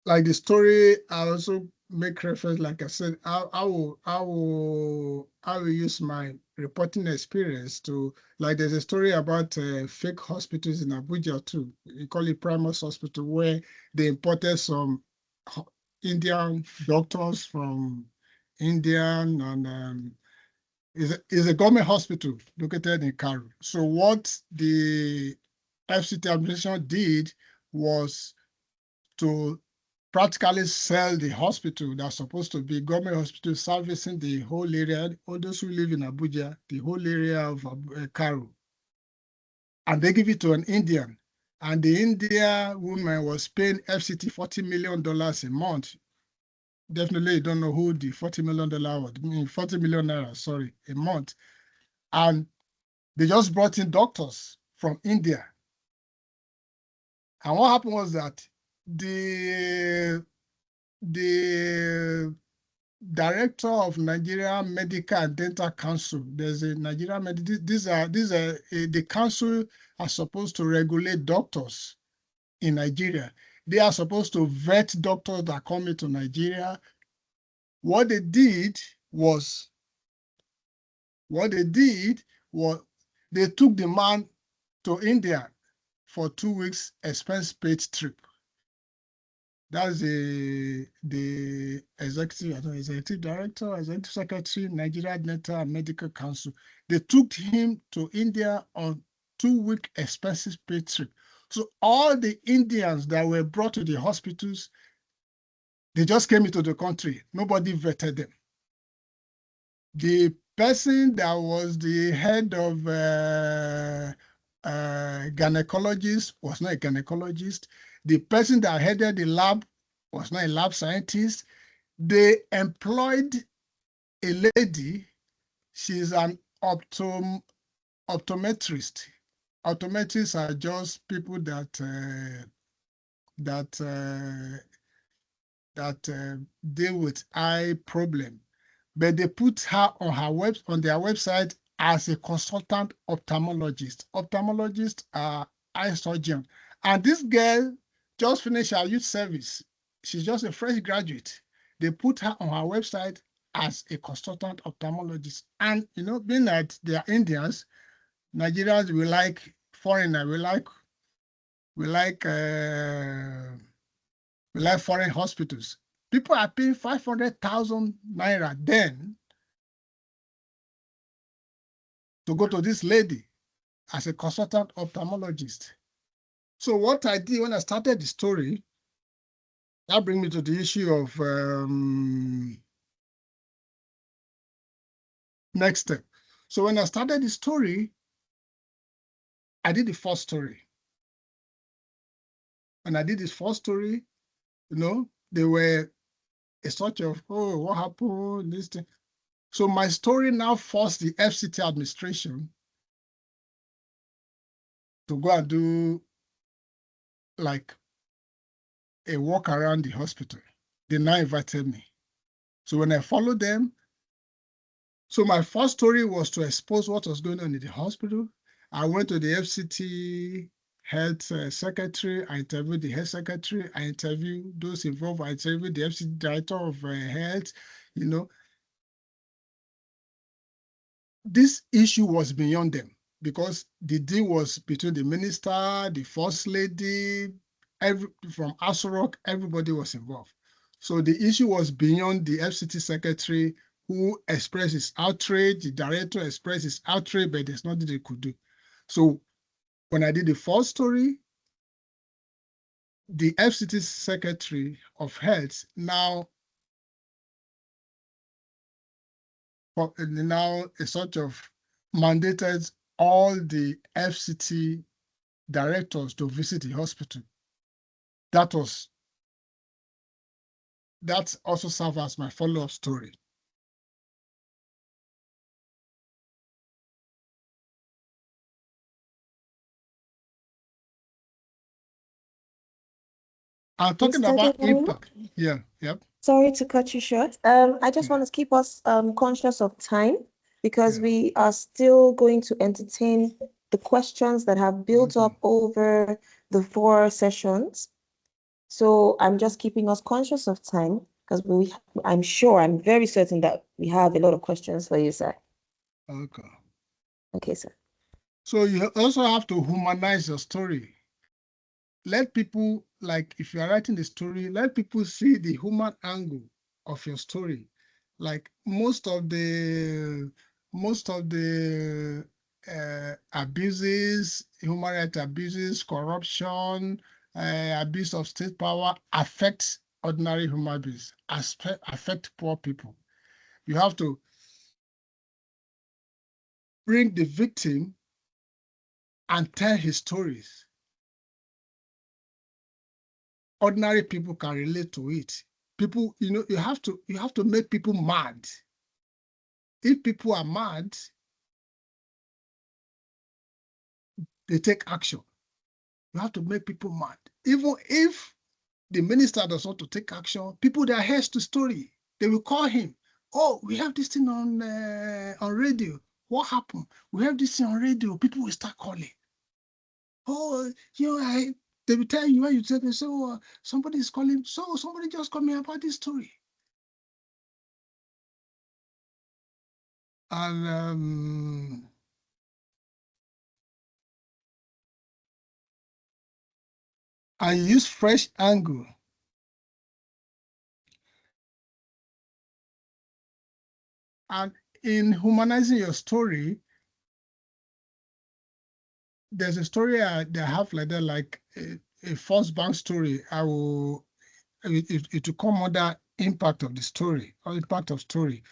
like the story, I also make reference, like I said, I will use my reporting experience to, like there's a story about fake hospitals in Abuja too. You call it Primus Hospital, where they imported some Indian doctors from India, and is a government hospital located in Karu. So what the FCT administration did was to practically sell the hospital that's supposed to be government hospital servicing the whole area, all those who live in Abuja, the whole area of Karu. And they give it to an Indian. And the Indian woman was paying FCT $40 million a month. Definitely you don't know who the $40 million was, I mean, 40 million naira, sorry, a month. And they just brought in doctors from India. And what happened was that the director of Nigeria Medical and Dental Council, there's a Nigeria Medical, the council are supposed to regulate doctors in Nigeria. They are supposed to vet doctors that come into Nigeria. What they did was they took the man to India for 2 weeks expense paid trip. That's the executive director, executive secretary, Nigeria Dental and Medical Council. They took him to India on 2-week expenses paid trip. So all the Indians that were brought to the hospitals, they just came into the country. Nobody vetted them. The person that was the head of gynecologist was not a gynecologist. The person that headed the lab was not a lab scientist. They employed a lady. She's an optometrist. Optometrists are just people that deal with eye problem. But they put her on their website as a consultant ophthalmologist. Ophthalmologists are eye surgeon. And this girl just finished her youth service. She's just a fresh graduate. They put her on her website as a consultant ophthalmologist. And, you know, being that they are Indians, Nigerians, we like foreigner, we like foreign hospitals. People are paying 500,000 naira then to go to this lady as a consultant ophthalmologist. So what I did when I started the story, that brings me to the issue of next step. So when I started the story, I did the first story. When I did this first story, you know, they were a sort of, oh, what happened, this thing. So my story now forced the FCT administration to go and do like a walk around the hospital. They now invited me. So when I followed them, so my first story was to expose what was going on in the hospital. I went to the FCT health secretary, I interviewed the health secretary, I interviewed those involved, I interviewed the FCT director of health, you know. This issue was beyond them because the deal was between the minister, the first lady, from Aso Rock, everybody was involved. So the issue was beyond the FCT secretary who expressed his outrage, the director expressed his outrage, but there's nothing they could do. So when I did the first story, the FCT secretary of health now a sort of mandated all the FCT directors to visit the hospital. That also served as my follow-up story. I'm talking Mr. about Jeffrey? impact. Yeah, yep. Sorry to cut you short. I just Yeah. want to keep us conscious of time because Yeah. we are still going to entertain the questions that have built up over the 4 sessions. So I'm just keeping us conscious of time because I'm very certain that we have a lot of questions for you, sir. Okay. Okay, sir. So you also have to humanize your story. Let people, like if you are writing the story, let people see the human angle of your story. Like most of the abuses, human rights abuses, corruption, abuse of state power affects ordinary human beings, affect poor people. You have to bring the victim and tell his stories. Ordinary people can relate to it. People, you have to make people mad. If people are mad, they take action. You have to make people mad. Even if the minister does not to take action, people that hears the story, they will call him. Oh, we have this thing on radio. What happened? We have this thing on radio. People will start calling. Oh, they will tell you when you say, so somebody is calling. So somebody just called me about this story. And use fresh angle. And in humanizing your story, there's a story that I have like that, like a First Bank story. It will come under impact of the story or impact of story.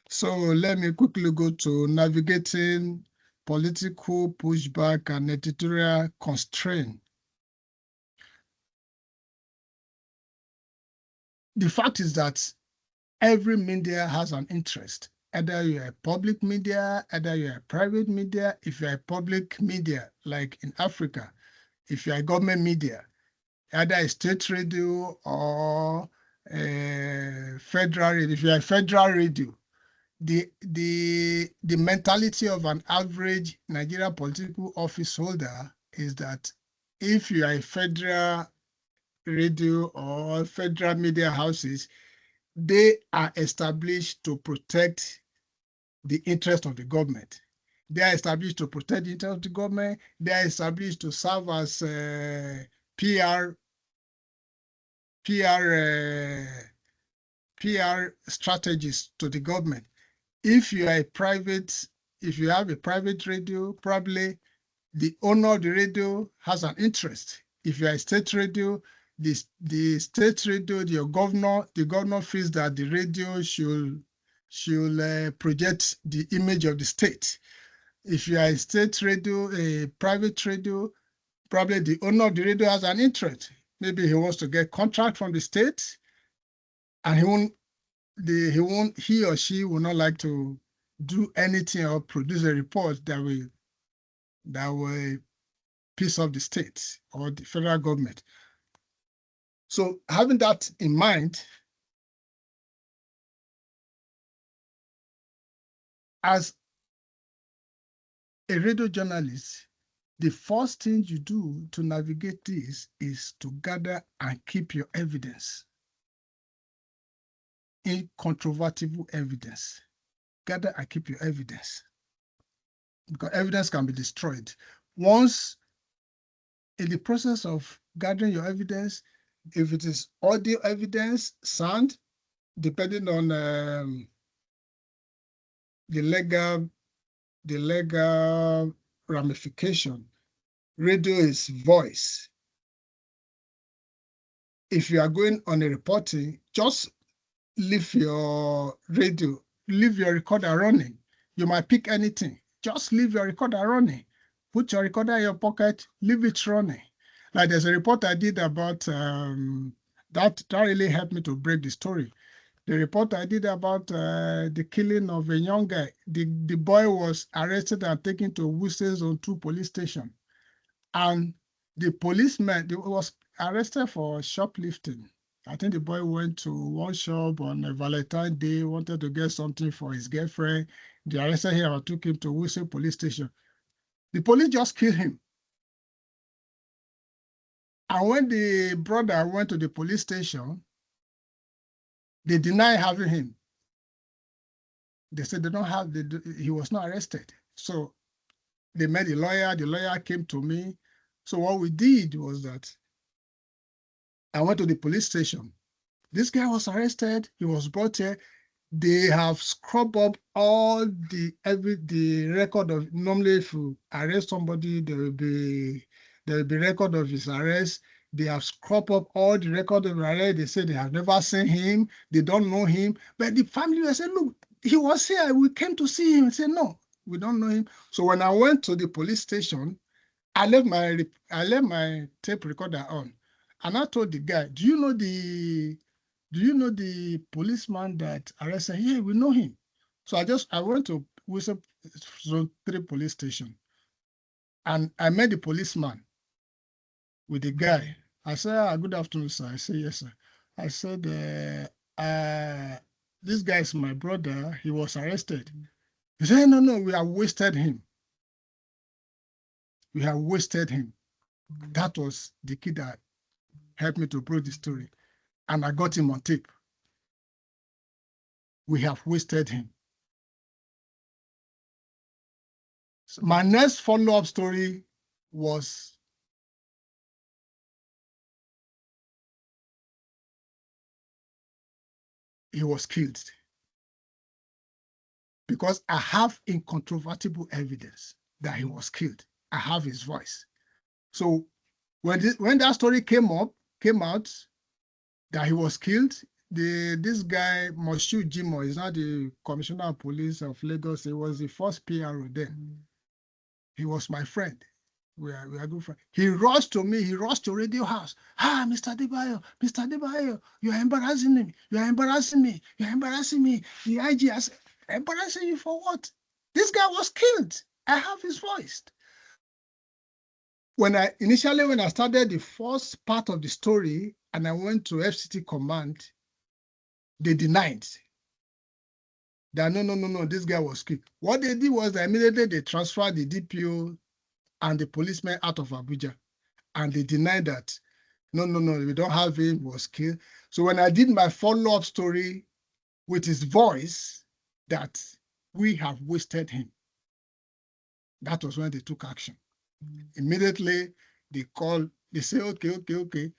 So let me quickly go to navigating political pushback and editorial constraint. The fact is that every media has an interest. Either you're a public media, either you're a private media. If you're a public media, like in Africa, if you're a government media, either a state radio or a federal radio. If you're a federal radio, the mentality of an average Nigerian political office holder is that if you are a federal radio or federal media houses, they are established to protect the interest of the government. They are established to protect the interest of the government. They are established to serve as PR strategies to the government. If you have a private radio, probably the owner of the radio has an interest. If you are a state radio, the state radio, the governor feels that the radio should project the image of the state. If you are a state radio, a private radio, probably the owner of the radio has an interest. Maybe he wants to get contract from the state, and he or she will not like to do anything or produce a report that will piss off the state or the federal government. So having that in mind, as a radio journalist, the first thing you do to navigate this is to gather and keep your evidence. Incontrovertible evidence. Gather and keep your evidence. Because evidence can be destroyed. Once in the process of gathering your evidence, if it is audio evidence, sound, depending on the legal ramification, radio is voice. If you are going on a reporting, just leave your radio, leave your recorder running. You might pick anything. Just leave your recorder running. Put your recorder in your pocket, leave it running. Like there's a report I did about that really helped me to break the story. The report I did about the killing of a young guy. The boy was arrested and taken to Wuse Zone 2 police station. And the policeman was arrested for shoplifting. I think the boy went to one shop on a Valentine's Day, wanted to get something for his girlfriend. They arrested him and took him to Wuse police station. The police just killed him. And when the brother went to the police station, they denied having him. They said they don't have, he was not arrested. So they met the lawyer came to me. So what we did was that I went to the police station. This guy was arrested, he was brought here. They have scrubbed up all the record of, normally if you arrest somebody, there will be record of his arrest. They have scrubbed up all the record of arrest. They say they have never seen him, they don't know him. But the family will say, look, he was here, we came to see him. I said, no, we don't know him. So when I went to the police station, I left my tape recorder on. And I told the guy, do you know the policeman that arrested him? Yeah, we know him. So I went to Whistle Zone 3 police station. And I met the policeman with the guy. I said, good afternoon, sir. I said, yes, sir. I said, this guy is my brother. He was arrested. He said, no, we have wasted him. We have wasted him. That was the kid that helped me to broach the story. And I got him on tape. We have wasted him. So my next follow-up story was he was killed. Because I have incontrovertible evidence that he was killed. I have his voice. So when that story came out that he was killed, this guy, Moshood Jimoh, is not the Commissioner of Police of Lagos. He was the first PRO then. He was my friend. We are good friends. He rushed to me. He rushed to Radio House. Mr. Adebayo, you are embarrassing me. You are embarrassing me. You are embarrassing me. The IG has embarrassing you for what? This guy was killed. I have his voice. When I started the first part of the story and I went to FCT command, they denied that no, this guy was killed. What they did was that immediately they transferred the DPO and the policeman out of Abuja, and they denied that no, we don't have him, he was killed. So when I did my follow-up story with his voice that we have wasted him, that was when they took action. Immediately they say, okay.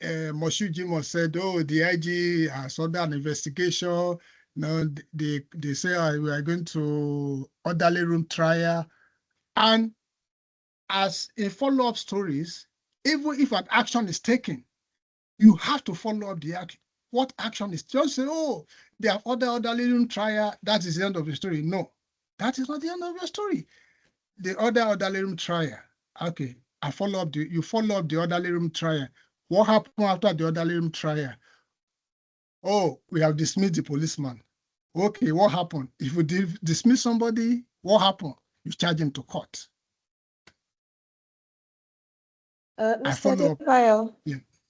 Moshood Jimoh said, the IG has ordered an investigation. Now they say we are going to orderly room trial. And as in follow-up stories, even if an action is taken, you have to follow up the action. What action is just say, they have orderly room trial, that is the end of the story. No, that is not the end of the story. The orderly room trial. Okay, you follow up the orderly room trial. What happened after the orderly room trial? We have dismissed the policeman. Okay, what happened? If you dismiss somebody, what happened? You charge him to court. Mr. Adebayo.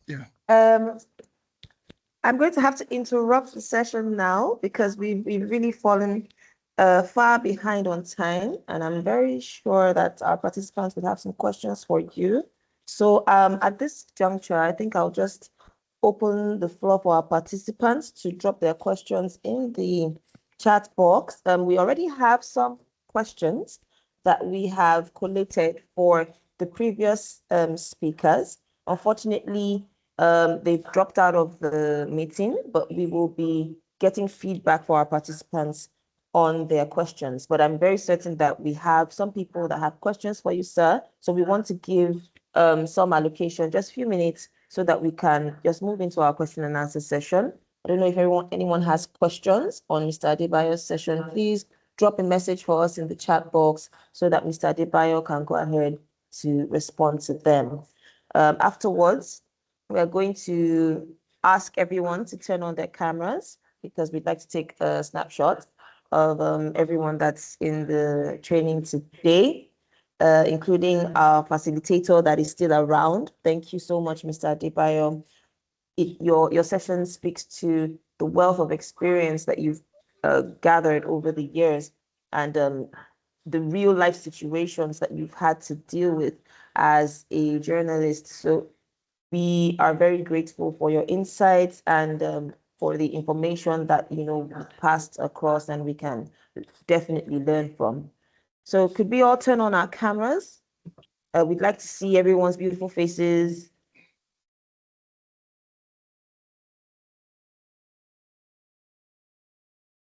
Yeah. I'm going to have to interrupt the session now because we've really fallen far behind on time, and I'm very sure that our participants will have some questions for you. So at this juncture, I think I'll just open the floor for our participants to drop their questions in the chat box. We already have some questions that we have collated for the previous speakers. Unfortunately, they've dropped out of the meeting, but we will be getting feedback for our participants on their questions. But I'm very certain that we have some people that have questions for you, sir. So we want to give some allocation, just a few minutes, so that we can just move into our question and answer session. I don't know if anyone has questions on Mr. Adebayo's session. Please drop a message for us in the chat box so that Mr. Adebayo can go ahead to respond to them. Afterwards, we are going to ask everyone to turn on their cameras because we'd like to take a snapshot of everyone that's in the training today, including our facilitator that is still around. Thank you so much, Mr. Adebayo. Your session speaks to the wealth of experience that you've gathered over the years, and the real life situations that you've had to deal with as a journalist. So we are very grateful for your insights and for the information that we passed across and we can definitely learn from. So could we all turn on our cameras? We'd like to see everyone's beautiful faces.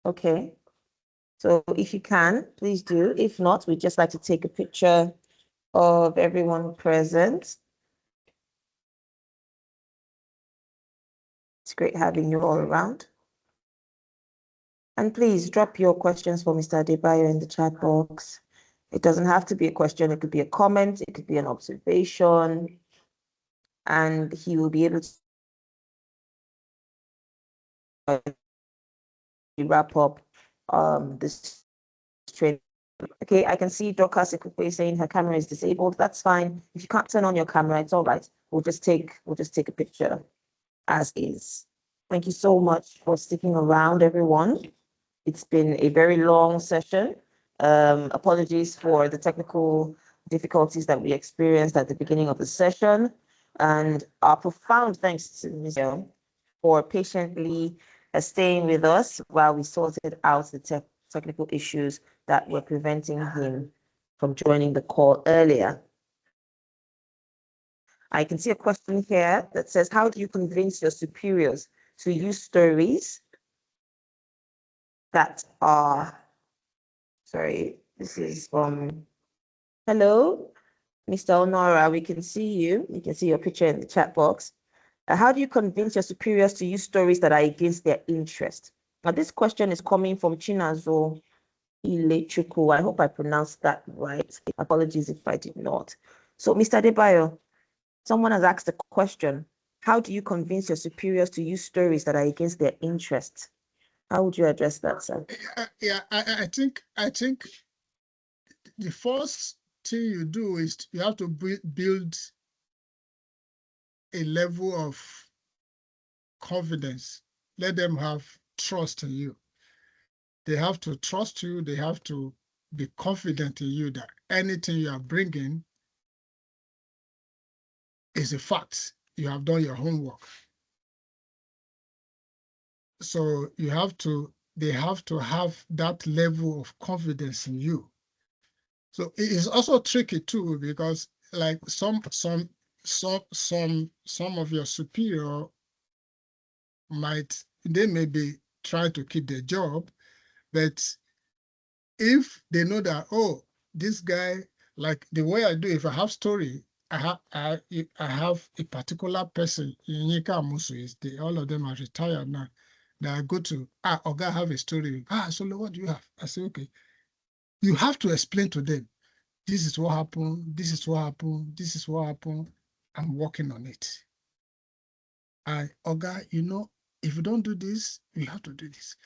Okay. So if you can, please do. If not, we'd just like to take a picture of everyone present. It's great having you all around. And please drop your questions for Mr. Adebayo in the chat box. It doesn't have to be a question. It could be a comment. It could be an observation. And he will be able to wrap up this training. Okay, I can see Dorcas Ikupe saying her camera is disabled. That's fine. If you can't turn on your camera, it's all right. We'll just take a picture as is. Thank you so much for sticking around, everyone. It's been a very long session. Apologies for the technical difficulties that we experienced at the beginning of the session. And our profound thanks to Mr. for patiently staying with us while we sorted out the technical issues that were preventing him from joining the call earlier. I can see a question here that says, how do you convince your superiors to use stories that are, sorry, this is from, hello, Mr. Honora, we can see you. We can see your picture in the chat box. How do you convince your superiors to use stories that are against their interest? Now, this question is coming from Chinazo Ilechuku. I hope I pronounced that right. Apologies if I did not. So, Mr. Adebayo, someone has asked a question. How do you convince your superiors to use stories that are against their interests? How would you address that, sir? Yeah, I think the first thing you do is you have to build a level of confidence. Let them have trust in you. They have to trust you. They have to be confident in you that anything you are bringing is a fact. You have done your homework. So they have to have that level of confidence in you. So it is also tricky too, because like some of your superior they may be trying to keep their job, but if they know that, oh, this guy, like the way I do, if I have story, I have a particular person, Yinka Amusu, all of them are retired now. That I go to, Oga, I have a story. So what do you have? I say, okay. You have to explain to them, this is what happened, this is what happened, this is what happened. I'm working on it. Oga, if you don't do this, we have to do this.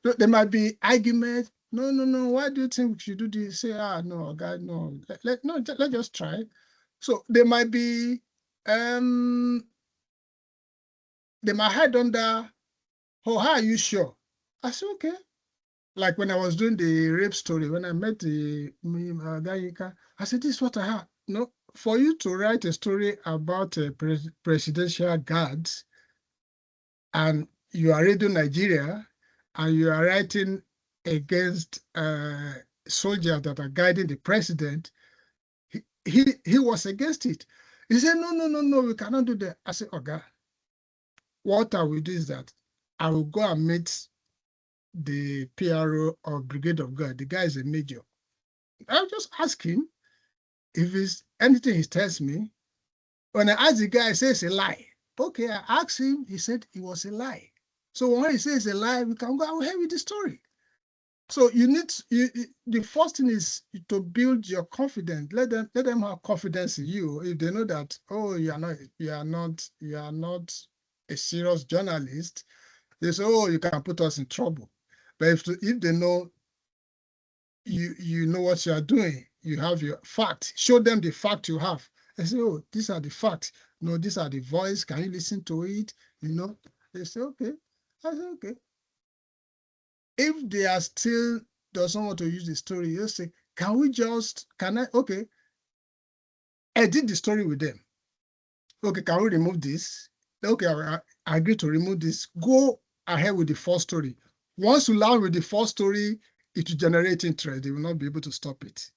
So there might be argument. No. Why do you think we should do this? Say, no, Oga, no. Let's just try. So there might be, they might hide under, oh, how are you sure? I said, okay. Like when I was doing the rape story, when I met the guy, I said, this is what I have. No, for you to write a story about a presidential guards, and you are Radio Nigeria, and you are writing against soldiers that are guiding the president, he was against it. He said, no, we cannot do that. I said, okay, what I will do is that I will go and meet the PRO of Brigade of God. The guy is a major. I'll just ask him if it's anything he tells me. When I ask the guy, he says a lie. Okay, I asked him, he said it was a lie. So when he says a lie, we can go ahead with the story. So the first thing is to build your confidence. Let them have confidence in you. If they know that, oh, you are not a serious journalist, they say, oh, you can put us in trouble. But if they know you know what you are doing, you have your fact, show them the fact you have. They say, oh, these are the facts. No, these are the voice. Can you listen to it? They say, okay. I say, okay. If they are still doesn't want to use the story, you say, okay, edit the story with them. Okay, can we remove this? Okay, I agree to remove this. Go ahead with the first story. Once you land with the first story, it will generate interest. They will not be able to stop it.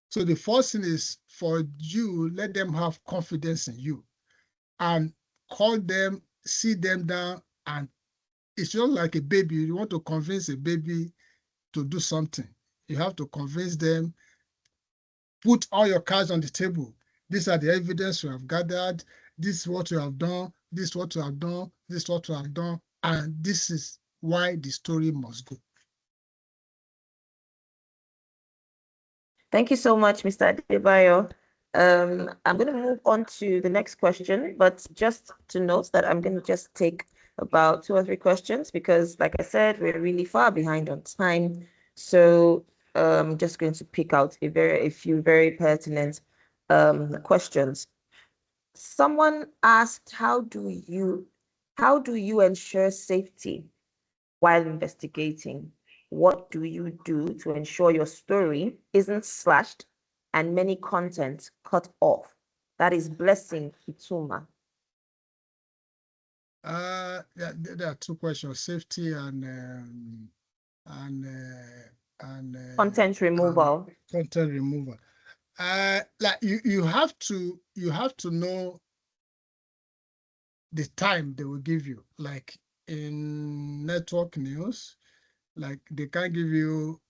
So the first thing is for you, let them have confidence in you and call them, sit them down, and it's just like a baby. You want to convince a baby to do something. You have to convince them, put all your cards on the table. These are the evidence you have gathered. This is what you have done. This is what you have done. This is what you have done. And this is why the story must go. Thank you so much, Mr. Adebayo. I'm going to move on to the next question, but just to note that I'm going to just take about 2 or 3 questions because, like I said, we're really far behind on time. So I'm just going to pick out a few very pertinent questions. Someone asked, how do you ensure safety while investigating? What do you do to ensure your story isn't slashed and many content cut off? That is Blessing Ituma. There are 2 questions: safety and Content removal. Content removal. Like you have to know the time they will give you. Like in network news, like they can't give you,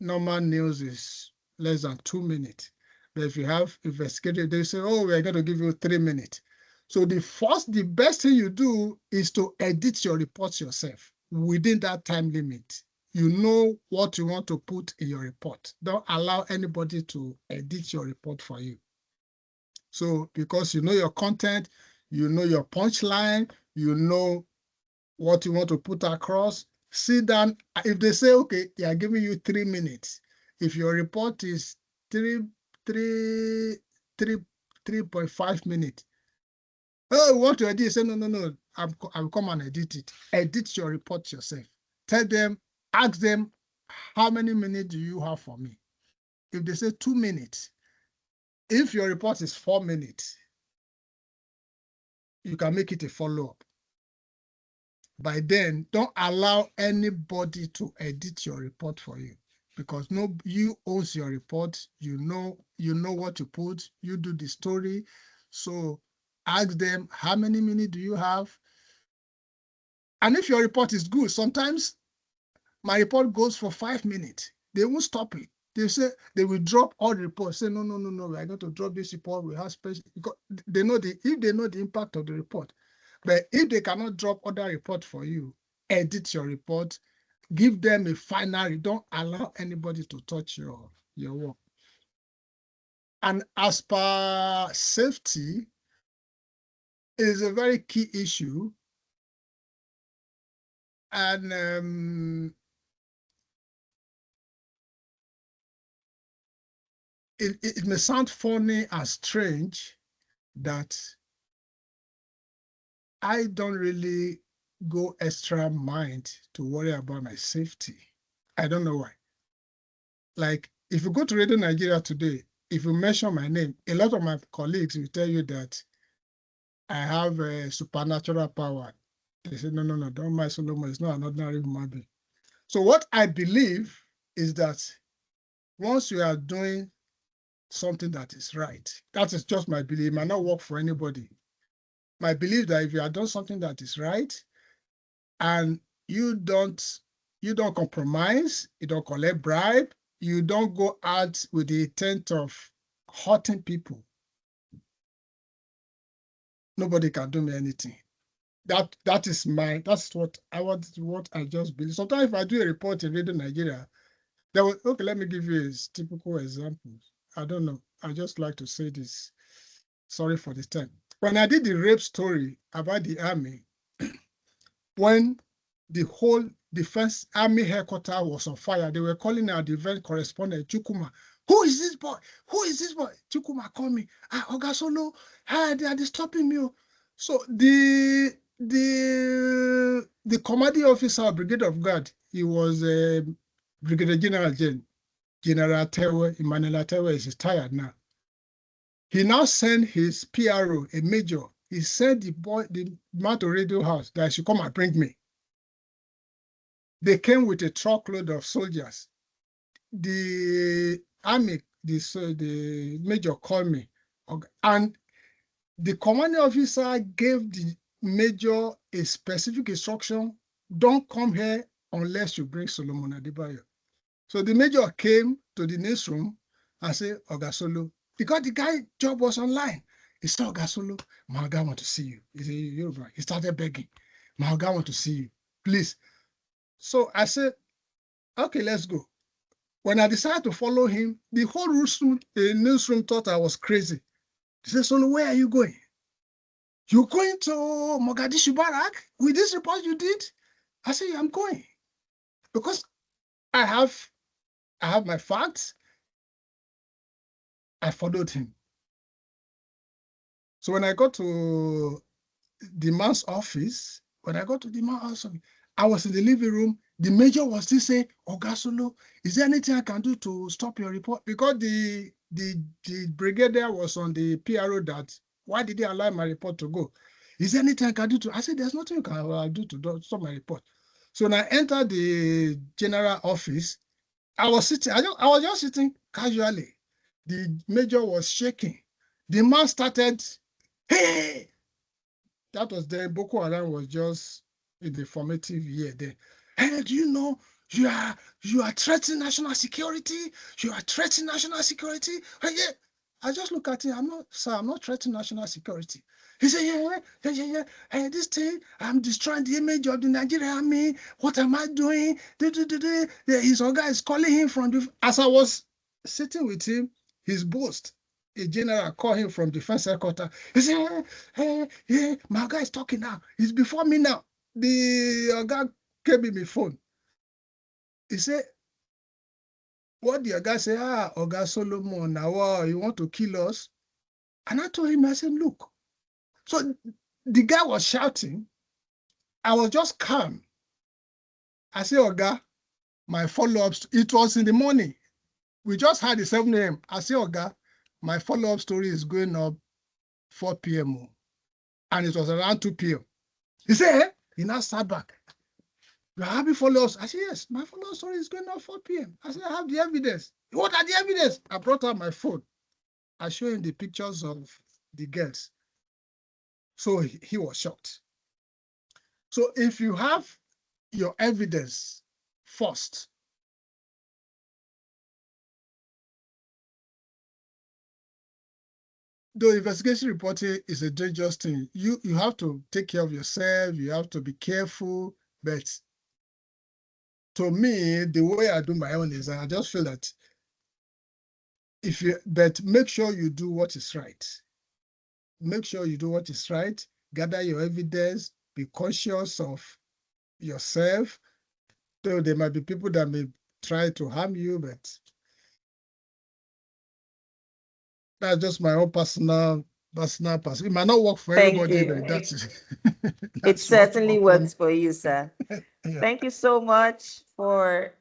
normal news is less than 2 minutes. But if you have investigative, they say, oh, we're going to give you 3 minutes. So the best thing you do is to edit your reports yourself within that time limit. You know what you want to put in your report. Don't allow anybody to edit your report for you. So because you know your content, you know your punchline, you know what you want to put across, sit down. If they say, okay, they are giving you 3 minutes. If your report is 3.5 minutes, oh, you want to edit? Say, no, I'll come and edit it. Edit your report yourself. Tell them, ask them, how many minutes do you have for me? If they say 2 minutes, if your report is 4 minutes, you can make it a follow-up. By then, don't allow anybody to edit your report for you, because you own your report. You know what you put. You do the story. So ask them, how many minutes do you have? And if your report is good, sometimes my report goes for 5 minutes. They won't stop it. They say they will drop all the reports. Say, no, we're going to drop this report. We have special, because they know if they know the impact of the report. But if they cannot drop other report for you, edit your report, give them a final. Don't allow anybody to touch your work. And as per safety, it is a very key issue. And it may sound funny and strange that I don't really go extra mind to worry about my safety. I don't know why. Like, if you go to Radio Nigeria today, if you mention my name, a lot of my colleagues will tell you that I have a supernatural power. They say, no, don't mind Solomon. It's not an ordinary human being. So what I believe is that once you are doing something that is right, that is just my belief. It might not work for anybody. My belief that if you are doing something that is right and you don't compromise, you don't collect bribe, you don't go out with the intent of hurting people, nobody can do me anything. That's what I want, what I just believe. Sometimes if I do a report in Radio Nigeria, okay, let me give you a typical example. I don't know. I just like to say this. Sorry for the time. When I did the rape story about the army, when the whole defense army headquarters was on fire, they were calling our defense correspondent, Chukuma. Who is this boy? Who is this boy? Chukuma called me. Oga Solo, they are disturbing me. So the commanding officer of Brigade of Guard, he was a Brigadier General Jen. General Tewe, Emmanuel Tewe is retired now. He now sent his PRO, a major. He sent the man to Radio House that I should come and bring me. They came with a truckload of soldiers. The army, the major called me, and the commanding officer gave the major a specific instruction: don't come here unless you bring Solomon Adebayo. So the major came to the next room and said, Oga Solo, because the guy job was online. He said, Oga Solo, my Oga want to see you. He said, Yoruba. He started begging, my Oga want to see you, please. So I said, okay, let's go. When I decided to follow him, the whole newsroom thought I was crazy. He said, Solo, where are you going? You're going to Mogadishu Barrack with this report you did? I said, yeah, I'm going. Because I have my facts. I followed him. So when I got to the man's office, I was in the living room. The major was still saying, Oga Solo, is there anything I can do to stop your report? Because the brigadier was on the PRO that, why did they allow my report to go? Is there anything I can do to? I said, there's nothing you can do to stop my report. So when I entered the general office, I was just sitting casually. The major was shaking. The man started, hey! That was then, Boko Haram was just in the formative year there. Hey, do you know you are threatening national security? You are threatening national security? Hey, yeah. I just look at him. I'm not threatening national security. He said, yeah. Hey, this thing, I'm destroying the image of the Nigerian army. What am I doing? His guy is calling him from the. As I was sitting with him, his boast, a general called him from defense headquarters. He said, hey, my guy is talking now. He's before me now. The guy gave me my phone. He said, what the guy say? Oga Solomon, now you want to kill us? And I told him, I said, look. So the guy was shouting. I was just calm. I said, Oga, my follow-ups, it was in the morning. We just had the 7 a.m. I said, Oga, my follow-up story is going up 4 p.m. And it was around 2 p.m. He said, hey, he now sat back. You are happy follow-ups? I said, yes, my follow-up story is going up 4 p.m. I said, I have the evidence. What are the evidence? I brought out my phone. I showed him the pictures of the girls. So he was shocked. So if you have your evidence first, though investigation reporting is a dangerous thing, you have to take care of yourself, you have to be careful, but to me, the way I do my own is I just feel that but make sure you do what is right. Make sure you do what is right, gather your evidence, be conscious of yourself. Though there might be people that may try to harm you, but that's just my own personal. It might not work for everybody, but that's it certainly works for you, sir. Yeah. Thank you so much for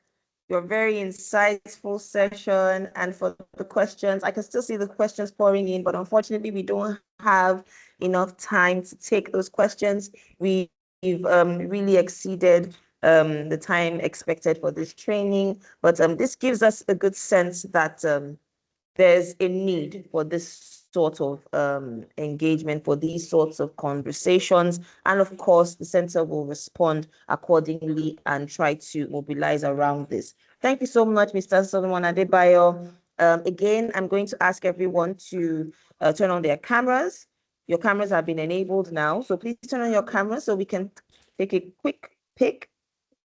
your very insightful session and for the questions. I can still see the questions pouring in, but unfortunately, we don't have enough time to take those questions. We've really exceeded the time expected for this training, but this gives us a good sense that there's a need for this sort of engagement, for these sorts of conversations. And of course, the center will respond accordingly and try to mobilize around this. Thank you so much, Mr. Solomon Adebayo. Again, I'm going to ask everyone to turn on their cameras. Your cameras have been enabled now, so please turn on your cameras so we can take a quick pic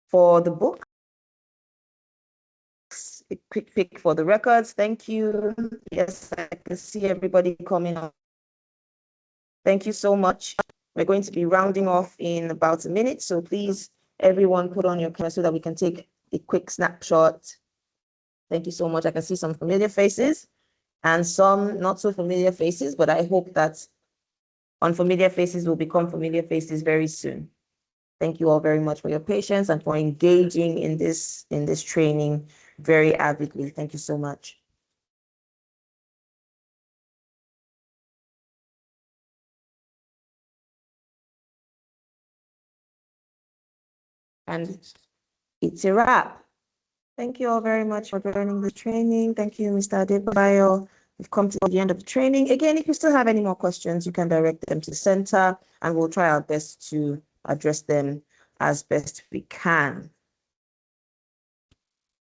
for the book. A quick pic for the records. Thank you. Yes, I can see everybody coming on. Thank you so much. We're going to be rounding off in about a minute, so please, everyone, put on your camera so that we can take a quick snapshot. Thank you so much. I can see some familiar faces and some not so familiar faces, but I hope that unfamiliar faces will become familiar faces very soon. Thank you all very much for your patience and for engaging in this training very avidly. Thank you so much. And it's a wrap. Thank you all very much for joining the training. Thank you, Mr. Adebayo. We've come to the end of the training. Again, if you still have any more questions, you can direct them to the center and we'll try our best to address them as best we can.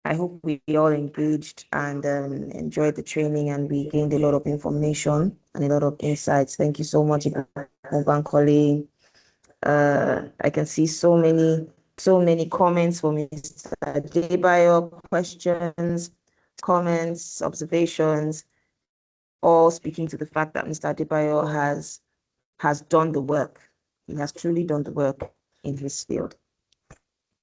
I hope we all engaged and enjoyed the training and we gained a lot of information and a lot of insights. Thank you so much, Bankole. I can see so many comments from Mr. Adebayo, questions, comments, observations, all speaking to the fact that Mr. Adebayo has done the work. He has truly done the work in his field.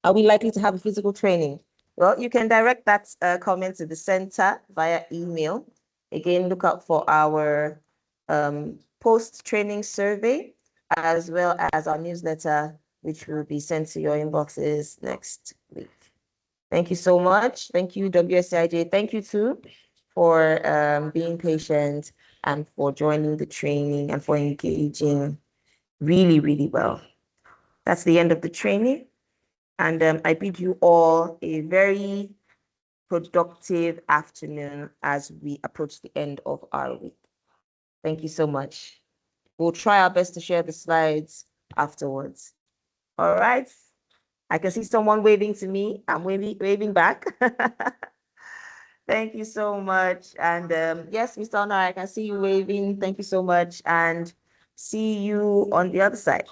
Are we likely to have a physical training? Well, you can direct that comment to the center via email. Again, look out for our post-training survey, as well as our newsletter, which will be sent to your inboxes next week. Thank you so much. Thank you, WSIJ. Thank you too for being patient and for joining the training and for engaging really, really well. That's the end of the training. And I bid you all a very productive afternoon as we approach the end of our week. Thank you so much. We'll try our best to share the slides afterwards. All right. I can see someone waving to me. I'm waving back. Thank you so much. And yes, Mr. Honor, I can see you waving. Thank you so much. And see you on the other side.